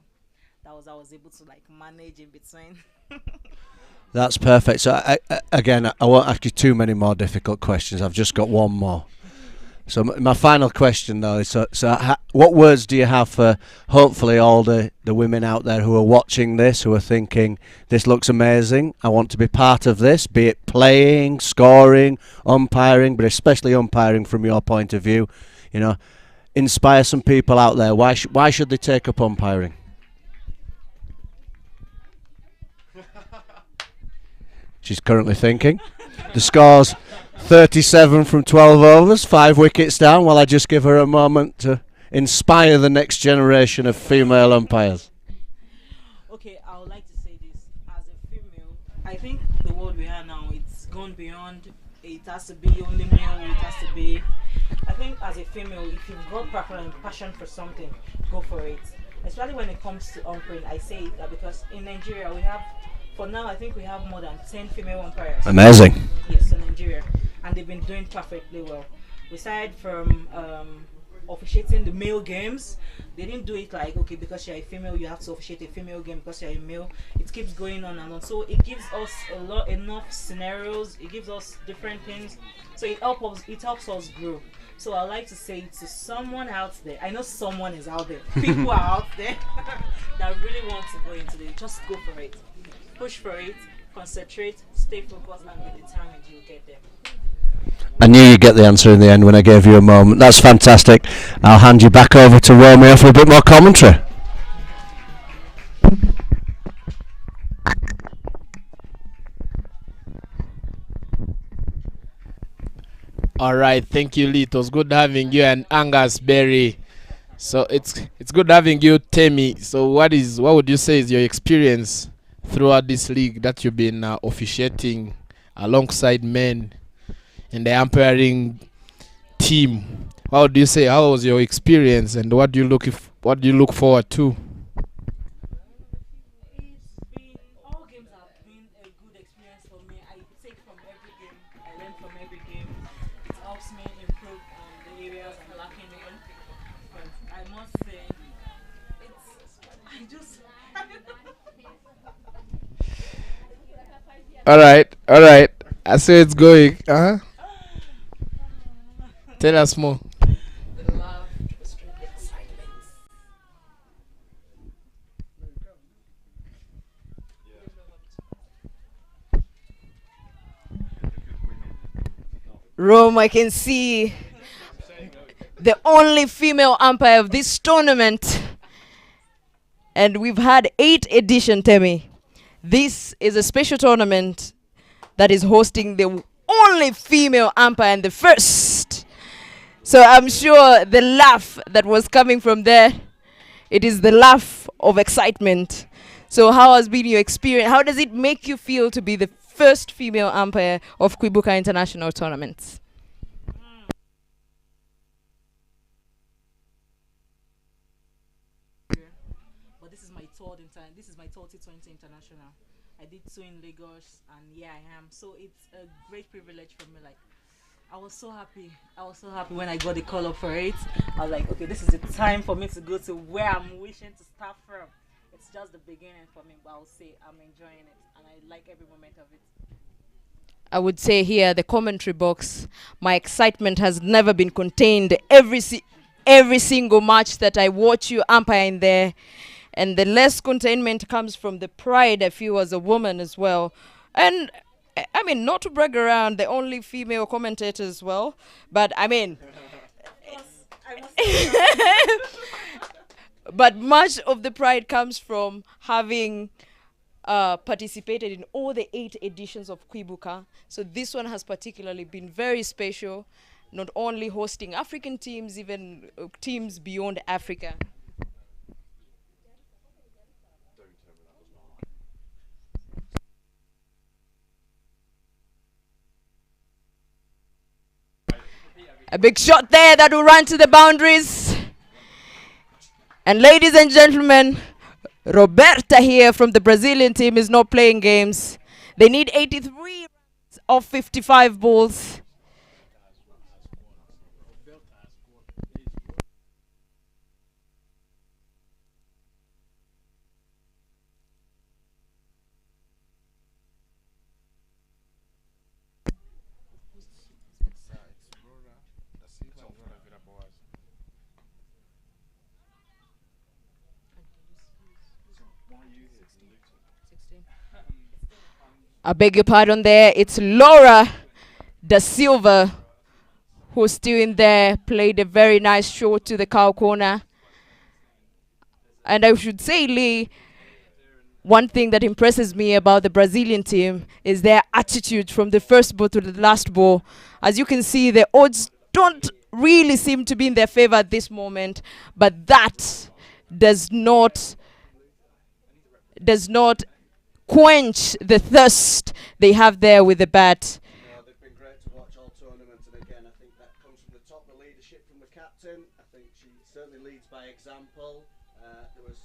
that was I was able to like manage in between. That's perfect. So again, I won't ask you too many more difficult questions. I've just got one more. So my final question though is, what words do you have for hopefully all the women out there who are watching this, who are thinking, this looks amazing, I want to be part of this, be it playing, scoring, umpiring, but especially umpiring from your point of view, you know, inspire some people out there. Why should they take up umpiring? She's currently thinking. The score's 37 from 12 overs, 5 wickets down, while I just give her a moment to inspire the next generation of female umpires. Okay, I would like to say this. As a female, I think the world we are now, it's gone beyond it has to be only male, it has to be... I think as a female, if you've got passion for something, go for it. Especially when it comes to umpiring, I say that because in Nigeria we have, for now I think we have more than 10 female umpires. Amazing. Yes, in Nigeria. And they've been doing perfectly well. Aside from officiating the male games, they didn't do it like, okay, because you're a female, you have to officiate a female game because you're a male. It keeps going on and on. So it gives us enough scenarios. It gives us different things. So it helps us grow. So I like to say to someone out there, I know someone is out there, people are out there that really want to go into it. Just go for it. Push for it. Concentrate. Stay focused and be determined. You'll get there. I knew you'd get the answer in the end when I gave you a moment. That's fantastic. I'll hand you back over to Romeo for a bit more commentary. All right, thank you, Lee. It was good having you and Angus Berry. So it's good having you, Temi. So what would you say is your experience throughout this league that you've been officiating alongside men in the umpiring team? What would you say? How was your experience, and what do you look forward to? All games have been a good experience for me. I take from every game. I learn from every game. It helps me improve on the areas I'm lacking in. But I must say, All right. I see it's going. Tell us more. Rome, I can see the only female umpire of this tournament. And we've had 8 editions, Temi. This is a special tournament that is hosting the only female umpire and the first. So I'm sure the laugh that was coming from there, it is the laugh of excitement. So how has been your experience? How does it make you feel to be the first female umpire of Kwibuka International Tournaments? But this is my third T20 International. I did 2 in Lagos, and yeah, I am. So it's a great privilege for me. Like, I was so happy. When I got the call up for it. I was like, okay, this is the time for me to go to where I'm wishing to start from. It's just the beginning for me, but I'll say I'm enjoying it, and I like every moment of it. I would say here, the commentary box, my excitement has never been contained. Every single match that I watch you umpire in there, and the less containment comes from the pride I feel as a woman as well. And I mean, not to brag around, the only female commentator as well, but I mean, but much of the pride comes from having participated in all the 8 editions of Kwibuka. So this one has particularly been very special, not only hosting African teams, even teams beyond Africa. A big shot there that will run to the boundaries. And ladies and gentlemen, Roberta here from the Brazilian team is not playing games. They need 83 of 55 balls. I beg your pardon there. It's Laura Da Silva who's still in there. Played a very nice shot to the cow corner. And I should say, Lee, one thing that impresses me about the Brazilian team is their attitude from the first ball to the last ball. As you can see, the odds don't really seem to be in their favor at this moment, but that does not quench the thirst they have there with the bat. They've been great to watch all tournament, and again, I think that comes from the top, the leadership from the captain. I think she certainly leads by example. There was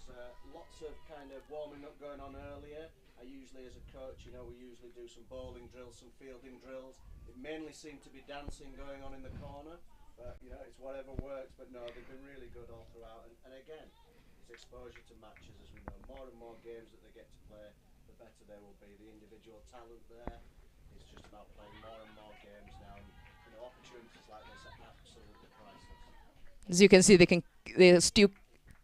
lots of kind of warming up going on earlier. I usually, as a coach, we usually do some bowling drills, some fielding drills. It mainly seemed to be dancing going on in the corner, but it's whatever works. But no, they've been really good all throughout, and again, it's exposure to matches, as we know. More and more games that they get to play, the better they will be. The individual talent there. It's just about playing more and more games now, and opportunities like this are absolutely priceless. As you can see, they still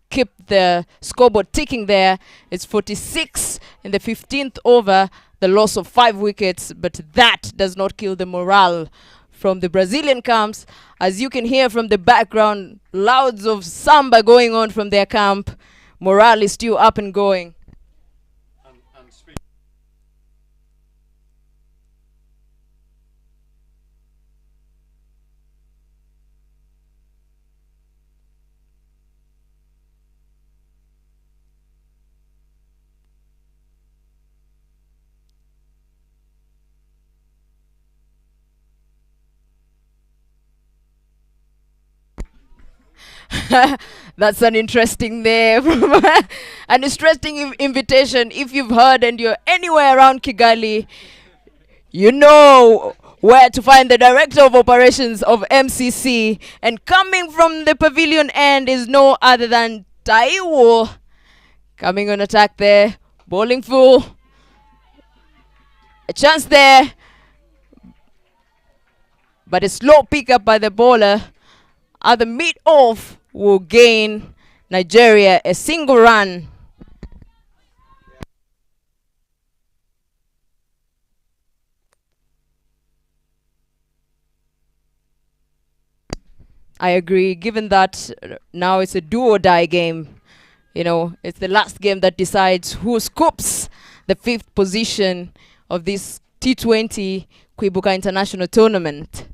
keep the scoreboard ticking there. It's 46 in the 15th over, the loss of 5 wickets, but that does not kill the morale from the Brazilian camps. As you can hear from the background, louds of samba going on from their camp. Morale is still up and going. That's an interesting there. An interesting invitation. If you've heard and you're anywhere around Kigali, you know where to find the Director of Operations of MCC. And coming from the pavilion end is no other than Taiwo. Coming on attack there. Bowling full. A chance there. But a slow pick up by the bowler. At the mid-off will gain Nigeria a single run. I agree, given that now it's a do-or-die game. It's the last game that decides who scoops the 5th position of this T20 Kwibuka International Tournament.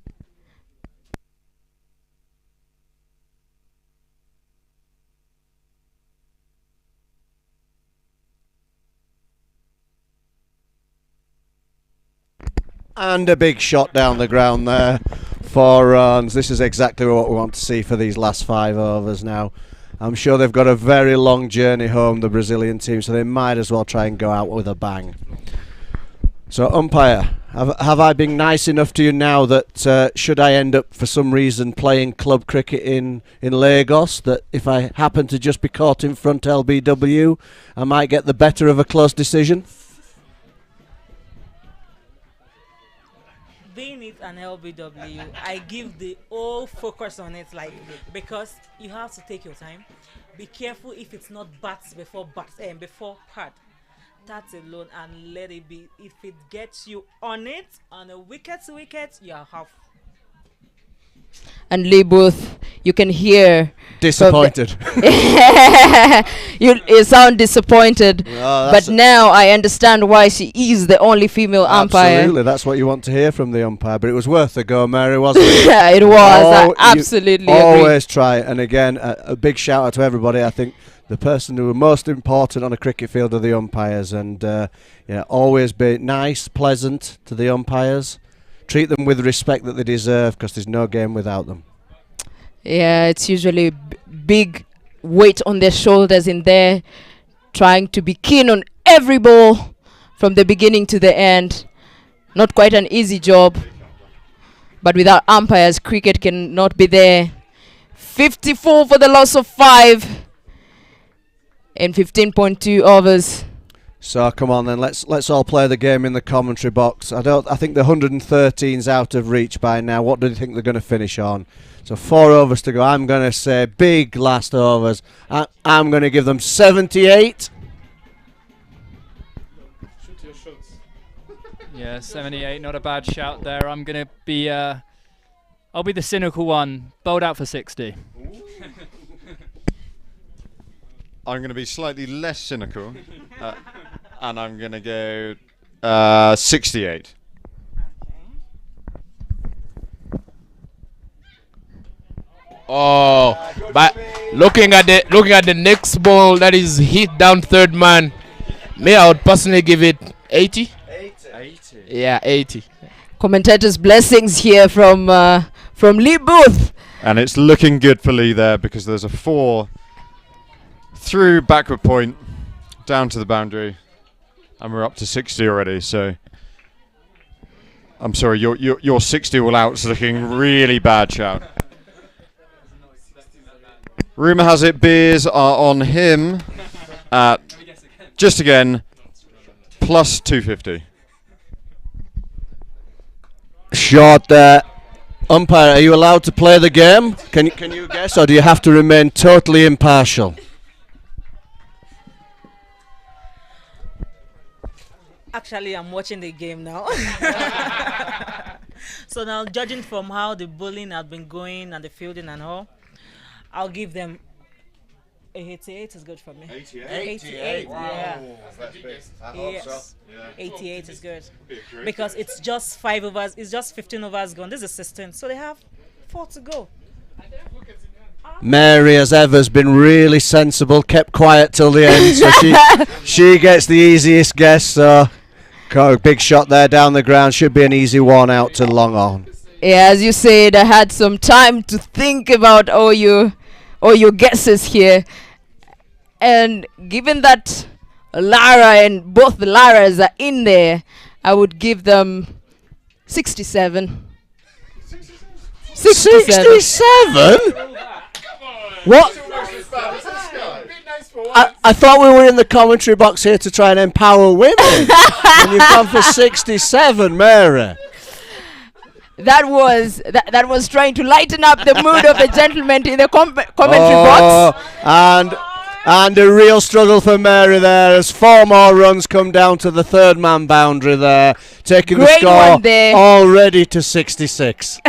And a big shot down the ground there. 4 runs. This is exactly what we want to see for these last 5 overs now. I'm sure they've got a very long journey home, the Brazilian team, so they might as well try and go out with a bang. So, umpire, have I been nice enough to you now that should I end up for some reason playing club cricket in Lagos, that if I happen to just be caught in front LBW, I might get the better of a close decision? Being it an LBW, I give the whole focus on it, because you have to take your time. Be careful if it's not bats before pad. That alone, and let it be. If it gets you on it, on a wicket to wicket, you are half. And Lee Booth, you can hear disappointed. You sound disappointed, but now I understand why she is the only female umpire. Absolutely, that's what you want to hear from the umpire. But it was worth a go, Mary, wasn't it? Yeah, it was. I absolutely agree. Always try. And again, a big shout out to everybody. I think the person who are most important on a cricket field are the umpires, and always be nice, pleasant to the umpires. Treat them with respect that they deserve, because there's no game without them. Yeah, it's usually big weight on their shoulders in there, trying to be keen on every ball from the beginning to the end. Not quite an easy job, but without umpires, cricket cannot be there. 54 for the loss of 5 in 15.2 overs. So come on then, let's all play the game in the commentary box. I think the 113's out of reach by now. What do you think they're going to finish on? So 4 overs to go. I'm going to say big last overs. I'm going to give them 78. Yeah, 78, not a bad shout there. I'm gonna be, I'll be the cynical one, bowled out for 60. I'm going to be slightly less cynical, and I'm going to go 68. Oh, but looking at the next ball that is hit down third man, I would personally give it 80. 80. Yeah, 80. Commentators' blessings here from Lee Booth. And it's looking good for Lee there because there's a 4 through backward point down to the boundary, and we're up to 60 already. So I'm sorry, your 60 all out's looking really bad, shout. Rumour has it beers are on him at just again plus 250. Short there. Umpire, are you allowed to play the game? Can you guess, or do you have to remain totally impartial? Actually, I'm watching the game now. So now, judging from how the bowling has been going and the fielding and all, I'll give them 88 is good for me. 88? Wow. Yeah. That's big. I hope Yes. so. Yeah. 88 is good. Be a great Because game. it's just 5 overs, it's just 15 overs gone. This is 16, so they have 4 to go. Mary, as ever, has been really sensible, kept quiet till the end, so she gets the easiest guess. So, got a big shot there down the ground. Should be an easy one out to long on. Yeah, as you said, I had some time to think about all your guesses here, and given that Lara and both the Laras are in there, I would give them 67. 67? What? I thought we were in the commentary box here to try and empower women. And you've gone for 67, Mary. That was trying to lighten up the mood of the gentlemen in the commentary box. And a real struggle for Mary there as 4 more runs come down to the third man boundary there, taking Great the score one there. already to 66.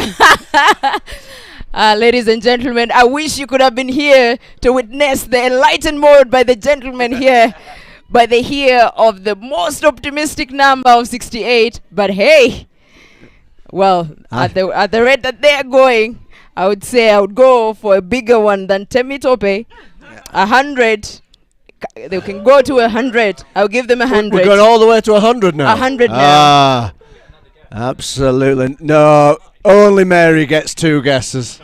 Ladies and gentlemen, I wish you could have been here to witness the enlightened mood by the gentlemen here, by the here of the most optimistic number of 68. But hey, well, at the rate that they are going, I would say I would go for a bigger one than Temitope. 100. They can go to 100. I'll give them 100. We're going all the way to 100 now. 100 now. Ah, absolutely. No, only Mary gets 2 guesses.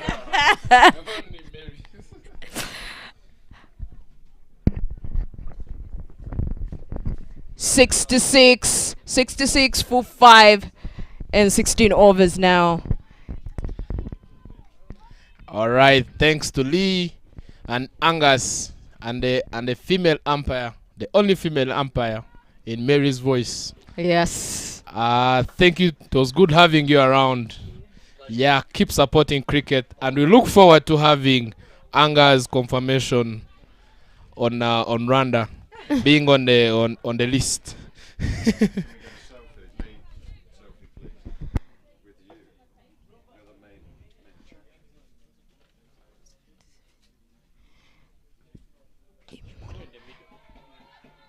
$66 for 5 and 16 overs now. All right, thanks to Lee and Angus and the female umpire, the only female umpire in Mary's voice. Yes. Thank you. It was good having you around. Yeah, keep supporting cricket, and we look forward to having Angus confirmation on Rwanda being on the list.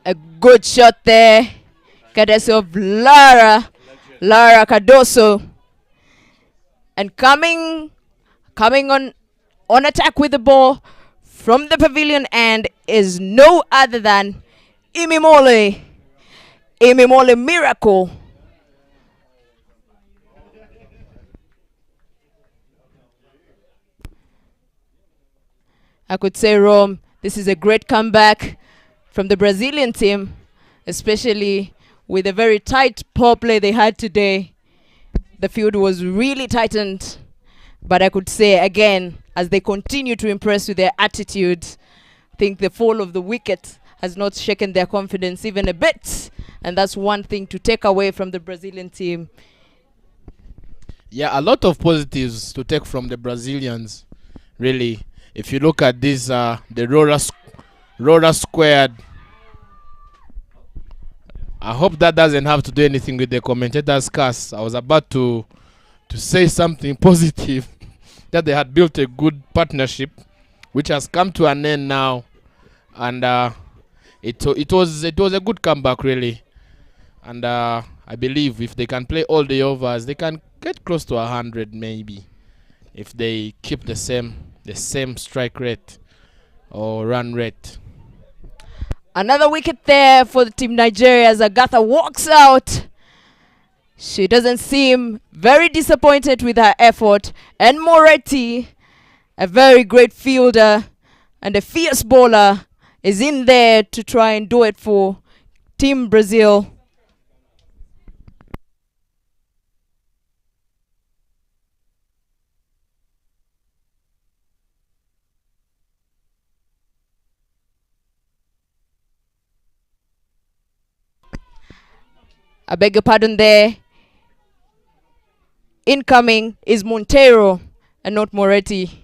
A good shot there, courtesy of Lara Cardoso, and coming on attack with the ball from the pavilion end is no other than Imimole Miracle. I could say, Rome, this is a great comeback from the Brazilian team, especially with a very tight power play they had today. The field was really tightened, but I could say again, as they continue to impress with their attitude, I think the fall of the wicket has not shaken their confidence even a bit, and that's one thing to take away from the Brazilian team. Yeah, a lot of positives to take from the Brazilians, really. If you look at this, the roller squared I hope that doesn't have to do anything with the commentator's cast. I was about to say something positive, that they had built a good partnership, which has come to an end now, and it was a good comeback really, and I believe if they can play all the overs, they can get close to 100 maybe, if they keep the same strike rate or run rate. Another wicket there for the team Nigeria as Agatha walks out. She doesn't seem very disappointed with her effort. And Moretti, a very great fielder and a fierce bowler, is in there to try and do it for Team Brazil. I beg your pardon there. Incoming is Monteiro and not Moretti.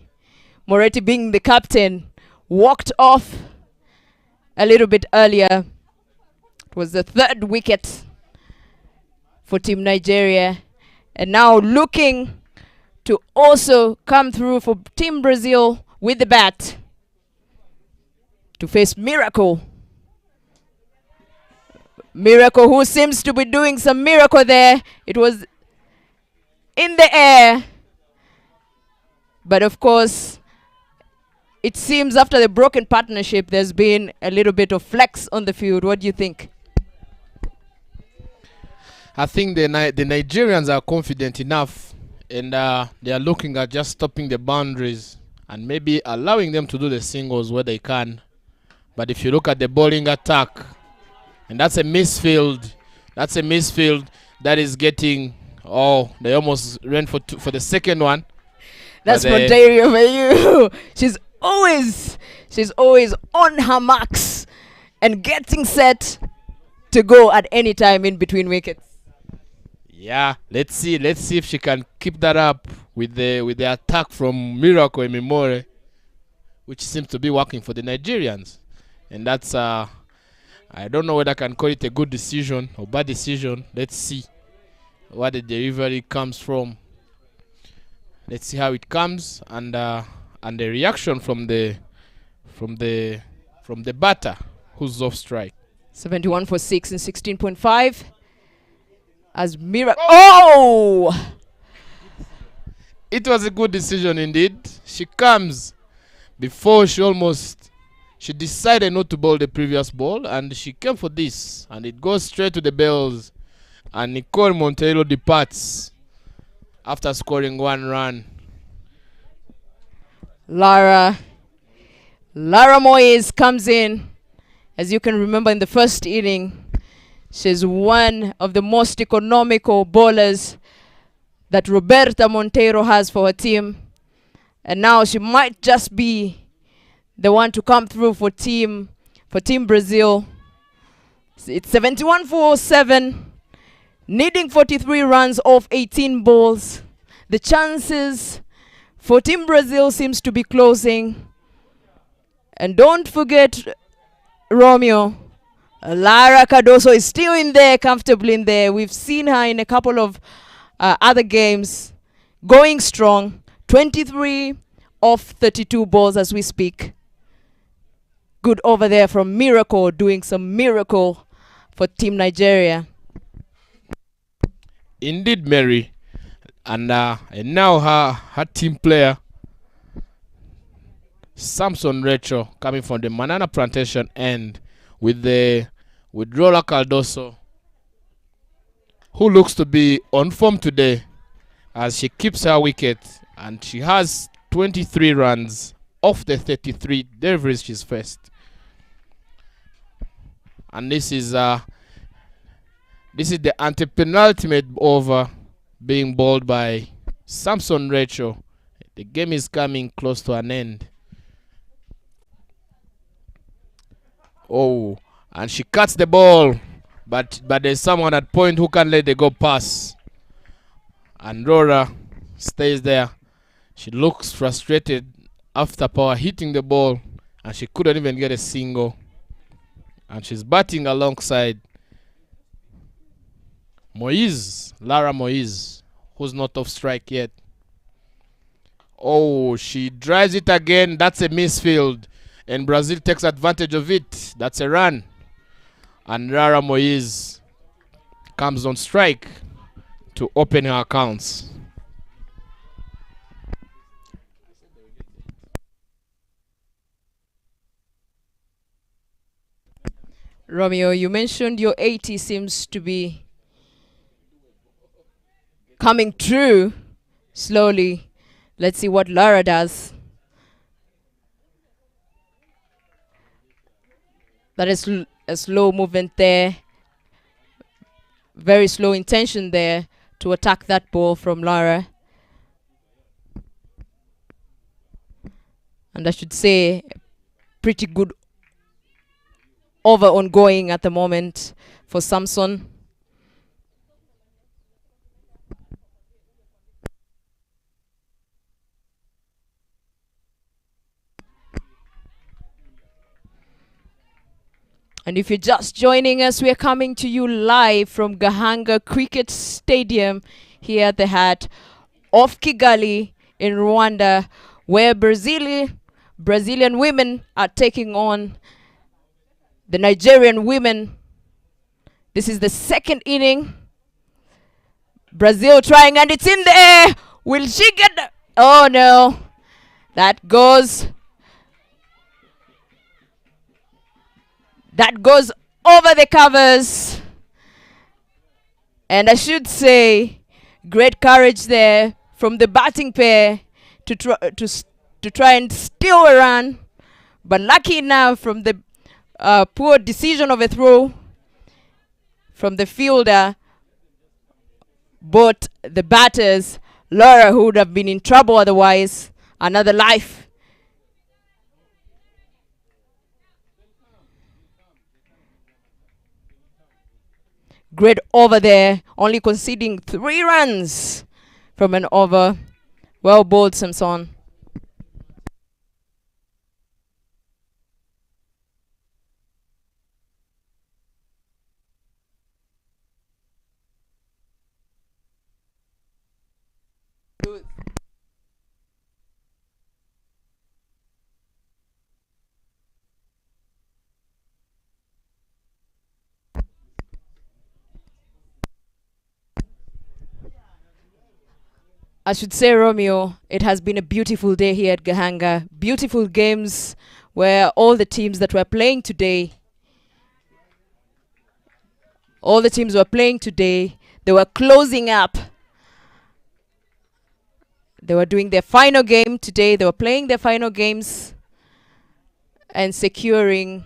Moretti, being the captain, walked off a little bit earlier. It was the third wicket for Team Nigeria. And now looking to also come through for Team Brazil with the bat to face Miracle. Miracle, who seems to be doing some miracle there. It was in the air. But of course, it seems after the broken partnership, there's been a little bit of flex on the field. What do you think? I think the Nigerians are confident enough, and they are looking at just stopping the boundaries and maybe allowing them to do the singles where they can. But if you look at the bowling attack, and that's a misfield. That's a misfield that is getting. Oh, they almost ran for the second one. That's Monteiro for you. She's always on her marks and getting set to go at any time in between wickets. Yeah, let's see if she can keep that up with the attack from Miracle Emimore, which seems to be working for the Nigerians, and that's I don't know whether I can call it a good decision or bad decision. Let's see what the delivery comes from. Let's see how it comes, and the reaction from the batter who's off strike. 71 for 6 and 16.5 as Miracle. Oh! It was a good decision indeed. She comes before she decided not to bowl the previous ball, and she came for this, and it goes straight to the bells, and Nicole Monteiro departs after scoring 1 run. Lara Moyes comes in. As you can remember, in the first inning, she's one of the most economical bowlers that Roberta Monteiro has for her team, and now she might just be the one to come through for Team Brazil. It's 71 for 7, needing 43 runs off 18 balls. The chances for Team Brazil seems to be closing. And don't forget, Romeo, Lara Cardoso is still in there, comfortably in there. We've seen her in a couple of other games, going strong. 23 off 32 balls as we speak. Good over there from Miracle, doing some miracle for Team Nigeria. Indeed, Mary. And now her team player, Samson Rachel, coming from the Banana Plantation end with Rola Cardoso, who looks to be on form today as she keeps her wicket, and she has 23 runs off the 33 deliveries she's faced. And this is the anti-penultimate over being bowled by Samson Rachel. The game is coming close to an end. Oh, and she cuts the ball, but there's someone at point who can't let the go pass. And Rora stays there. She looks frustrated after power hitting the ball, and she couldn't even get a single. And she's batting alongside Moise, Lara Moise, who's not off strike yet. Oh, she drives it again. That's a misfield. And Brazil takes advantage of it. That's a run. And Lara Moise comes on strike to open her accounts. Romeo, you mentioned your 80 seems to be coming true slowly. Let's see what Lara does. That is a slow movement there. Very slow intention there to attack that ball from Lara. And I should say, pretty good over ongoing at the moment for Samson. And if you're just joining us, we are coming to you live from Gahanga Cricket Stadium here at the heart of Kigali in Rwanda, where Brazilian women are taking on the Nigerian women. This is the second inning. Brazil trying, and it's in the air. Will she get the... Oh no. That goes over the covers. And I should say, great courage there from the batting pair to try and steal a run. But lucky enough from the poor decision of a throw from the fielder, both the batters, Lara, who would have been in trouble otherwise, another life. Great over there, only conceding 3 runs from an over. Well bowled, Samson. I should say, Romeo, it has been a beautiful day here at Gahanga. Beautiful games where all the teams that were playing today, they were closing up. They were doing their final game today. They were playing their final games and securing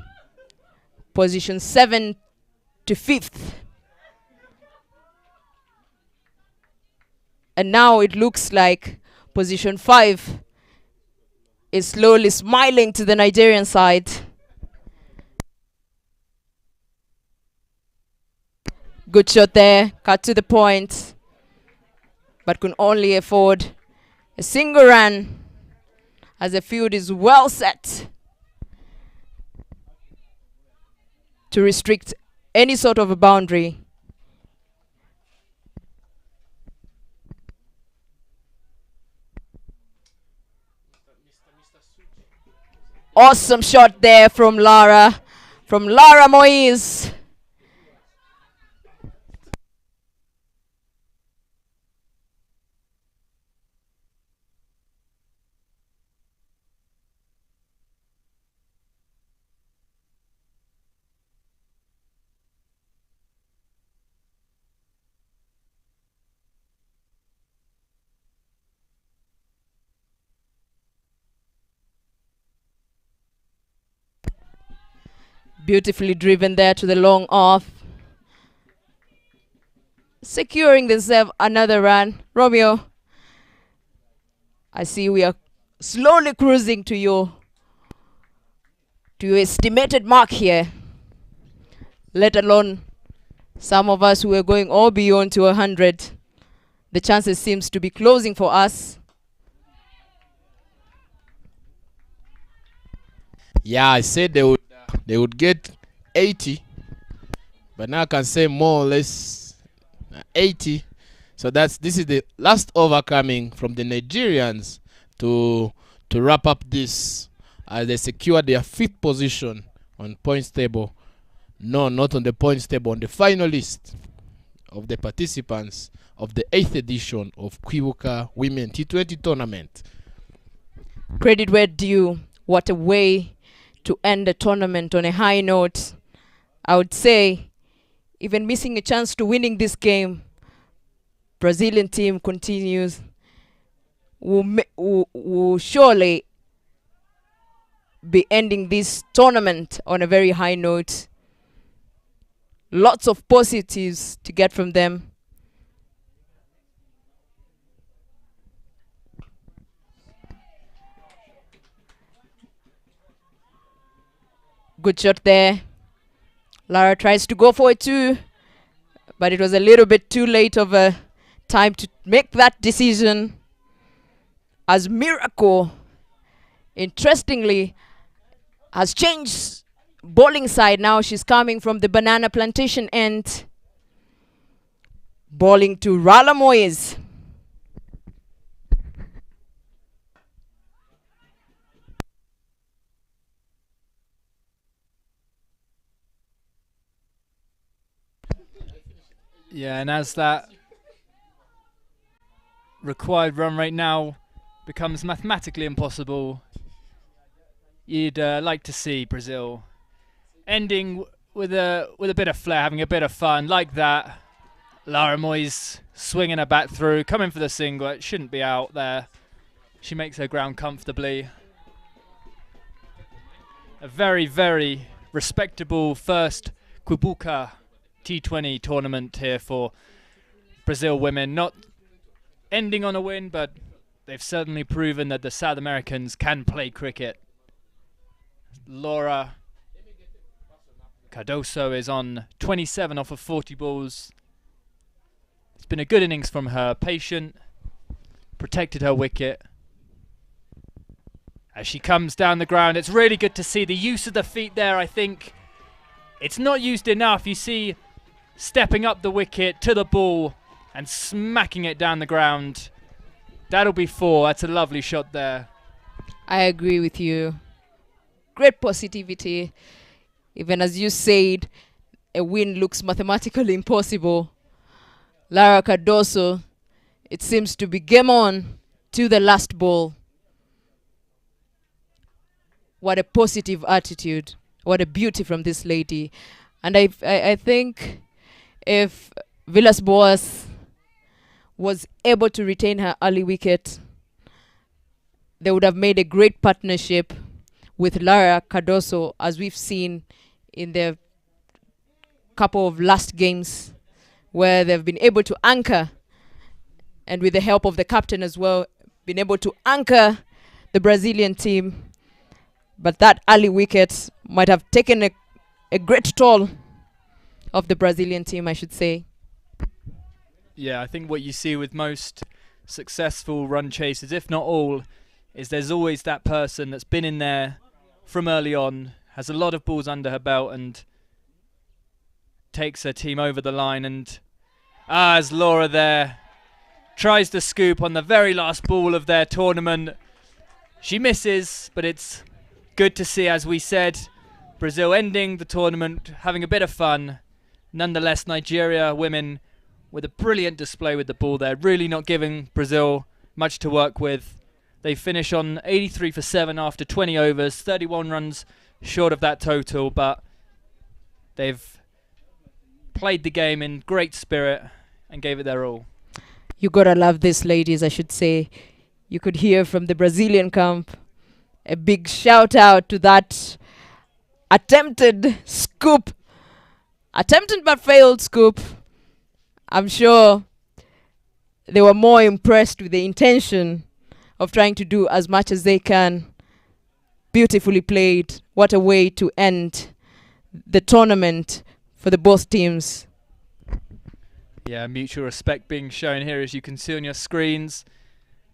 position 7 to 5th. And now it looks like position 5 is slowly smiling to the Nigerian side. Good shot there, cut to the point, but could only afford a single run as the field is well set to restrict any sort of a boundary. Awesome shot there from Lara Moise. Beautifully driven there to the long off. Securing themselves another run. Romeo, I see we are slowly cruising to your estimated mark here. Let alone some of us who are going all beyond to 100. The chances seems to be closing for us. Yeah, I said they would get 80, but now I can say more or less 80. So this is the last over coming from the Nigerians to wrap up this as they secure their 5th position on points table. No, not on the points table, on the final list of the participants of the 8th edition of Kwibuka Women T20 Tournament. Credit where due. What a way to end the tournament on a high note. I would say, even missing a chance to winning this game, Brazilian team continues, will surely be ending this tournament on a very high note. Lots of positives to get from them. Good shot there. Lara tries to go for it too, but it was a little bit too late of a time to make that decision. As Miracle, interestingly, has changed bowling side. Now she's coming from the banana plantation end. Bowling to Rala Moyes. Yeah, and as that required run rate now becomes mathematically impossible, you'd like to see Brazil ending with a bit of flair, having a bit of fun like that. Lara Moyes swinging her bat through, coming for the single. It shouldn't be out there. She makes her ground comfortably. A very, very respectable first Kwibuka T20 tournament here for Brazil women. Not ending on a win, but they've certainly proven that the South Americans can play cricket. Laura Cardoso is on 27 off of 40 balls. It's been a good innings from her. Patient, protected her wicket. As she comes down the ground, it's really good to see the use of the feet there. I think it's not used enough. You see stepping up the wicket to the ball and smacking it down the ground. That'll be 4. That's a lovely shot there. I agree with you. Great positivity. Even as you said, a win looks mathematically impossible. Lara Cardoso, it seems to be game on to the last ball. What a positive attitude. What a beauty from this lady. And I think if Villas-Boas was able to retain her early wicket, they would have made a great partnership with Lara Cardoso, as we've seen in the couple of last games where they've been able to anchor, and with the help of the captain as well, been able to anchor the Brazilian team. But that early wicket might have taken a great toll of the Brazilian team, I should say. Yeah, I think what you see with most successful run chasers, if not all, is there's always that person that's been in there from early on, has a lot of balls under her belt and takes her team over the line. And as Laura there tries to scoop on the very last ball of their tournament, she misses, but it's good to see, as we said, Brazil ending the tournament, having a bit of fun. Nonetheless, Nigeria women with a brilliant display with the ball there, really not giving Brazil much to work with. They finish on 83 for 7 after 20 overs, 31 runs short of that total, but they've played the game in great spirit and gave it their all. You gotta love this, ladies, I should say. You could hear from the Brazilian camp a big shout out to that attempted scoop. Attempted but failed scoop. I'm sure they were more impressed with the intention of trying to do as much as they can. Beautifully played. What a way to end the tournament for the both teams. Yeah, mutual respect being shown here, as you can see on your screens.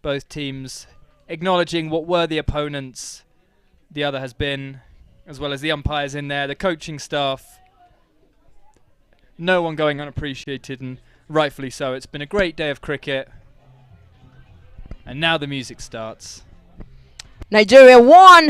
Both teams acknowledging what were the opponents the other has been, as well as the umpires in there, the coaching staff. No one going unappreciated, and rightfully so. It's been a great day of cricket. And now the music starts. Nigeria won.